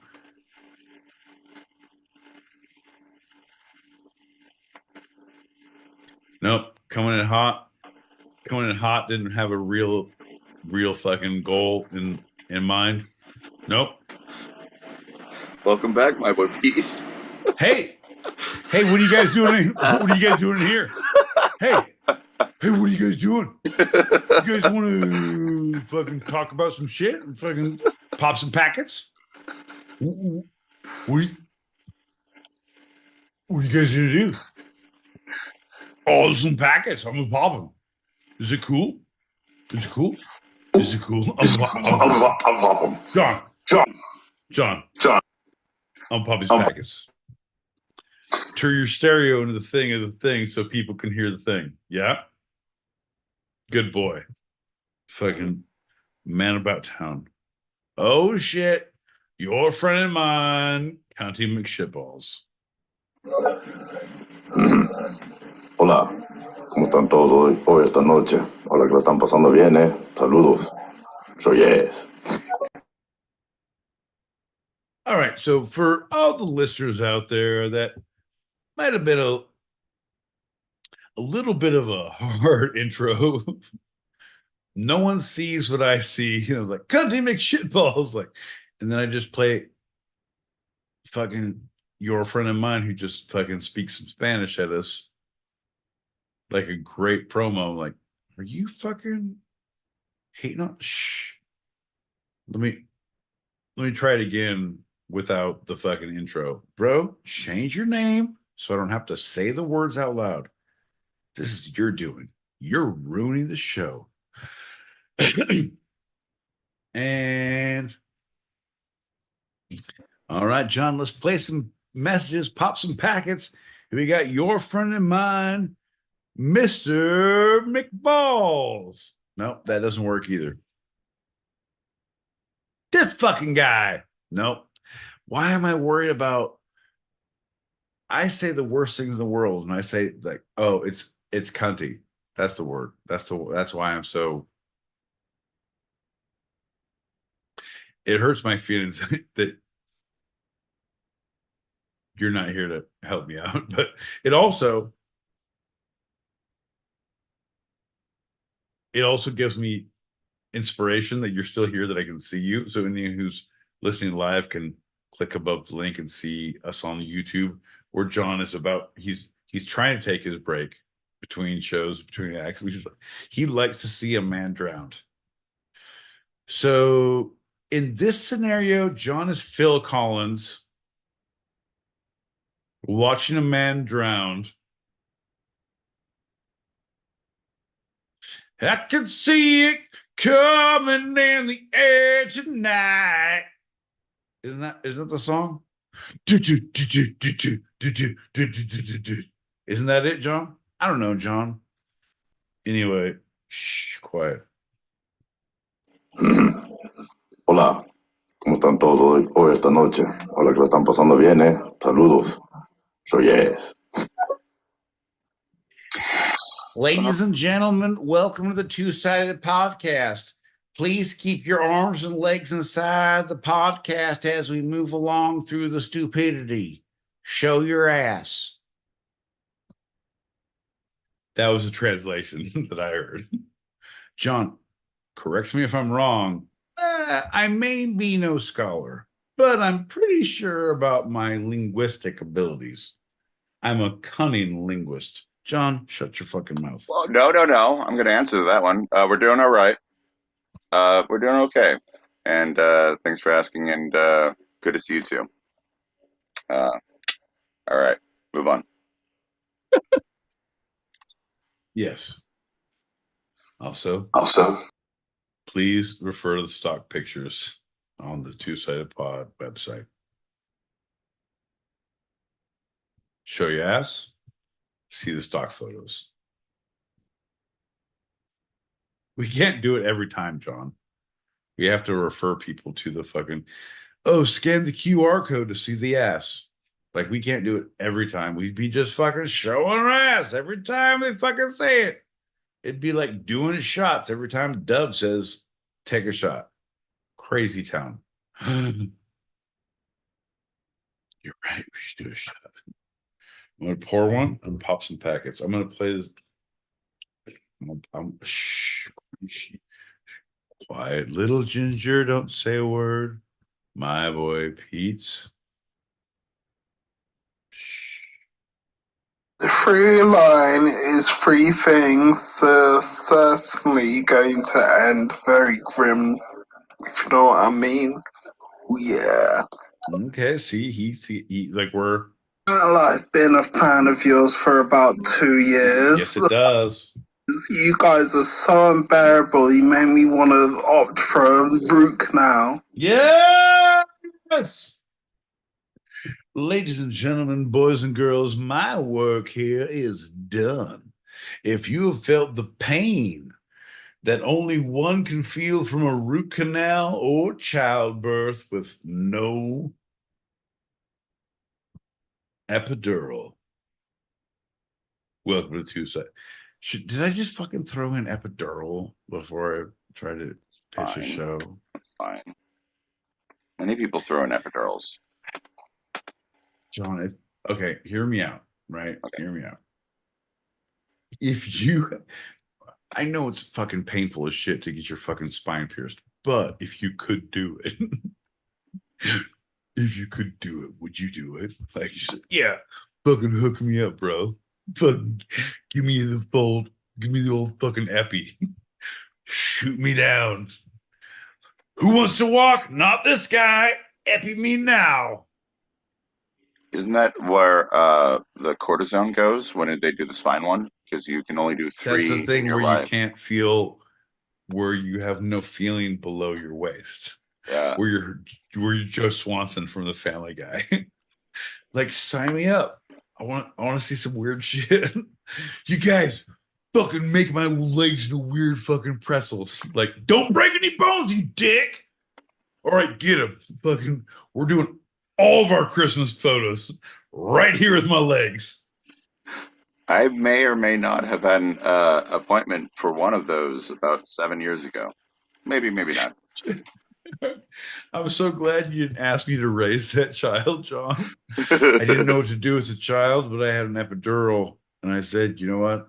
nope, coming in hot, didn't have a real fucking goal in mind. Nope. Welcome back, my boy Pete. Hey, what are you guys doing? What are you guys doing here? Hey, what are you guys doing? You guys want to fucking talk about some shit and fucking pop some packets? What are you guys gonna do? Oh, some packets. I'm gonna pop them. Is it cool? Is it cool? Is it cool? I'll pop them. John. I'll pop these packets. Turn your stereo into the thing so people can hear the thing. Yeah? Good boy. Fucking man about town. Oh, shit. Your friend of mine, County McShitballs. Hola, ¿cómo están todos hoy esta noche? Hola, que la están pasando bien, ¿eh? Saludos. So yes. All right, so for all the listeners out there that might have been a little bit of a hard intro. No one sees what I see. You know, like, County McShitballs. Like, and then I just play fucking your friend of mine who just fucking speaks some Spanish at us. Like a great promo. Like, are you fucking hating on? Shh. Let me try it again without the fucking intro. Bro, change your name so I don't have to say the words out loud. This is your doing. You're ruining the show. And all right, John, let's play some messages, pop some packets. We got your friend and mine, Mr. McBalls. Nope, that doesn't work either. This fucking guy. Nope. Why am I worried about? I say the worst things in the world, and I say like, oh, it's cunty. That's the word. That's why I'm so. It hurts my feelings that you're not here to help me out, but it also gives me inspiration that you're still here, that I can see you. So anyone who's listening live can click above the link and see us on YouTube, where John is about, he's trying to take his break between shows, between acts. He likes to see a man drowned. So in this scenario, John is Phil Collins watching a man drowned. I can see it coming in the air tonight. Isn't that the song? Isn't that it, John? I don't know, John. Anyway, shh, quiet. Hola, ¿cómo están todos hoy esta noche? Hola, que la están pasando bien, ¿eh? Saludos. So yes. Ladies and gentlemen, welcome to the Two-Sided Podcast. Please keep your arms and legs inside the podcast as we move along through the stupidity. Show your ass. That was a translation that I heard. John, correct me if I'm wrong. I may be no scholar, but I'm pretty sure about my linguistic abilities. I'm a cunning linguist. John, shut your fucking mouth. Well, no. I'm going to answer that one. We're doing all right. We're doing okay. And thanks for asking, and good to see you too. All right, move on. Yes. Also, please refer to the stock pictures on the Two-Sided Pod website. Show your ass, see the stock photos. We can't do it every time, John. We have to refer people to the fucking, scan the QR code to see the ass. Like, we can't do it every time. We'd be just fucking showing our ass every time they fucking say it. It'd be like doing shots every time Dub says, take a shot. Crazy town. You're right. We should do a shot. I'm going to pour one and pop some packets. I'm going to play this. Shh. Quiet little ginger, don't say a word. My boy Pete's. The through line is three things that are certainly going to end very grim, if you know what I mean. Oh, yeah. Okay, see, he like we're. Well, I've been a fan of yours for about 2 years. Yes, it does. You guys are so unbearable. You made me want to opt for a root canal. Yes! Ladies and gentlemen, boys and girls, my work here is done. If you have felt the pain that only one can feel from a root canal or childbirth with no epidural, welcome to Tuesday. Did I just fucking throw in epidural before I try to pitch a show? That's fine. Many people throw in epidurals. John, okay, hear me out, right? Okay. Hear me out. I know it's fucking painful as shit to get your fucking spine pierced, but if you could do it, would you do it? Like, yeah, fucking hook me up, bro. Fucking give me the fold. Give me the old fucking epi. Shoot me down. Who wants to walk? Not this guy. Epi me now. Isn't that where the cortisone goes when they do the spine one? Because you can only do 3 That's the thing in your where life. you can't feel, where you have no feeling below your waist. Yeah. Where you're Joe Swanson from The Family Guy. Like, sign me up. I want to see some weird shit. You guys fucking make my legs into weird fucking pretzels. Like, don't break any bones, you dick. All right, get him. Fucking, we're doing all of our Christmas photos right here with my legs. I may or may not have had an appointment for one of those about 7 years ago. Maybe not. I'm so glad you didn't ask me to raise that child, John. I didn't know what to do as a child, but I had an epidural, and I said, you know what?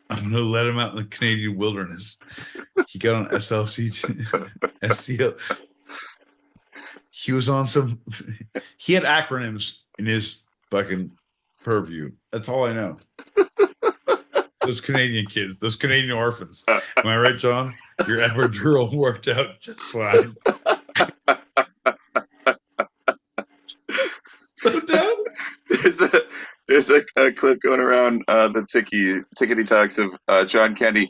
I'm going to let him out in the Canadian wilderness. He got on SLC, SCL. He was on some, he had acronyms in his fucking purview. That's all I know. Those Canadian kids, those Canadian orphans. Am I right, John? Your epidural worked out just fine. There's a clip going around the tickety talks of John Candy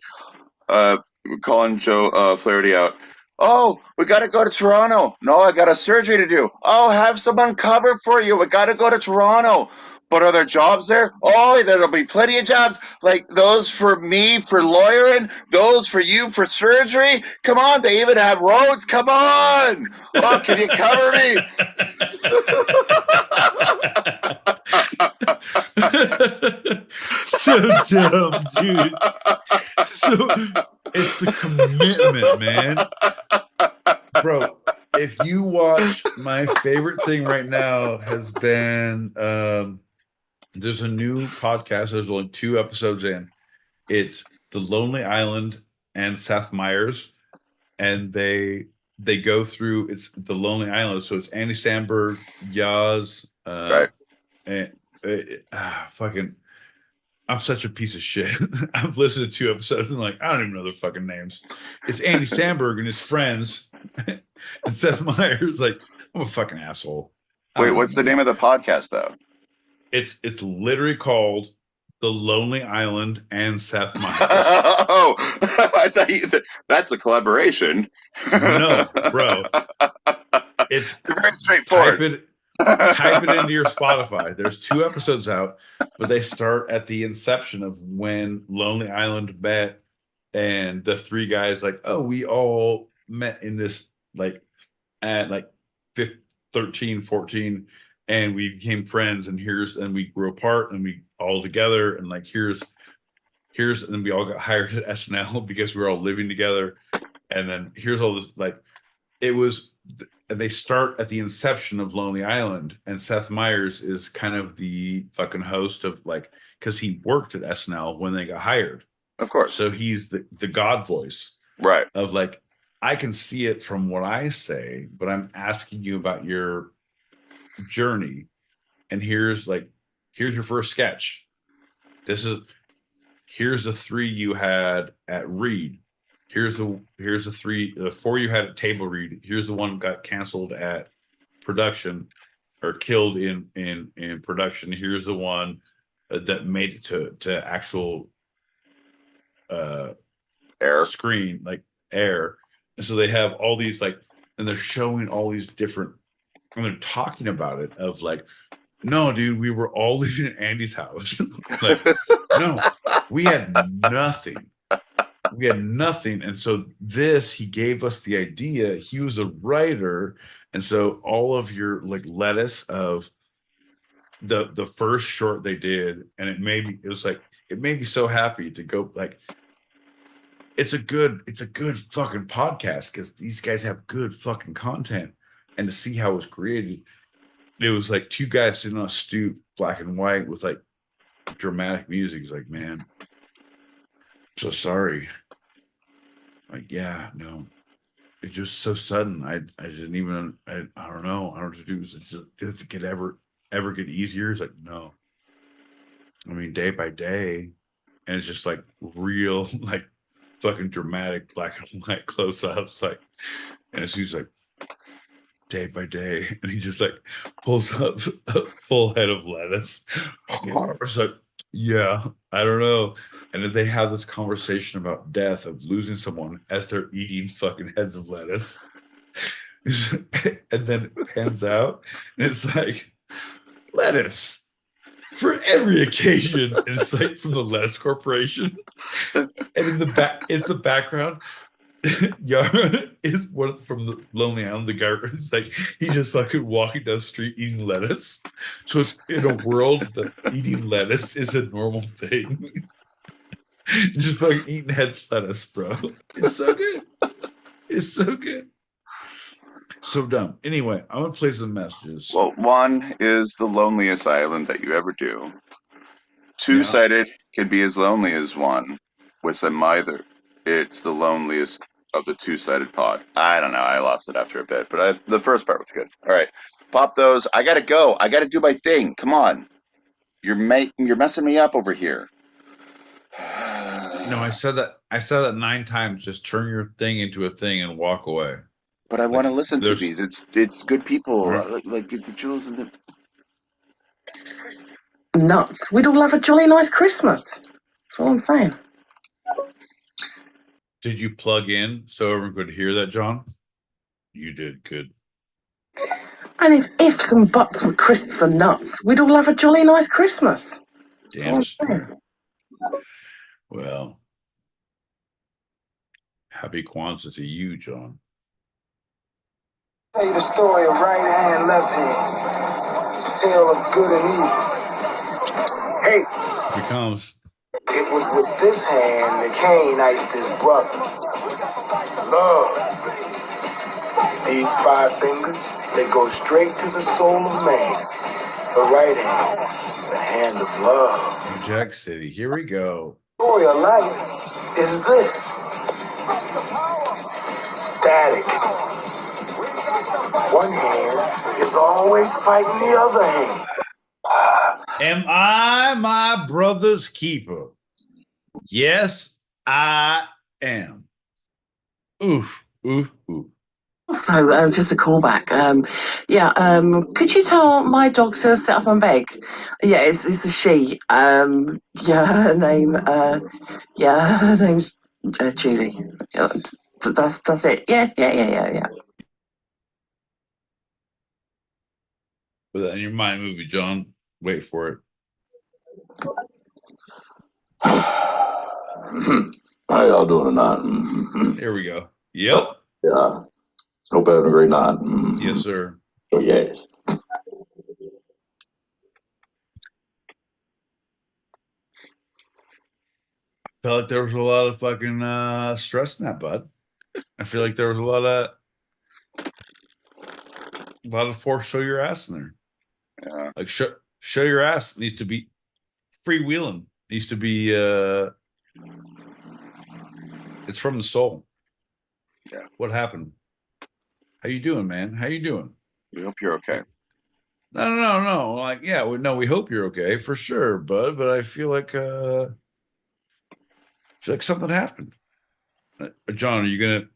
calling Joe Flaherty out. Oh, we got to go to Toronto. No, I got a surgery to do. Oh, have someone cover for you. We got to go to Toronto. But are there jobs there? Oh, there'll be plenty of jobs. Like those for me for lawyering, those for you for surgery. Come on, they even have roads. Come on. Oh, can you cover me? So dumb, dude. So it's the commitment, man. Bro, if you watch, my favorite thing right now has been there's a new podcast. There's only 2 episodes in. It's The Lonely Island and Seth Meyers, and they go through. It's The Lonely Island, so it's Andy Samberg, Yaz, right, and fucking I'm such a piece of shit. I've listened to 2 episodes and like, I don't even know their fucking names. It's Andy Samberg and his friends. And Seth Meyers, like, I'm a fucking asshole. Wait, what's the name of the podcast though? It's literally called The Lonely Island and Seth Meyers. Oh, I thought that's a collaboration. No, bro. It's very straightforward. Type it into your Spotify. There's 2 episodes out, but they start at the inception of when Lonely Island met, and the 3 guys like, oh, we all met in this like at like 15, 13, 14, and we became friends, and we grew apart, and we all together, and like here's and then we all got hired at SNL because we were all living together, and then here's all this like it was. They start at the inception of Lonely Island, and Seth Meyers is kind of the fucking host of like, because he worked at SNL when they got hired. Of course. So he's the God voice. Right. Of like, I can see it from what I say, but I'm asking you about your journey. And here's your first sketch. Here's the 3 you had at Reed. Here's the 4 you had at table read. Here's the one got canceled at production or killed in production. Here's the one that made it to actual air screen, like air. And so they have all these like, and they're showing all these different, and they're talking about it of like, no, dude, we were all living at Andy's house. Like, no, we had nothing. We had nothing. And so he gave us the idea. He was a writer. And so all of your like lettuce of the first short they did, and it made me so happy to go like, it's a good fucking podcast because these guys have good fucking content, and to see how it was created, it was like 2 guys sitting on a stoop, black and white, with like dramatic music. It's like, man, I'm so sorry. Like, yeah, no, it's just so sudden. I didn't even, I don't know. I don't know what to do. Does it ever get easier? It's like, no. I mean, day by day, and it's just like real, like fucking dramatic black and white close ups, like, and it's just like day by day, and he just like pulls up a full head of lettuce. It's like, yeah, I don't know. And then they have this conversation about death, of losing someone as they're eating fucking heads of lettuce. And then it pans out, and it's like lettuce for every occasion. And it's like from the Lettuce Corporation. And in the back is the background. Yara is one from the Lonely Island. The guy is like, he just fucking walking down the street eating lettuce. So it's in a world that eating lettuce is a normal thing. Just fucking eating heads of lettuce, bro. It's so good. It's so good. So dumb. Anyway, I'm gonna play some messages. Well, 1 is the loneliest island that you ever do. 2-sided can be as lonely as 1 with some either. It's the loneliest of the 2-sided pod. I don't know. I lost it after a bit, but the first part was good. All right, pop those. I gotta go. I gotta do my thing. Come on. You're messing me up over here. No, I said that 9 times. Just turn your thing into a thing and walk away. But I want to listen to these. It's good people. Like the Jules and the nuts. We'd all have a jolly nice Christmas. That's all I'm saying. Did you plug in so everyone could hear that, John? You did good. And if ifs and buts were crisps and nuts, we'd all have a jolly nice Christmas. Damn straight. Well, happy Kwanzaa to you, John. Tell you the story of right hand, left hand. It's a tale of good and evil. Hey. Here it comes. It was with this hand that Cain iced his brother. Love. These 5 fingers, they go straight to the soul of man. The right hand, the hand of love. New Jack City, here we go. The story of life is this. Static. One hand is always fighting the other hand. Am I my brother's keeper? Yes, I am. Oof, oof, oof. Also, just a callback. Could you tell my dog to sit up on bed? Yeah, it's a she. Her name's Julie. That's it. Yeah. Put that in your mind movie, John. Wait for it. How y'all doing tonight? Here we go. Yep. Yeah. Hope you're having a great night. Yes, sir. Oh, yes. Felt like there was a lot of fucking stress in that, bud. I feel like there was a lot of force show your ass in there. Yeah. Like show your ass needs to be freewheeling. Needs to be it's from the soul. Yeah. What happened? How you doing, man? How you doing? We hope you're okay. No. Like, yeah, we hope you're okay for sure, bud. But I feel like something happened. John, are you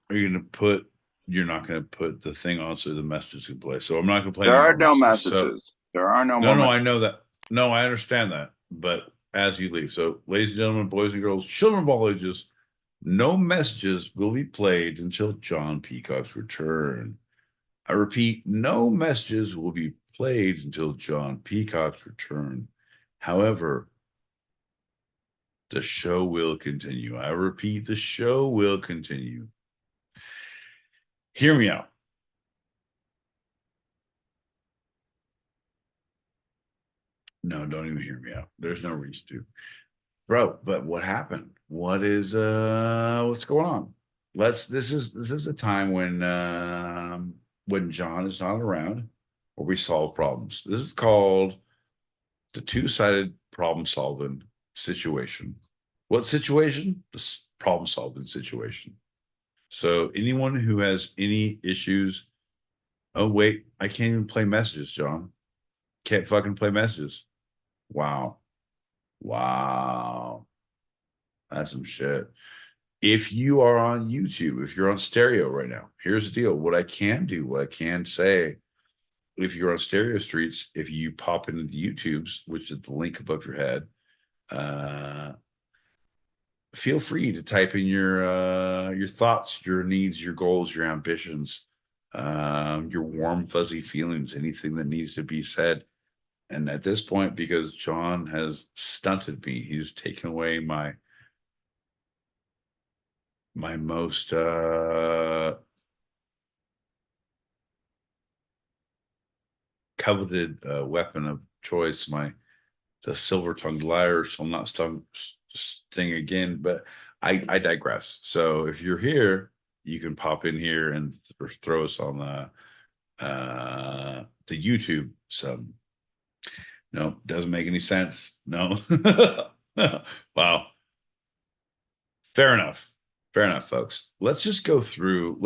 gonna put? You're not gonna put the thing on so the messages can play. So I'm not gonna play There any are more no messages. So messages. There are no more no, I messages. know that. No, I understand that. But as you leave, so ladies and gentlemen, boys and girls, children of all ages, no messages will be played until John Peacock's return. I repeat, no messages will be played until John Peacock's return. However, the show will continue. I repeat, the show will continue. Hear me out. No, don't even hear me out. There's no reason to. Bro, but what happened? What's going on? This is a time when John is not around where we solve problems. This is called the two-sided problem solving situation. What situation? This problem solving situation. So anyone who has any issues, oh wait, I can't even play messages, John. Can't fucking play messages. Wow. That's some shit. If you are on YouTube, if you're on stereo right now, here's the deal. What I can say, if you're on Stereo Streets, if you pop into the YouTubes, which is the link above your head, feel free to type in your thoughts, your needs, your goals, your ambitions, your warm, fuzzy feelings, anything that needs to be said. And at this point, because John has stunted me, he's taken away my most coveted weapon of choice, the silver-tongued liar shall not sting again. But I digress. So if you're here, you can pop in here and throw us on the YouTube. So no, doesn't make any sense. No. Wow. Fair enough, folks. Let's just go through.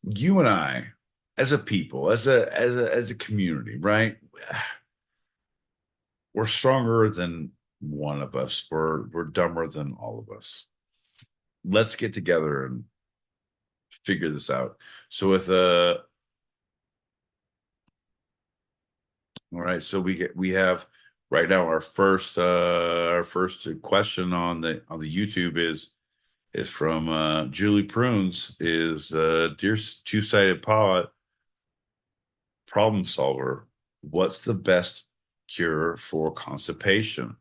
You and I, as a people, as a community, right? We're stronger than one of us. We're dumber than all of us. Let's get together and figure this out. So all right, so we have right now our first question on the YouTube is from Julie Prunes, is dear two-sided problem solver, what's the best cure for constipation?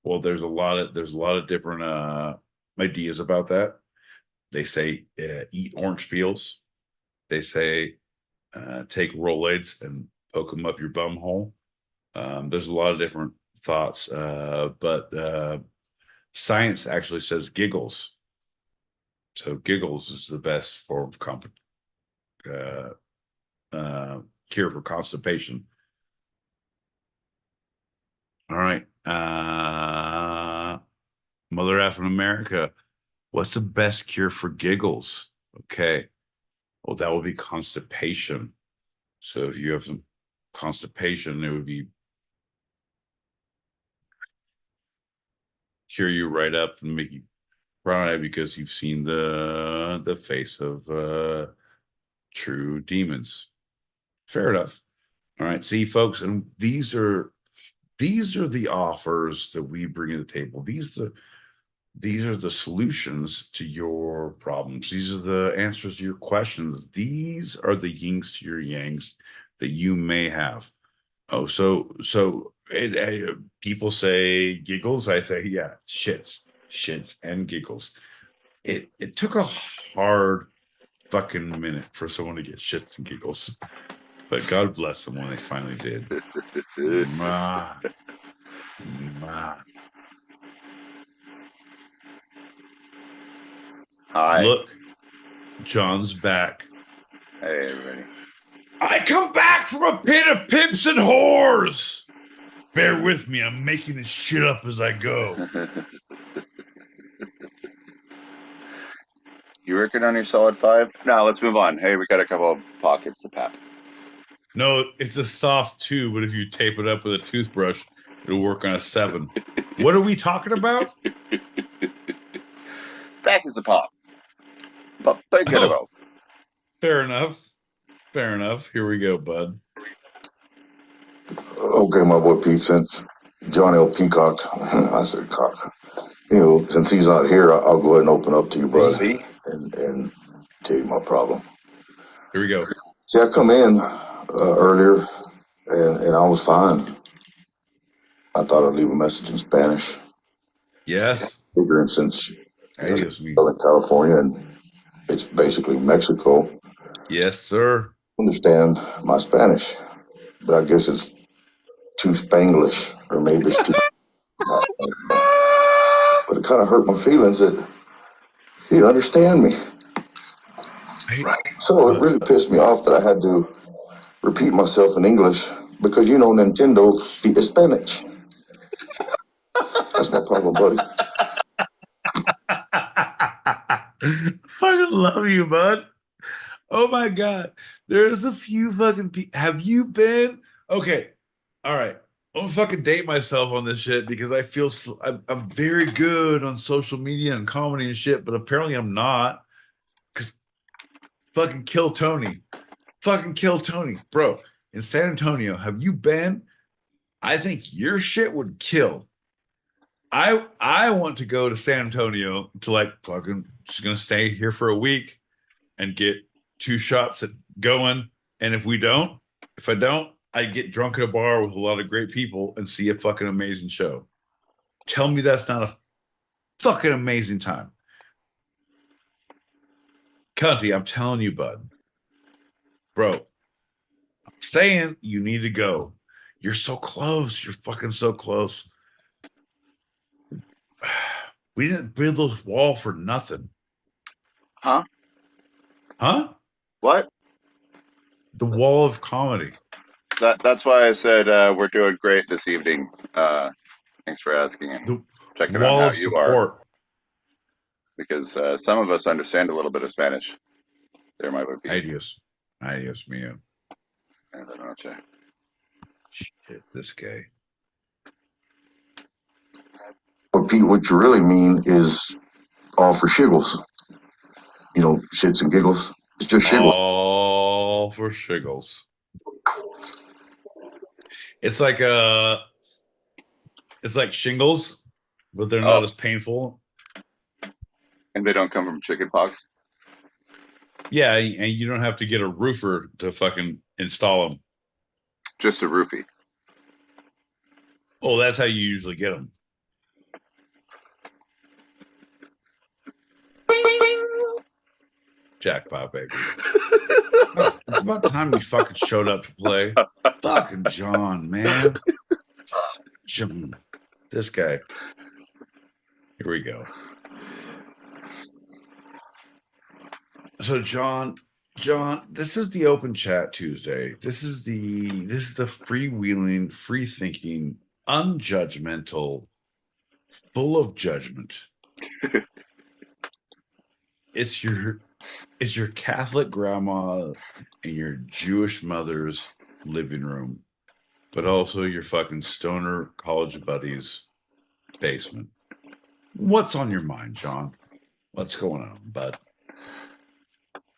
Well, there's a lot of different ideas about that. They say eat orange peels. They say take Rolaids and poke them up your bum hole. There's a lot of different thoughts, but science actually says giggles. So giggles is the best form of cure for constipation. All right. Mother African America, what's the best cure for giggles? Okay. Well, that would be constipation. So if you have some constipation, it would be cure you right up and make you cry because you've seen the face of true demons. Fair enough. All right. See, folks, and these are the offers that we bring to the table. These are the solutions to your problems. These are the answers to your questions. These are the yinks to your yanks that you may have. Oh, so people say giggles. I say, yeah, shits, and giggles. It took a hard fucking minute for someone to get shits and giggles, but God bless them when they finally did. Ma. Hi. Look, John's back. Hey, everybody. I come back from a pit of pimps and whores. Bear with me, I'm making this shit up as I go. You working on your solid 5? No, let's move on. Hey, we got a couple of pockets to pap. No, it's a soft 2, but if you tape it up with a toothbrush, it'll work on a 7. What are we talking about? Back is a pop. But about. Fair enough. Fair enough. Here we go, bud. Okay, my boy Pete, since Johnny L. Peacock, I said cock, since he's not here, I'll go ahead and open up to you, bud, and tell you my problem. Here we go. See, I come in earlier, and I was fine. I thought I'd leave a message in Spanish. Yes. Figuring since Adios, me. Southern California and it's basically Mexico. Yes, sir. Understand my Spanish, but I guess it's too Spanglish, or maybe it's too. But it kind of hurt my feelings that he didn't understand me. Right. So it really pissed me off that I had to repeat myself in English because Nintendo beat Spanish. That's my problem, buddy. Fucking love you, bud. Oh my god, there's a few fucking people. Have you been okay? All right, I'm gonna fucking date myself on this shit because I feel I'm very good on social media and comedy and shit, but apparently I'm not. Because fucking kill Tony, bro. In San Antonio, have you been? I think your shit would kill. I want to go to San Antonio to like fucking just gonna stay here for a week and get 2 shots at going. And if I don't, I get drunk at a bar with a lot of great people and see a fucking amazing show. Tell me that's not a fucking amazing time. Cunty, I'm telling you, bud. Bro, I'm saying you need to go. You're so close. You're fucking so close. We didn't build this wall for nothing. Huh? What? The wall of comedy. That's why I said we're doing great this evening. Thanks for asking and checking on how you are. Because some of us understand a little bit of Spanish. There might be. Adios mio. Shit, this guy. But Pete, what you really mean is all for shiggles. Shits and giggles. It's just shiggles. All for shiggles. It's like shingles, but they're not as painful. And they don't come from chicken pox? Yeah, and you don't have to get a roofer to fucking install them. Just a roofie. Oh, that's how you usually get them. Jackpot, baby. Oh, it's about time we fucking showed up to play. Fucking John, man. John. This guy. Here we go. So John, this is the Open Chat Tuesday. This is the freewheeling, free thinking, unjudgmental, full of judgment. It's your is your Catholic grandma and your Jewish mother's living room, but also your fucking stoner college buddies' basement. What's on your mind, John? What's going on, bud?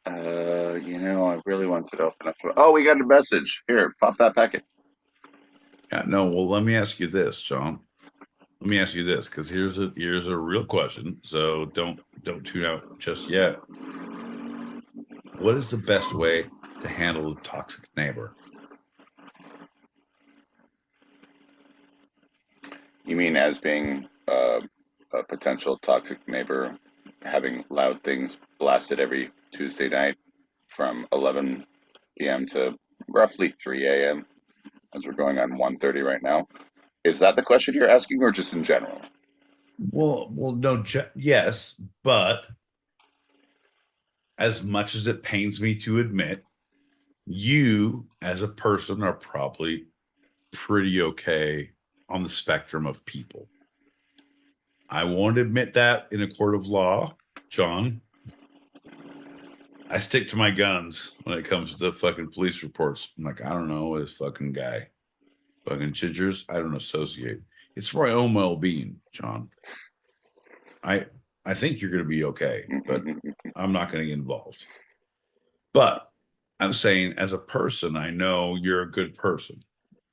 I really wanted to open up. Oh, we got a message. Here, pop that packet. Yeah, no, well, let me ask you this, John. Let me ask you this, because here's a real question. So don't tune out just yet. What is the best way to handle a toxic neighbor? You mean as being a potential toxic neighbor, having loud things blasted every Tuesday night from 11 p.m. to roughly 3 a.m. as we're going on 1:30 right now? Is that the question you're asking, or just in general? Well, no, yes, but as much as it pains me to admit, you as a person are probably pretty okay on the spectrum of people. I won't admit that in a court of law, John. I stick to my guns when it comes to the fucking police reports. I'm like, I don't know this fucking guy. Fucking gingers, I don't associate. It's for my own well-being, John. I think you're going to be okay, but I'm not going to get involved. But I'm saying, as a person, I know you're a good person.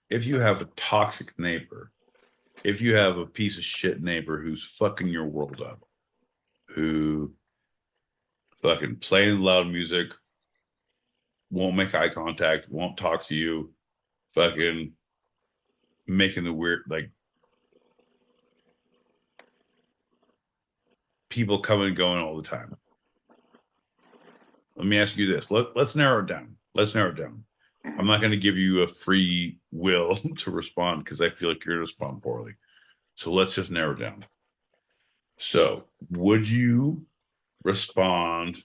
If you have a toxic neighbor, if you have a piece of shit neighbor who's fucking your world up, who fucking playing loud music, won't make eye contact, won't talk to you, fucking making the weird, like, people coming and going all the time. Let me ask you this. Let's narrow it down. I'm not going to give you a free will to respond because I feel like you're going to respond poorly. So let's just narrow it down. So would you respond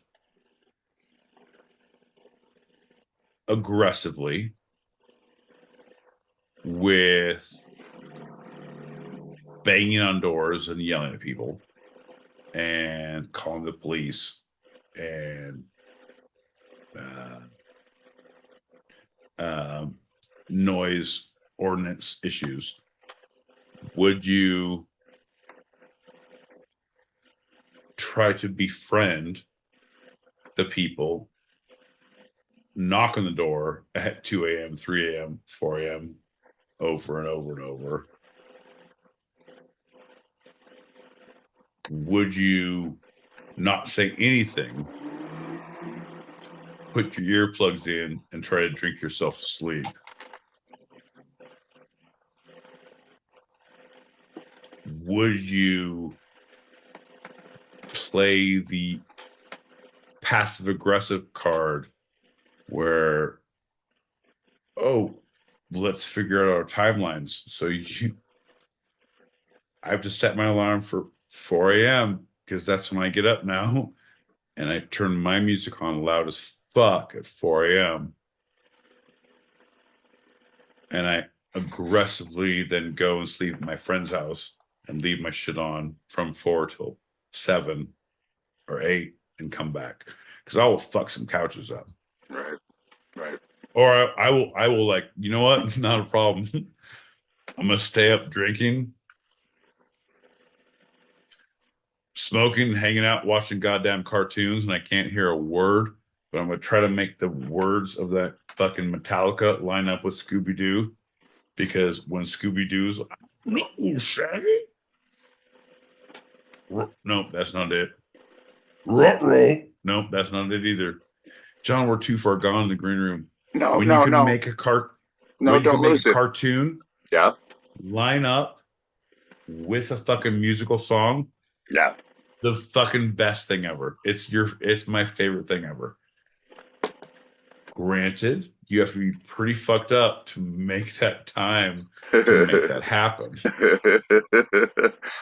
aggressively with banging on doors and yelling at people and calling the police and noise ordinance issues? Would you try to befriend the people, knock on the door at 2 a.m., 3 a.m., 4 a.m., over and over and over? Would you not say anything, put your earplugs in, and try to drink yourself to sleep? Would you play the passive aggressive card where, oh, let's figure out our timelines? So I have to set my alarm for 4 a.m. because that's when I get up now. And I turn my music on loud as fuck at 4 a.m. And I aggressively then go and sleep at my friend's house and leave my shit on from 4 till 7 or 8 and come back. Because I will fuck some couches up. Right. Or I will like, you know what? Not a problem. I'm going to stay up drinking, smoking, hanging out, watching goddamn cartoons, and I can't hear a word, but I'm going to try to make the words of that fucking Metallica line up with Scooby-Doo, because when Scooby-Doo's, no, Shaggy? Nope, that's not it. Nope, that's not it either. John, we're too far gone in the green room. No. Make a don't lose it. Cartoon. Yeah. Line up with a fucking musical song. Yeah. The fucking best thing ever. It's my favorite thing ever. Granted, you have to be pretty fucked up to make that time to make that happen.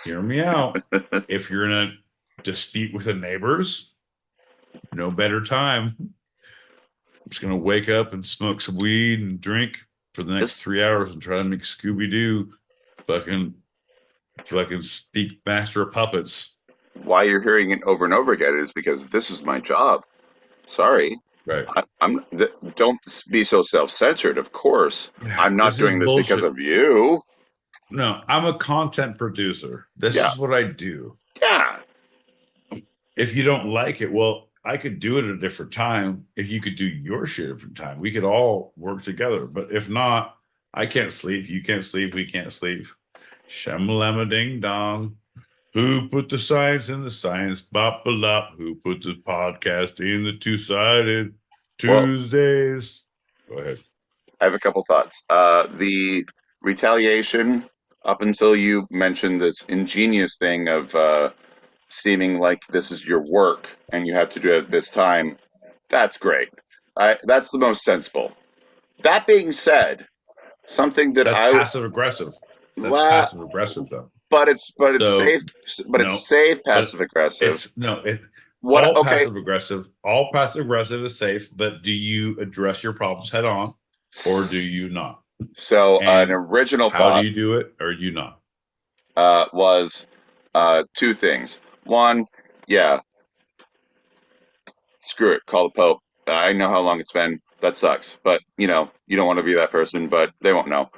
Hear me out. If you're in a dispute with the neighbors, no better time. I'm just gonna wake up and smoke some weed and drink for the next 3 hours and try to make Scooby-Doo fucking speak master of puppets. Why you're hearing it over and over again is because this is my job. Sorry. Right. Don't be so self-centered. Of course, I'm not This is doing this because bullshit. of you. No, I'm a content producer. This Yeah. is what I do. Yeah. If you don't like it, well, I could do it at a different time. If you could do your shit at a different time, we could all work together. But if not, I can't sleep. You can't sleep. We can't sleep. Shamalama ding dong. Who put the science in the science? Bop a lop. Who put the podcast in the two-sided Tuesdays? Go ahead. I have a couple thoughts. The retaliation, up until you mentioned this ingenious thing of seeming like this is your work and you have to do it at this time, that's great. That's the most sensible. That being said, something that That's passive aggressive. That's passive aggressive, though. But it's So, safe. But no, it's safe but passive aggressive. It's no. What? All Okay. passive aggressive. All passive aggressive is safe, but do you address your problems head on, or do you not? So And an original how thought. do you do it, or you not? Was two things. One, yeah, screw it, call the Pope. I know how long it's been. That sucks, but you know you don't want to be that person, but they won't know.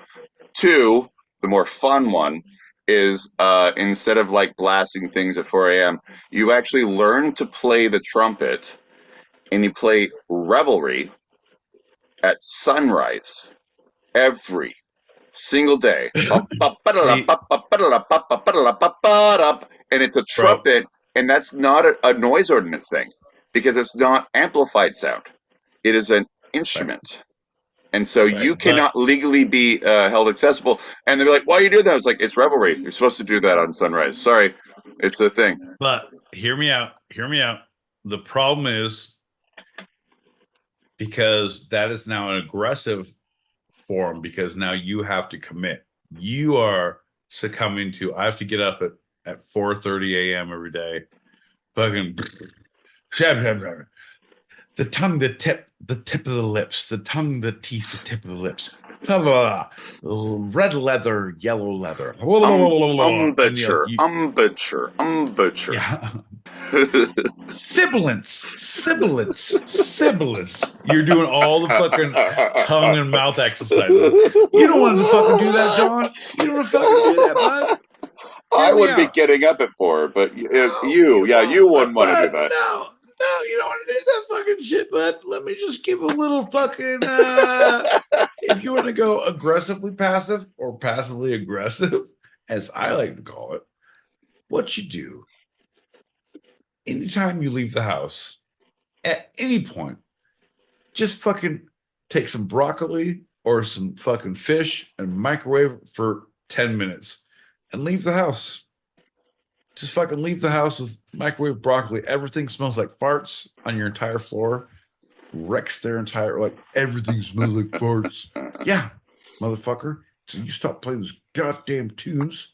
Two, the more fun one is instead of like blasting things at 4 a.m., you actually learn to play the trumpet and you play revelry at sunrise every single day. And it's a trumpet, and that's not a noise ordinance thing because it's not amplified sound. It is an instrument. And so you cannot legally be held accessible. And they'll be like, why are you doing that? It's like, it's revelry. You're supposed to do that on sunrise. Sorry, it's a thing. But hear me out. Hear me out. The problem is because that is now an aggressive form because now you have to commit. You are succumbing to, I have to get up at 4:30 a.m. every day. Fucking the tongue, the tip of the lips, the tongue, the teeth, the tip of the lips. Blah, blah, blah. Red leather, yellow leather. Umbature. Yeah. Sibilance. You're doing all the fucking tongue and mouth exercises. You don't want to fucking do that, John. You don't want to fucking do that, bud. I wouldn't be getting up at 4, but you wouldn't want to do that. No, you don't want to do that fucking shit, bud. Let me just give a little fucking if you want to go aggressively passive or passively aggressive, as I like to call it, what you do anytime you leave the house, at any point, just fucking take some broccoli or some fucking fish and microwave for 10 minutes and leave the house. Just fucking leave the house with microwave broccoli. Everything smells like farts on your entire floor. Wrecks their entire, like, everything smells like farts. Yeah, motherfucker. So you stop playing those goddamn tunes,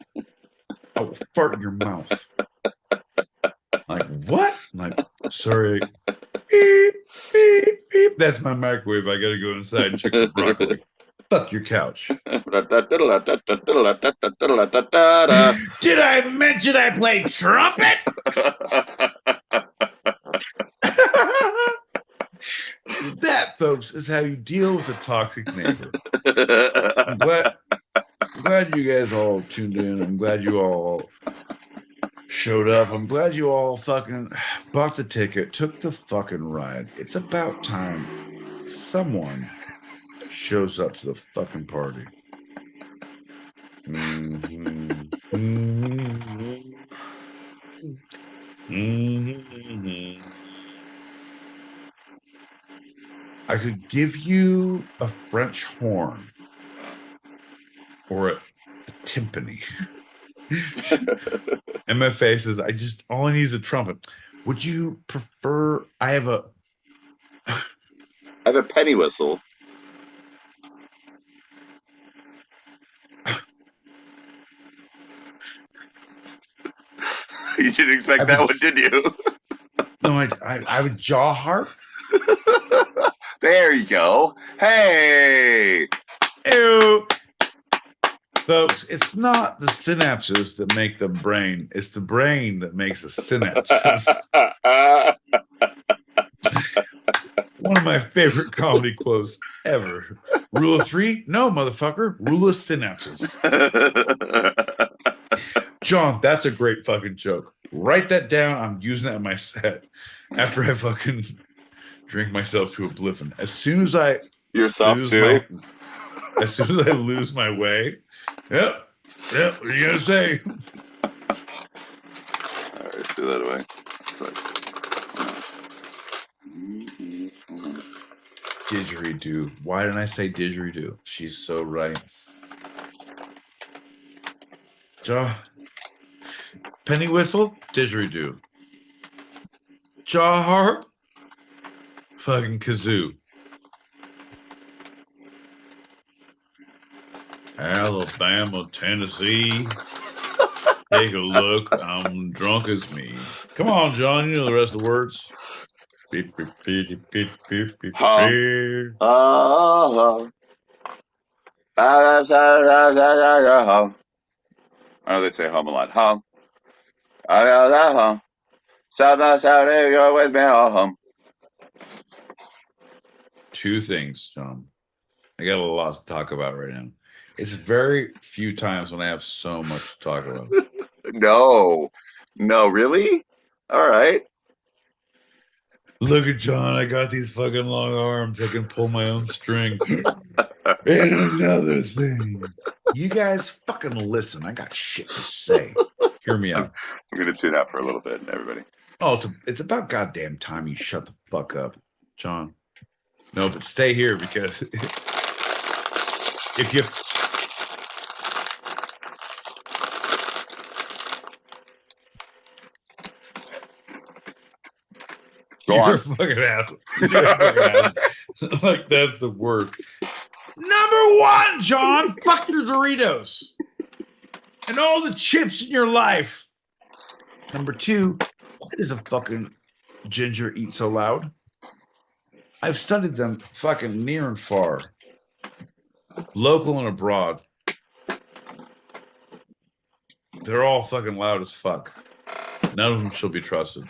I will fart in your mouth. Like, what? I'm like, sorry. Beep, beep, beep. That's my microwave. I gotta go inside and check the broccoli. Fuck your couch. Did I mention I play trumpet? That, folks, is how you deal with a toxic neighbor. I'm glad you guys all tuned in. I'm glad you all showed up. I'm glad you all fucking bought the ticket, took the fucking ride. It's about time someone shows up to the fucking party. I could give you a French horn or a timpani. MFA says, all I need is a trumpet. Would you prefer? I have a penny whistle. You didn't expect that one, did you? No, I have a jaw harp. There you go. Hey. Ew. Folks, it's not the synapses that make the brain. It's the brain that makes the synapses. of my favorite comedy quotes ever. Rule of 3? No, motherfucker. Rule of synapses. John, that's a great fucking joke. Write that down. I'm using that in my set after I fucking drink myself to oblivion. As soon as I Yourself too? As soon as I lose my way. Yep. What are you gonna say? All right, throw that away. Sucks. Didgeridoo. Why didn't I say didgeridoo? She's so right. Jaw. Penny whistle. Didgeridoo. Jaw harp. Fucking kazoo. Alabama, Tennessee. Take a look. I'm drunk as me. Come on, John. You know the rest of the words. Beep, beep, beep, beep, beep, beep, Hum. beep. Oh. I know they say hum a lot. Hum. Hum. Go with me. Hum. Two things, John. I got a lot to talk about right now. It's very few times when I have so much to talk about. No, really? All right. Look at John. I got these fucking long arms. I can pull my own string. And another thing. You guys fucking listen. I got shit to say. Hear me out. I'm going to tune out for a little bit, everybody. Oh, it's about goddamn time you shut the fuck up, John. No, but stay here because if you... You're a fucking asshole. You're a fucking asshole. Like, that's the worst. Number one, John, fuck your Doritos and all the chips in your life. Number two, why does a fucking ginger eat so loud? I've studied them fucking near and far, local and abroad. They're all fucking loud as fuck. None of them shall be trusted.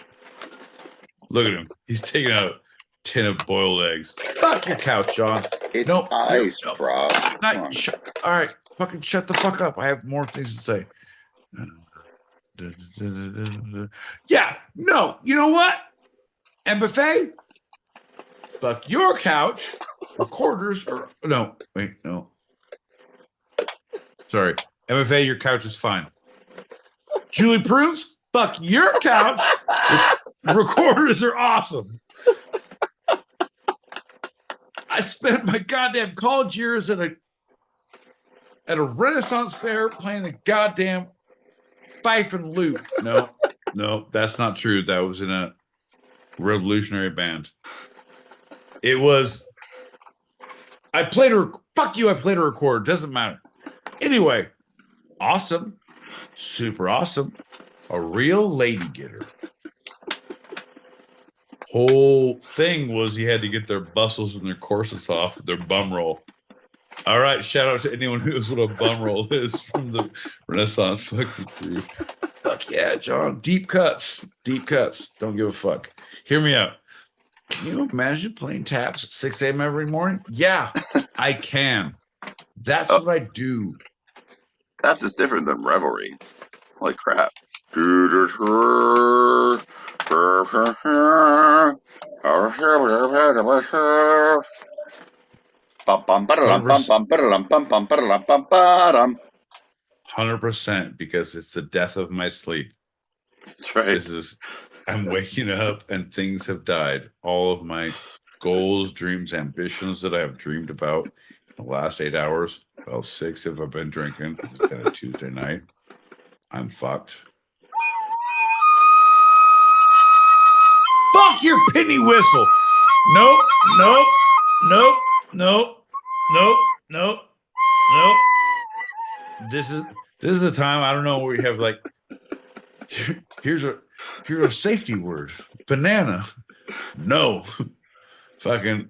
Look at him. He's taking out a tin of boiled eggs. Fuck your couch, John. It's ice, bro. All right, fucking shut the fuck up. I have more things to say. Yeah, no. You know what? And buffet? Fuck your couch. Recorders or no. Wait, no. Sorry. MFA, your couch is fine. Julie Prunes? Fuck your couch. Recorders are awesome. I spent my goddamn college years at a Renaissance fair playing the goddamn fife and lute. No, that's not true. That was in a revolutionary band. It was. I played a recorder. Doesn't matter. Anyway, awesome. Super awesome. A real lady getter. Whole thing was you had to get their bustles and their corsets off their bum roll. All right, shout out to anyone who knows what a bum roll is from the Renaissance fucking crew. Fuck yeah, John. Deep cuts. Don't give a fuck. Hear me out. Can you imagine playing taps at 6 a.m. every morning? Yeah, I can. That's what I do. Taps is different than revelry. Holy crap. $100% because it's the death of my sleep. That's right. I'm waking up and things have died. All of my goals, dreams, ambitions that I have dreamed about in the last 8 hours. Well, 6 if I've been drinking. It's been a Tuesday night. I'm fucked. Fuck your penny whistle. Nope. This is the time. I don't know where we have like here's a safety word. Banana. No. Fucking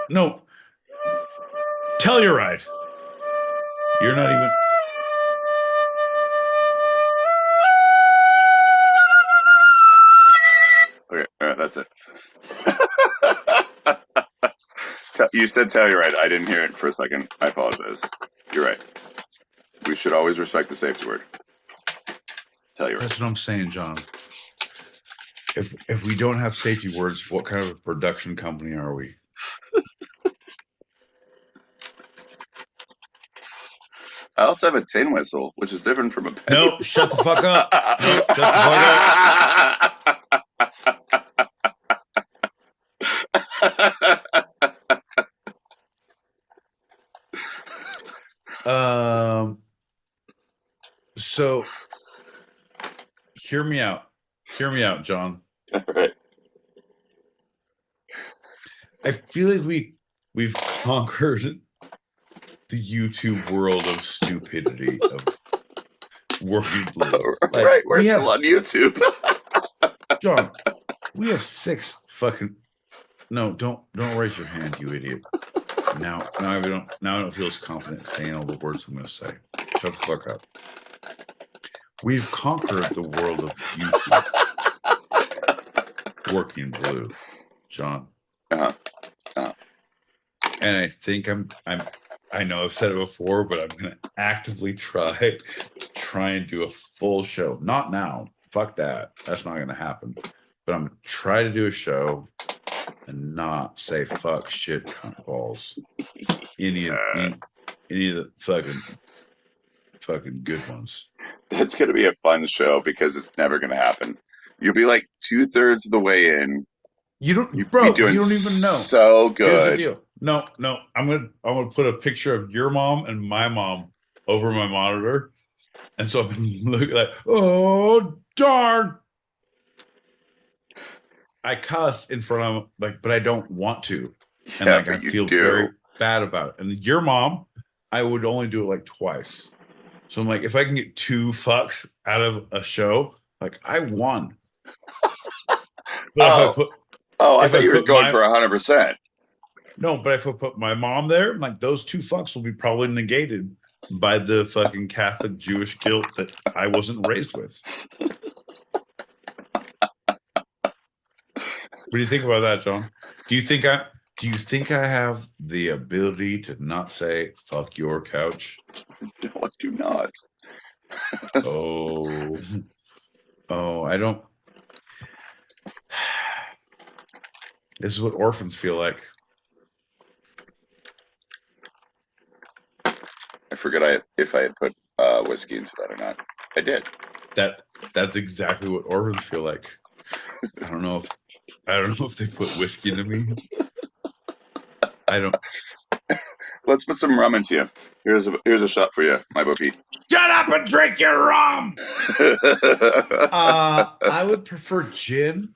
no. Telluride. You're not even. Okay, all right, That's it. You said Telluride. I didn't hear it for a second. I apologize. You're right. We should always respect the safety word. Telluride. That's what I'm saying, John. If we don't have safety words, what kind of a production company are we? I also have a tin whistle, which is different from a penny. Nope, shut the fuck up. Nope, shut the fuck up. So hear me out. Hear me out, John. All right. I feel like we've conquered the YouTube world of stupidity of Working Blue. Like, right, we're still on YouTube. John, we have 6 fucking. No, don't raise your hand, you idiot. Now I don't feel as confident saying all the words I'm going to say. Shut the fuck up. We've conquered the world of YouTube. Working Blue, John. And I think I know I've said it before, but I'm going to actively try and do a full show. Not now. Fuck that. That's not going to happen. But I'm going to try to do a show and not say fuck, shit, cunt, balls. Any of the fucking good ones. That's going to be a fun show because it's never going to happen. You'll be like 2/3 of the way in. You don't, be bro. doing You don't even know. So good. Here's the deal. No. I'm gonna put a picture of your mom and my mom over my monitor, and so I've been looking like, oh darn. I cuss in front of but I don't want to, and Yeah, I feel very bad about it. And your mom, I would only do it like twice. So I'm like, if I can get 2 fucks out of a show, like I won. But I thought you were going for 100%. No, but if I put my mom there, like those 2 fucks will be probably negated by the fucking Catholic Jewish guilt that I wasn't raised with. What do you think about that, John? Do you think I have the ability to not say fuck your couch? No, I do not. I don't. This is what orphans feel like. I forgot if I had put whiskey into that or not. I did. That's exactly what orphans feel like. I don't know if they put whiskey into me. I don't. Let's put some rum into you. Here's a shot for you, my boy Pete. Shut up and drink your rum. I would prefer gin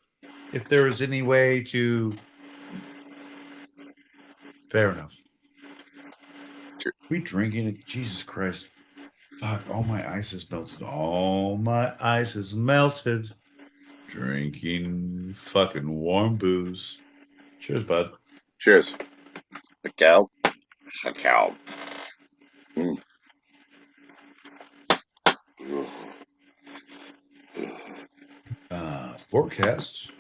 if there was any way to. Fair enough. We drinking it? Jesus Christ. Fuck, all my ice is melted. All my ice is melted. Drinking fucking warm booze. Cheers, bud. Cheers. A cow. Forecast.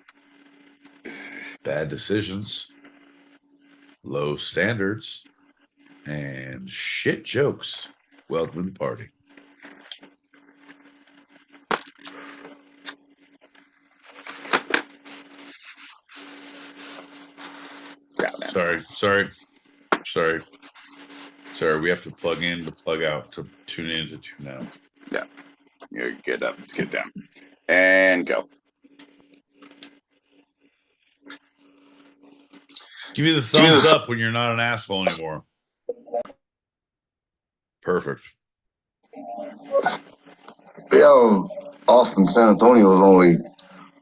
Bad decisions. Low standards. And shit jokes. Welcome to the party. Sorry. We have to plug in to plug out to tune in to tune out. Yeah. You're good up. Get down. And go. Give me the thumbs up when you're not an asshole anymore. Perfect. Yeah, Austin, San Antonio is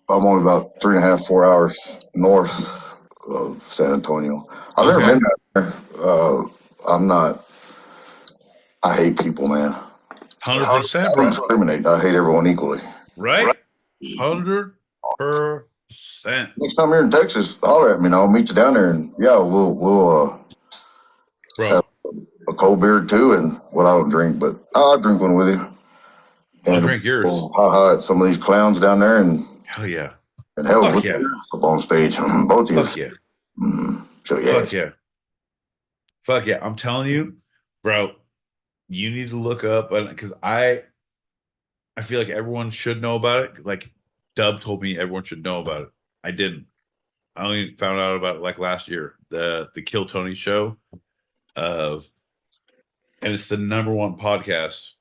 I'm only about 3.5, 4 hours north of San Antonio. I've never been down there. I hate people, man. 100%, I don't discriminate. I hate everyone equally. Right? 100%. Next time you're in Texas, holler at me and I'll meet you down there, and yeah, we'll have a cold beer too. And I don't drink, but I'll drink one with you. I'll drink yours. We'll ha-ha at some of these clowns down there, and hell yeah. And hell, Fuck put yeah. your ass up on stage. Both of you. Fuck yeah. Show your Fuck ass. yeah. Fuck yeah. I'm telling you, bro, you need to look up, because I feel like everyone should know about it. Like Dub told me everyone should know about it. I didn't. I only found out about it like last year. The Kill Tony show of, and it's the #1 podcast,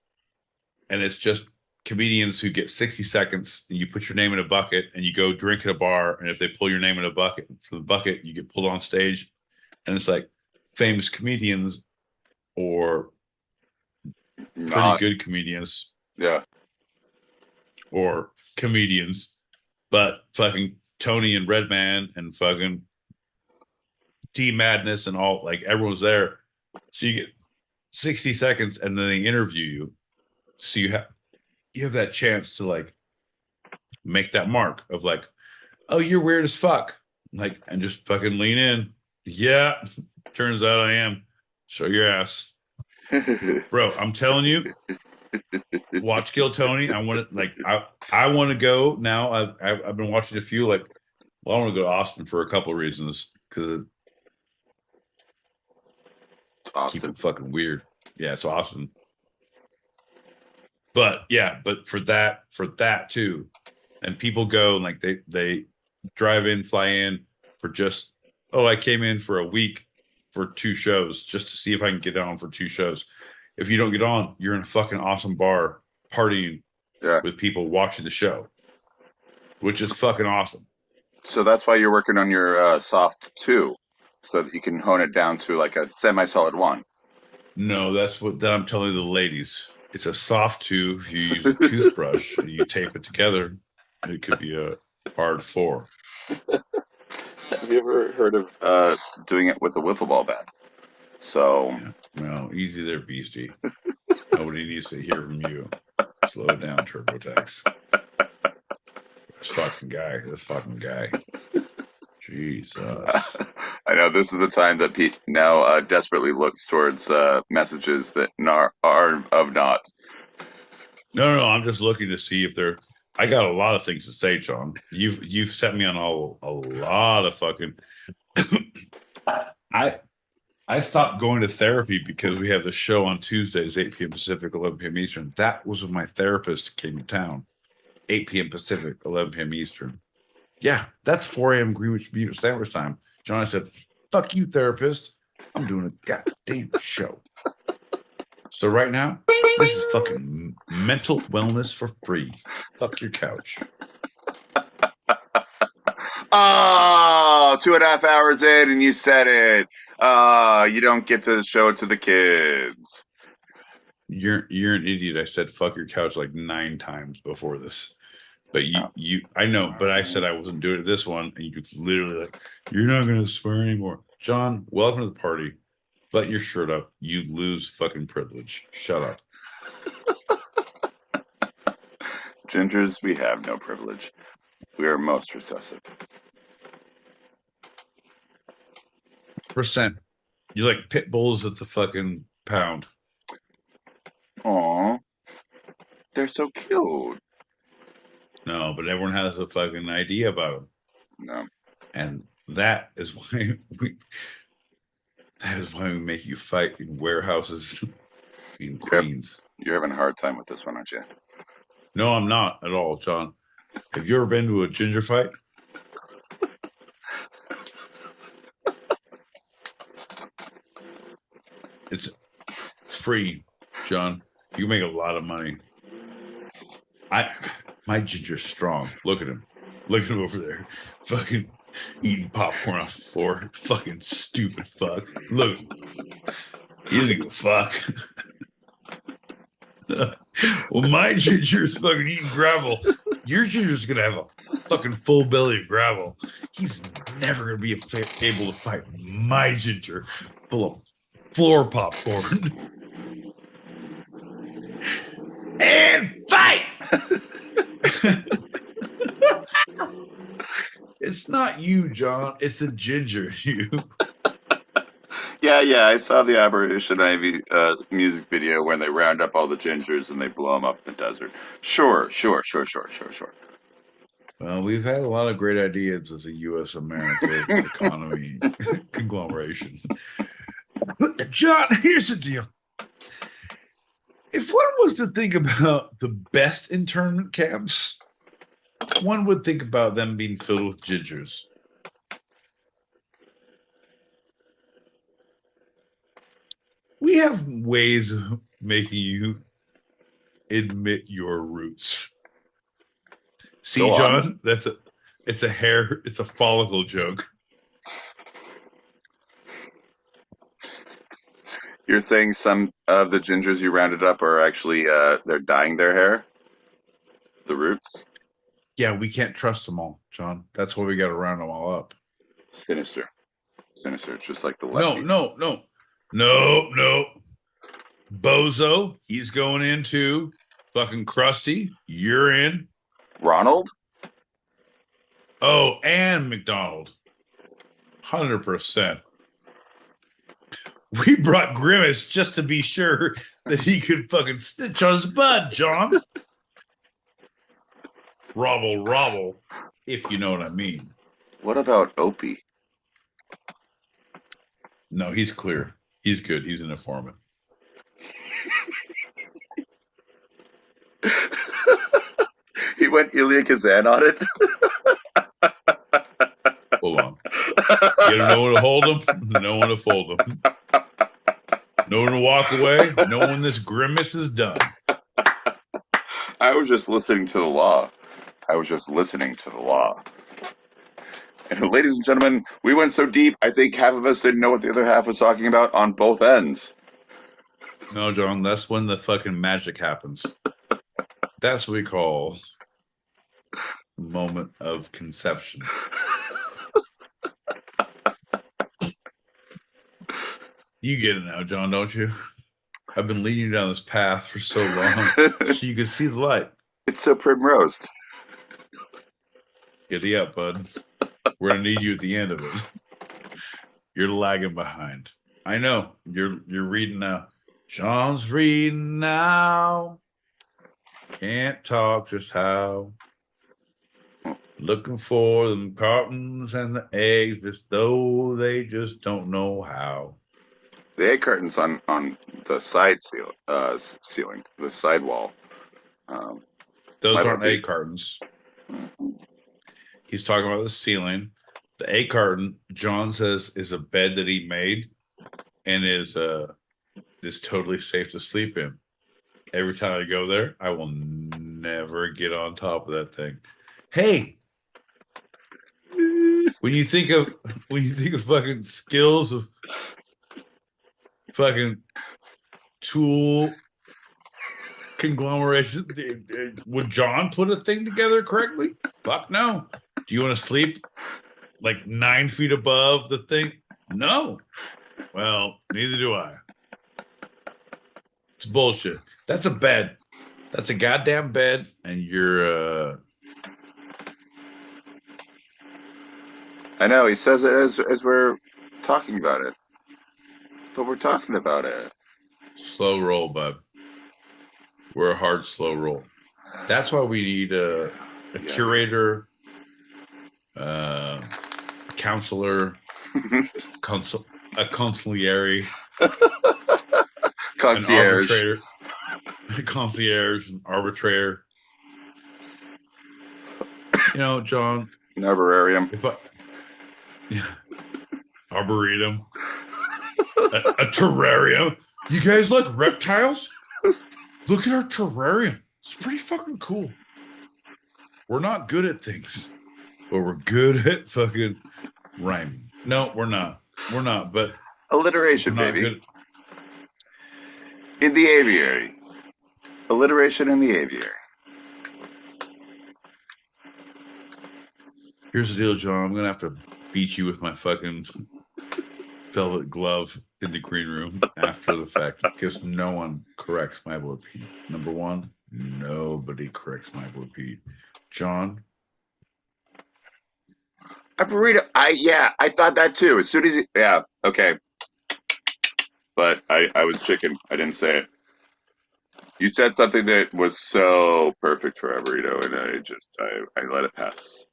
and it's just comedians who get 60 seconds, and you put your name in a bucket and you go drink at a bar, and if they pull your name in a bucket from the bucket, you get pulled on stage, and it's like famous comedians or pretty good comedians, or comedians, but fucking Tony and Redman and fucking D Madness and all, like everyone's there, so you get 60 seconds, and then they interview you, so you have that chance to like make that mark of like, oh, you're weird as fuck, like, and just fucking lean in. Yeah, turns out I am. Show your ass. Bro, I'm telling you, watch Kill Tony. I want to, like, I want to go now. I've been watching a few, like, well, I want to go to Austin for a couple of reasons, because keep it fucking weird. Yeah, it's Austin. But yeah, but for that too, and people go and like they drive in, fly in for just, oh, I came in for a week for 2 shows just to see if I can get on for 2 shows. If you don't get on, you're in a fucking awesome bar partying with people watching the show, which is fucking awesome. So that's why you're working on your soft 2, so that you can hone it down to like a semi-solid 1. No, that's what I'm telling the ladies. It's a soft 2. If you use a toothbrush and you tape it together, it could be a hard 4. Have you ever heard of doing it with a wiffle ball bat? So, no, easy there, Beastie. Nobody needs to hear from you. Slow it down, TurboTax. This fucking guy. Jesus. I know this is the time that Pete now desperately looks towards messages that are of naught. No, I'm just looking to see if they're. I got a lot of things to say, Sean. You've set me on a lot of fucking. I stopped going to therapy because we have the show on Tuesdays, 8 p.m. Pacific, 11 p.m. Eastern. That was when my therapist came to town, 8 p.m. Pacific, 11 p.m. Eastern. Yeah, that's 4 a.m. Greenwich Sandwich time. John, I said, fuck you, therapist. I'm doing a goddamn show. So right now, this is fucking mental wellness for free. Fuck your couch. Oh, 2.5 hours in and you said it. You don't get to show it to the kids. You're an idiot. I said fuck your couch like 9 times before this. But you I know, but I said I wasn't doing it this one, and you could literally like, you're not gonna swear anymore. John, welcome to the party. Button your shirt up. You lose fucking privilege. Shut up. Gingers, we have no privilege. We are most recessive. %. You're like pit bulls at the fucking pound. Aw. They're so cute. No, but everyone has a fucking idea about them. No. And that is why we make you fight in warehouses in Queens. You're having a hard time with this one, aren't you? No, I'm not at all, John. Have you ever been to a ginger fight? It's free, John. You make a lot of money. My ginger's strong. Look at him. Look at him over there. Fucking eating popcorn off the floor. Fucking stupid fuck. Look. He doesn't give a fuck. Well, my ginger's fucking eating gravel. Your ginger's gonna have a fucking full belly of gravel. He's never gonna be able to fight my ginger full of floor popcorn. And fight! It's not you, John. It's the ginger, you. Yeah, I saw the Aberration Ivy music video where they round up all the gingers and they blow them up in the desert. Sure. Well, we've had a lot of great ideas as a U.S. America economy conglomeration. John, here's the deal. If one was to think about the best internment camps, one would think about them being filled with gingers. We have ways of making you admit your roots. See, Go on. John, it's a follicle joke. You're saying some of the gingers you rounded up are actually they're dyeing their hair? The roots? Yeah, we can't trust them all, John. That's why we got to round them all up. Sinister. Sinister. It's just like the lefties. No. Bozo, he's going into fucking Krusty. You're in. Ronald? Oh, and McDonald. 100%. We brought Grimace just to be sure that he could fucking stitch on his bud, John. Robble, if you know what I mean. What about Opie? No, he's clear. He's good. He's an informant. He went Ilya Kazan on it. Hold on. You don't know when to hold him, no one to fold him. No one to walk away, no one this Grimace is done. I was just listening to the law. And ladies and gentlemen, we went so deep, I think half of us didn't know what the other half was talking about on both ends. No, John, that's when the fucking magic happens. That's what we call moment of conception. You get it now, John, don't you? I've been leading you down this path for so long so you can see the light. It's so primrose. Giddy up, bud. We're going to need you at the end of it. You're lagging behind. I know. You're reading now. John's reading now. Can't talk just how. Looking for them cartons and the eggs as though they just don't know how. The egg cartons on the side ceiling, the side wall. Those aren't egg cartons. He's talking about the ceiling. The egg carton, John says, is a bed that he made and is totally safe to sleep in. Every time I go there, I will never get on top of that thing. Hey, when you think of fucking skills of fucking tool conglomeration, would John put a thing together correctly? Fuck no. Do you want to sleep like 9 feet above the thing? No. Well, neither do I. It's bullshit. That's a bed. That's a goddamn bed, and you're I know, he says it as we're talking about it. But we're talking about it. Slow roll, bud. We're a hard, slow roll. That's why we need a curator, counselor, a consigliere, concierge, an arbitrator. You know, John. An arborarium. Arboretum. a terrarium. You guys like reptiles? Look at our terrarium. It's pretty fucking cool. We're not good at things, but we're good at fucking rhyming. No, we're not. We're not, but alliteration, baby. Good. In the aviary. Alliteration in the aviary. Here's the deal, John. I'm going to have to beat you with my fucking velvet glove in the green room after the fact because no one corrects my boy Pete. Number one, nobody corrects my boy Pete. John? A burrito. I thought that too. As soon as okay. But I was chicken. I didn't say it. You said something that was so perfect for a burrito, and I let it pass.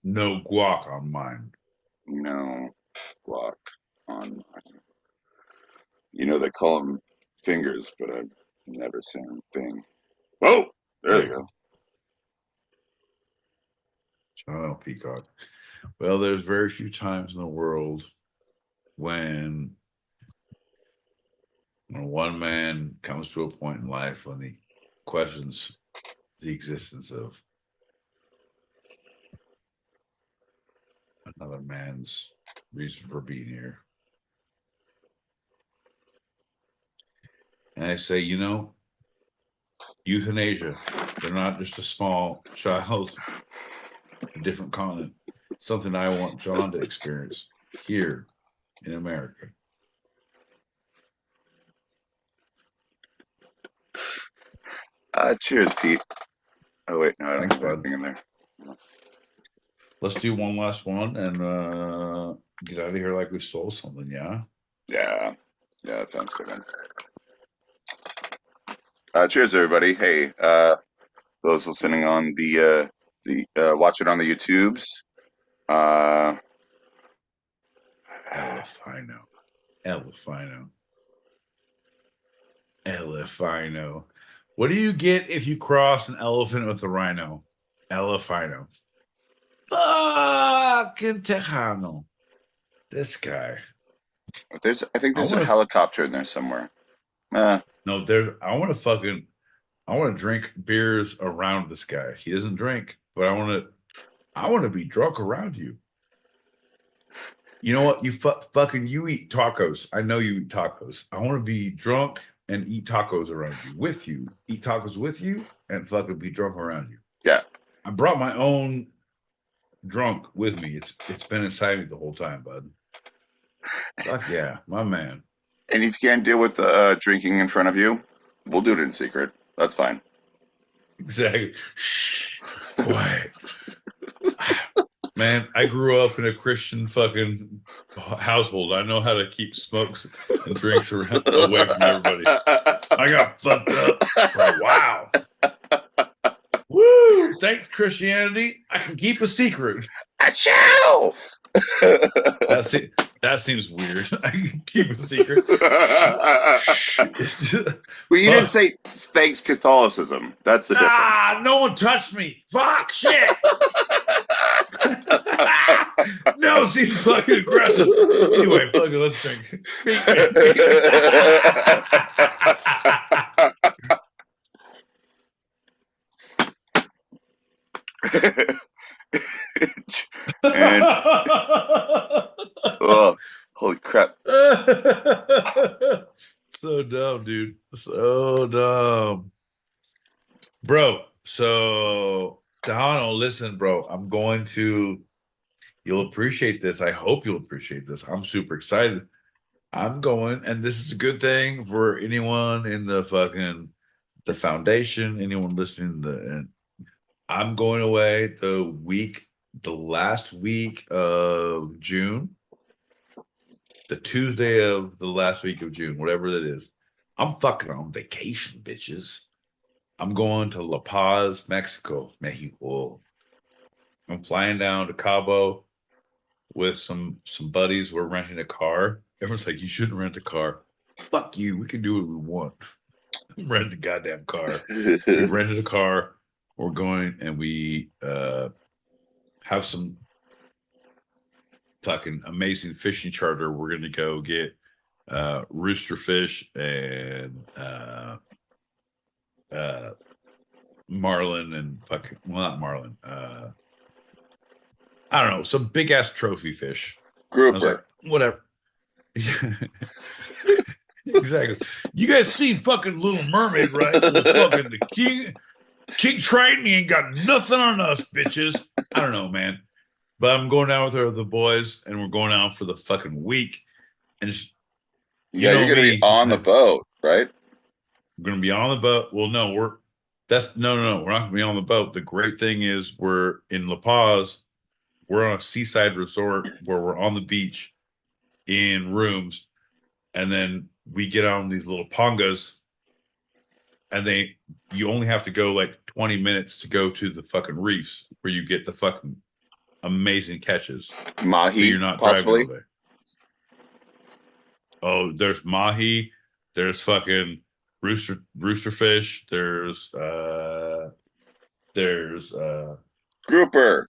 No guac on mine. No guac on mine. You know they call them fingers, but I've never seen them thing. Oh, there they go. Oh, peacock. Well, there's very few times in the world when one man comes to a point in life when he questions the existence of another man's reason for being here. And I say, euthanasia, they're not just a small child, a different continent. Something I want John to experience here in America. Cheers, Pete. Oh wait, no, I don't Thanks, have bud. anything in there. Let's do one last one and get out of here like we stole something, yeah? Yeah, that sounds good, man. Cheers, everybody. Hey, those listening on the watch it on the YouTubes. Elefino. What do you get if you cross an elephant with a rhino? Elefino. Fucking Tejano. This guy. I think there's a helicopter in there somewhere. No, I want to drink beers around this guy. He doesn't drink, but I want to be drunk around you. You know what? You eat tacos. I know you eat tacos. I want to be drunk and eat tacos around you, with you. Eat tacos with you and fucking be drunk around you. Yeah. I brought my own drunk with me. It's been inside me the whole time, bud. Fuck yeah, my man. And if you can't deal with drinking in front of you, we'll do it in secret. That's fine. Exactly. Shh. Quiet. Man, I grew up in a Christian fucking household. I know how to keep smokes and drinks away from everybody. I got fucked up for a while. Woo! Thanks, Christianity. I can keep a secret. Achoo! That seems weird. I can keep a secret. Well, you didn't say thanks Catholicism. That's the difference. Ah, no one touched me. Fuck, shit. No, seems fucking aggressive. Anyway, fucking let's drink. And oh, holy crap. So dumb, dude. So dumb. Bro, so Donald, listen, bro. You'll appreciate this. I hope you'll appreciate this. I'm super excited. I'm going, and this is a good thing for anyone in the foundation, anyone listening and I'm going away the last week of June, the Tuesday of the last week of June, whatever that is. I'm fucking on vacation, bitches. I'm going to La Paz, Mexico. I'm flying down to Cabo with some buddies. We're renting a car. Everyone's like, you shouldn't rent a car. Fuck you. We can do what we want. Rent a goddamn car. We rented a car. We're going and we have some fucking amazing fishing charter. We're going to go get rooster fish and marlin and fucking, well, not marlin. I don't know, some big ass trophy fish. Grouper. Like, whatever. Exactly. You guys seen fucking Little Mermaid, right? With fucking the King Triton, he ain't got nothing on us, bitches. I don't know, man. But I'm going down with the boys, and we're going out for the fucking week. And you're gonna be on the boat, right? We're gonna be on the boat. Well, no, we're not gonna be on the boat. The great thing is we're in La Paz. We're on a seaside resort where we're on the beach in rooms. And then we get on these little pongas, and you only have to go like 20 minutes to go to the fucking reefs where you get the fucking amazing catches. Mahi, so you're not possibly. driving all day. Oh, there's mahi, there's fucking roosterfish, there's grouper.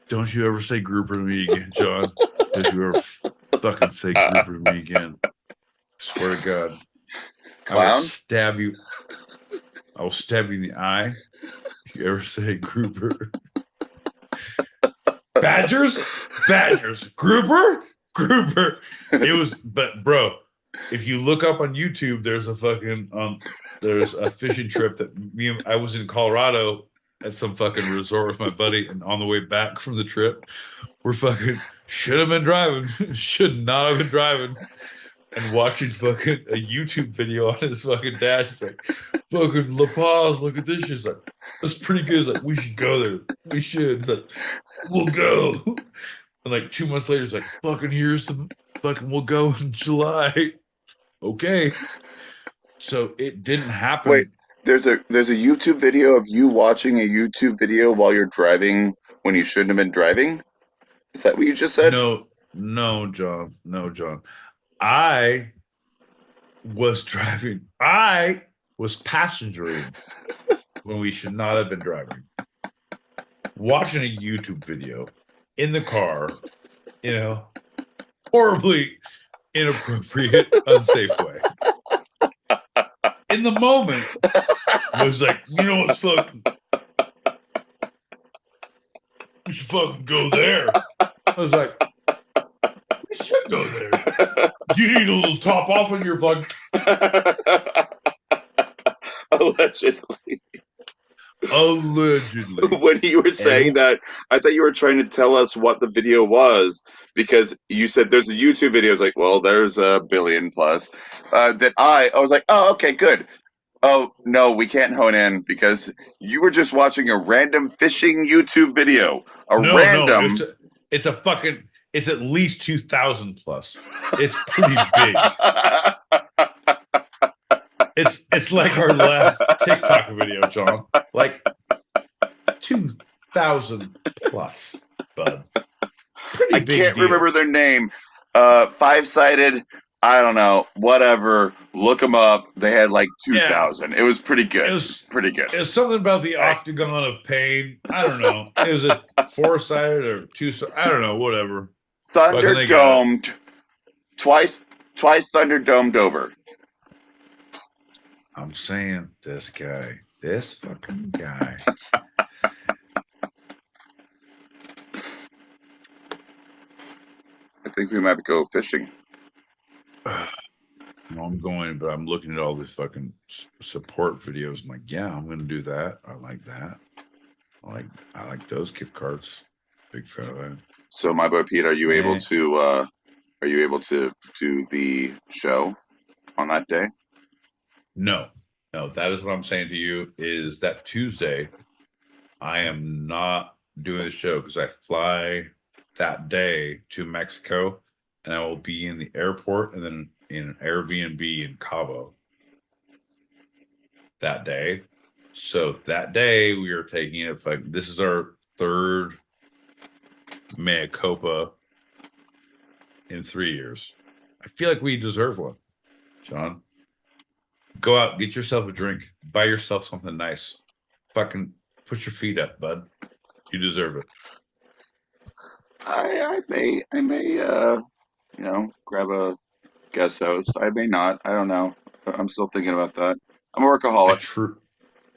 Don't you ever say grouper to me again, John. Don't you ever fucking say grouper to me again. Swear to God. Clown? I will stab you in the eye if you ever say grouper. Badgers? Grouper? It was, but bro, if you look up on YouTube, there's a fucking there's a fishing trip that I was in Colorado at some fucking resort with my buddy, and on the way back from the trip, we're fucking should have been driving, should not have been driving, and watching fucking a YouTube video on his fucking dash. It's like, fucking La Paz, look at this shit. It's like, that's pretty good. It's like, we should go there. We should. It's like, we'll go. And like 2 months later, it's like, fucking here's the fucking, we'll go in July. Okay. So it didn't happen. Wait, there's a YouTube video of you watching a YouTube video while you're driving when you shouldn't have been driving? Is that what you just said? No, John. I was driving. I was passengering when we should not have been driving. Watching a YouTube video in the car, horribly inappropriate, unsafe way. In the moment, I was like, you know what's fucking? We should fucking go there. I was like, we should go there. You need a little top off on your fucking. Allegedly. Allegedly. When you were saying that, I thought you were trying to tell us what the video was, because you said there's a YouTube video. I was like, well, there's a billion plus. That I was like, oh, okay, good. Oh, no, we can't hone in because you were just watching a random fishing YouTube video. No, it's a fucking, it's at least 2,000 plus. It's pretty big. It's like our last TikTok video, John. Like 2,000 plus, bud. Pretty I big can't deal. remember their name. Five-sided, I don't know, whatever. Look them up. They had like 2,000. Yeah. It was pretty good. It was something about the octagon of pain. I don't know. It was a 4-sided or 2-sided. I don't know. Whatever. Thunderdomed. Twice Thunderdomed over. I'm saying this fucking guy. I think we might go fishing. No, I'm going, but I'm looking at all these fucking support videos. I'm like, yeah, I'm going to do that. I like that. I like those gift cards. Big fan of that. So, my boy Pete, are you able to do the show on that day? No, that is what I'm saying to you is that Tuesday, I am not doing the show because I fly that day to Mexico, and I will be in the airport and then in an Airbnb in Cabo that day. So that day we are taking it. This is our third mea culpa in 3 years. I feel like we deserve one, John. Go out, get yourself a drink, buy yourself something nice. Fucking put your feet up, bud. You deserve it. I may grab a guest host. I may not. I don't know. I'm still thinking about that. I'm a workaholic.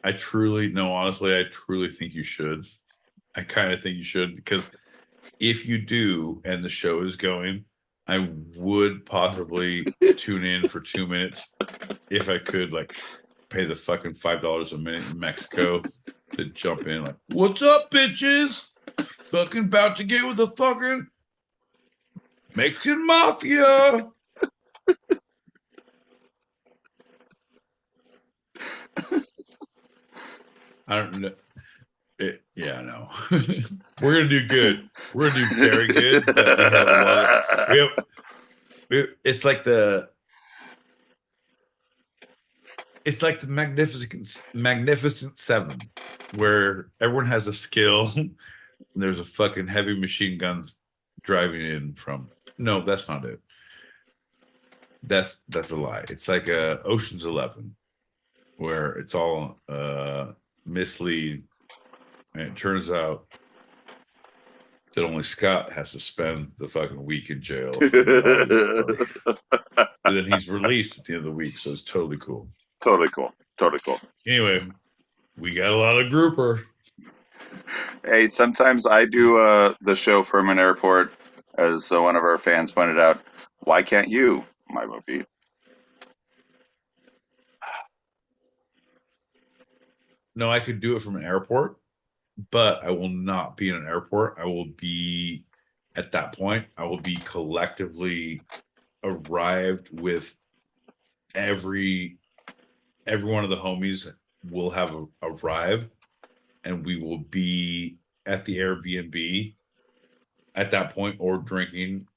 I truly think you should. I kind of think you should, because if you do and the show is going, I would possibly tune in for 2 minutes if I could, like, pay the fucking $5 a minute in Mexico to jump in, like, what's up, bitches? Fucking about to get with the fucking Mexican mafia. I don't know. Yeah, no. We're gonna do good. We're gonna do very good. But It's like the Magnificent Seven, where everyone has a skill. And there's a fucking heavy machine guns driving in from. No, that's not it. That's a lie. It's like Ocean's 11, where it's all mislead, and it turns out that only Scott has to spend the fucking week in jail. But then he's released at the end of the week, so it's totally cool. Totally cool. Totally cool. Anyway, we got a lot of grouper. Hey, sometimes I do the show from an airport, as one of our fans pointed out. Why can't you, my Pete? No, I could do it from an airport, but I will not be in an airport. I will be, at that point, I will be collectively arrived with every one of the homies will have arrived, and we will be at the Airbnb at that point, or drinking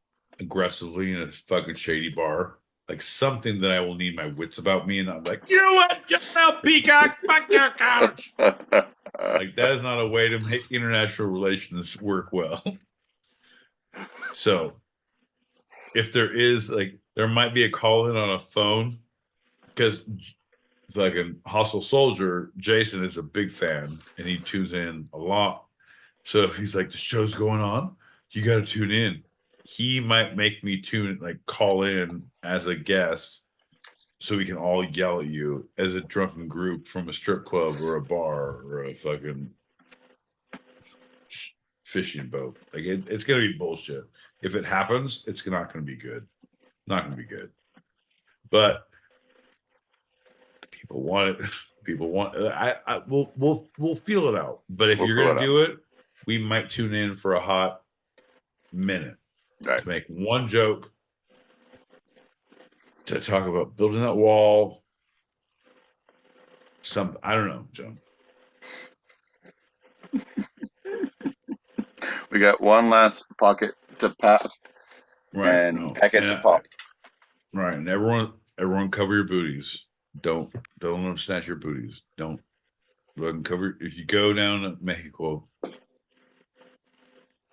aggressively in a fucking shady bar. Like something that I will need my wits about me, and I'm like, you know what? Just now, peacock, fuck your couch. Like that is not a way to make international relations work well. So if there is, like, there might be a call in on a phone, because fucking Hostile Soldier, Jason is a big fan and he tunes in a lot. So if he's like, the show's going on, you got to tune in. He might make me call in as a guest, so we can all yell at you as a drunken group from a strip club or a bar or a fucking fishing boat. Like it's gonna be bullshit. If it happens, it's not gonna be good. Not gonna be good. But people want it. People want. We'll feel it out. But if you're gonna do it, we might tune in for a hot minute to make one joke, to talk about building that wall. I don't know, John. We got one last pocket to pop, Right, and packet to pop. Right, and everyone cover your booties. Don't let them snatch your booties. Don't let them cover. If you go down to Mexico,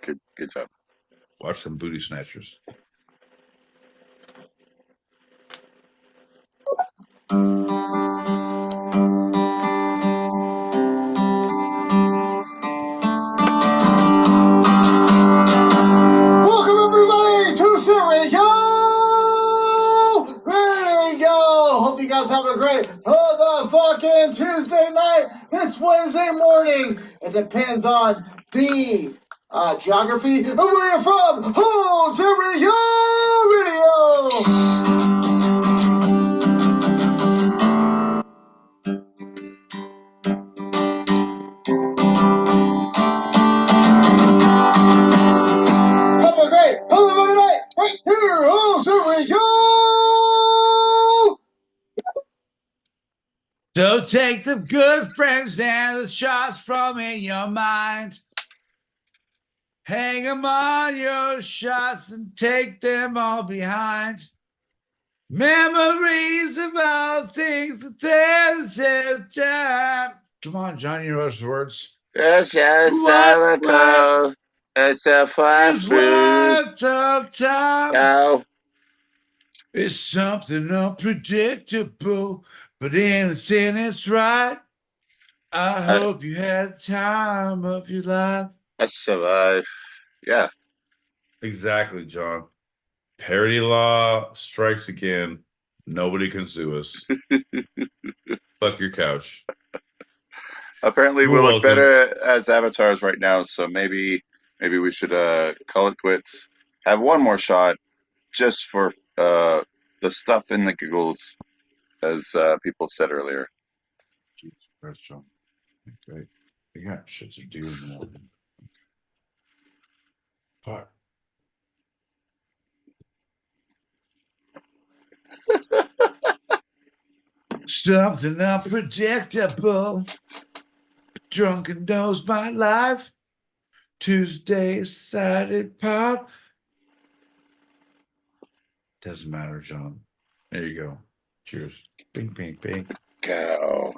good job. Watch some booty snatchers. Welcome everybody to Radio. Radio. Hope you guys have a great motherfucking Tuesday night. It's Wednesday morning. It depends on the geography of where you're from. Hold to Radio. Have a great motherfucking night right here on the Radio. So take the good friends and the shots from in your mind. Hang them on your shots and take them all behind. Memories of all things that there's a time. Come on, John, you know those words. It's just a cold. It's a fly fruit. Time. It's something unpredictable, but innocent, it's right. I hope you had the time of your life. I survived. Yeah. Exactly, John. Parody law strikes again. Nobody can sue us. Fuck your couch. Apparently, we look better as avatars right now, so maybe we should call it quits. Have one more shot, just for the stuff in the giggles, as people said earlier. Jesus Christ, John. Okay. I got shit to do in the morning. Fuck. Something unpredictable. Drunken knows my life. Tuesday sided pop. Doesn't matter, John. There you go. Cheers. Pink, pink, pink. Go.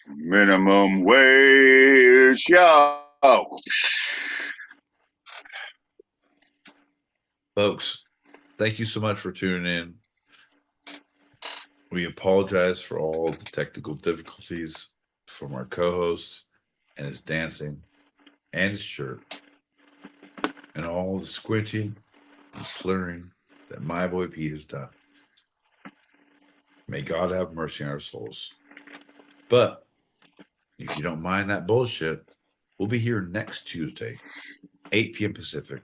Minimum wage, yo. Folks, thank you so much for tuning in. We apologize for all the technical difficulties from our co-host and his dancing and his shirt and all the squinting and slurring that my boy Pete has done. May God have mercy on our souls. But if you don't mind that bullshit, we'll be here next Tuesday, 8 p.m. Pacific,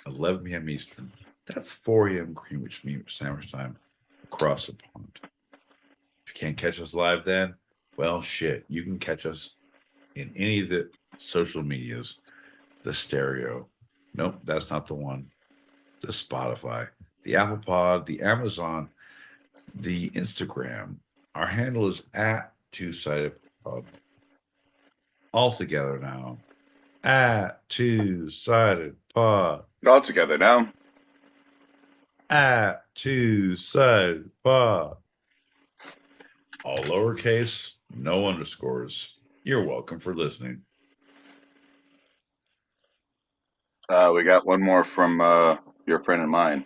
11 p.m. Eastern. That's 4 a.m. Greenwich Mean Sandwich time across the pond. If you can't catch us live then, well, shit, you can catch us in any of the social medias, the stereo. Nope, that's not the one. The Spotify, the Apple Pod, the Amazon, the Instagram. Our handle is at Two-Sided Pod. All together now. At Two-Sided Pod. All together now. At Two-Sided Pod. All lowercase, no underscores. You're welcome for listening. We got one more from your friend and mine.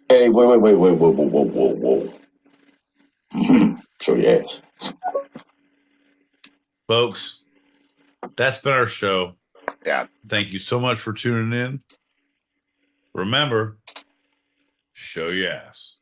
Hey, whoa. Show your ass. Folks, that's been our show. Yeah. Thank you so much for tuning in. Remember, show your ass.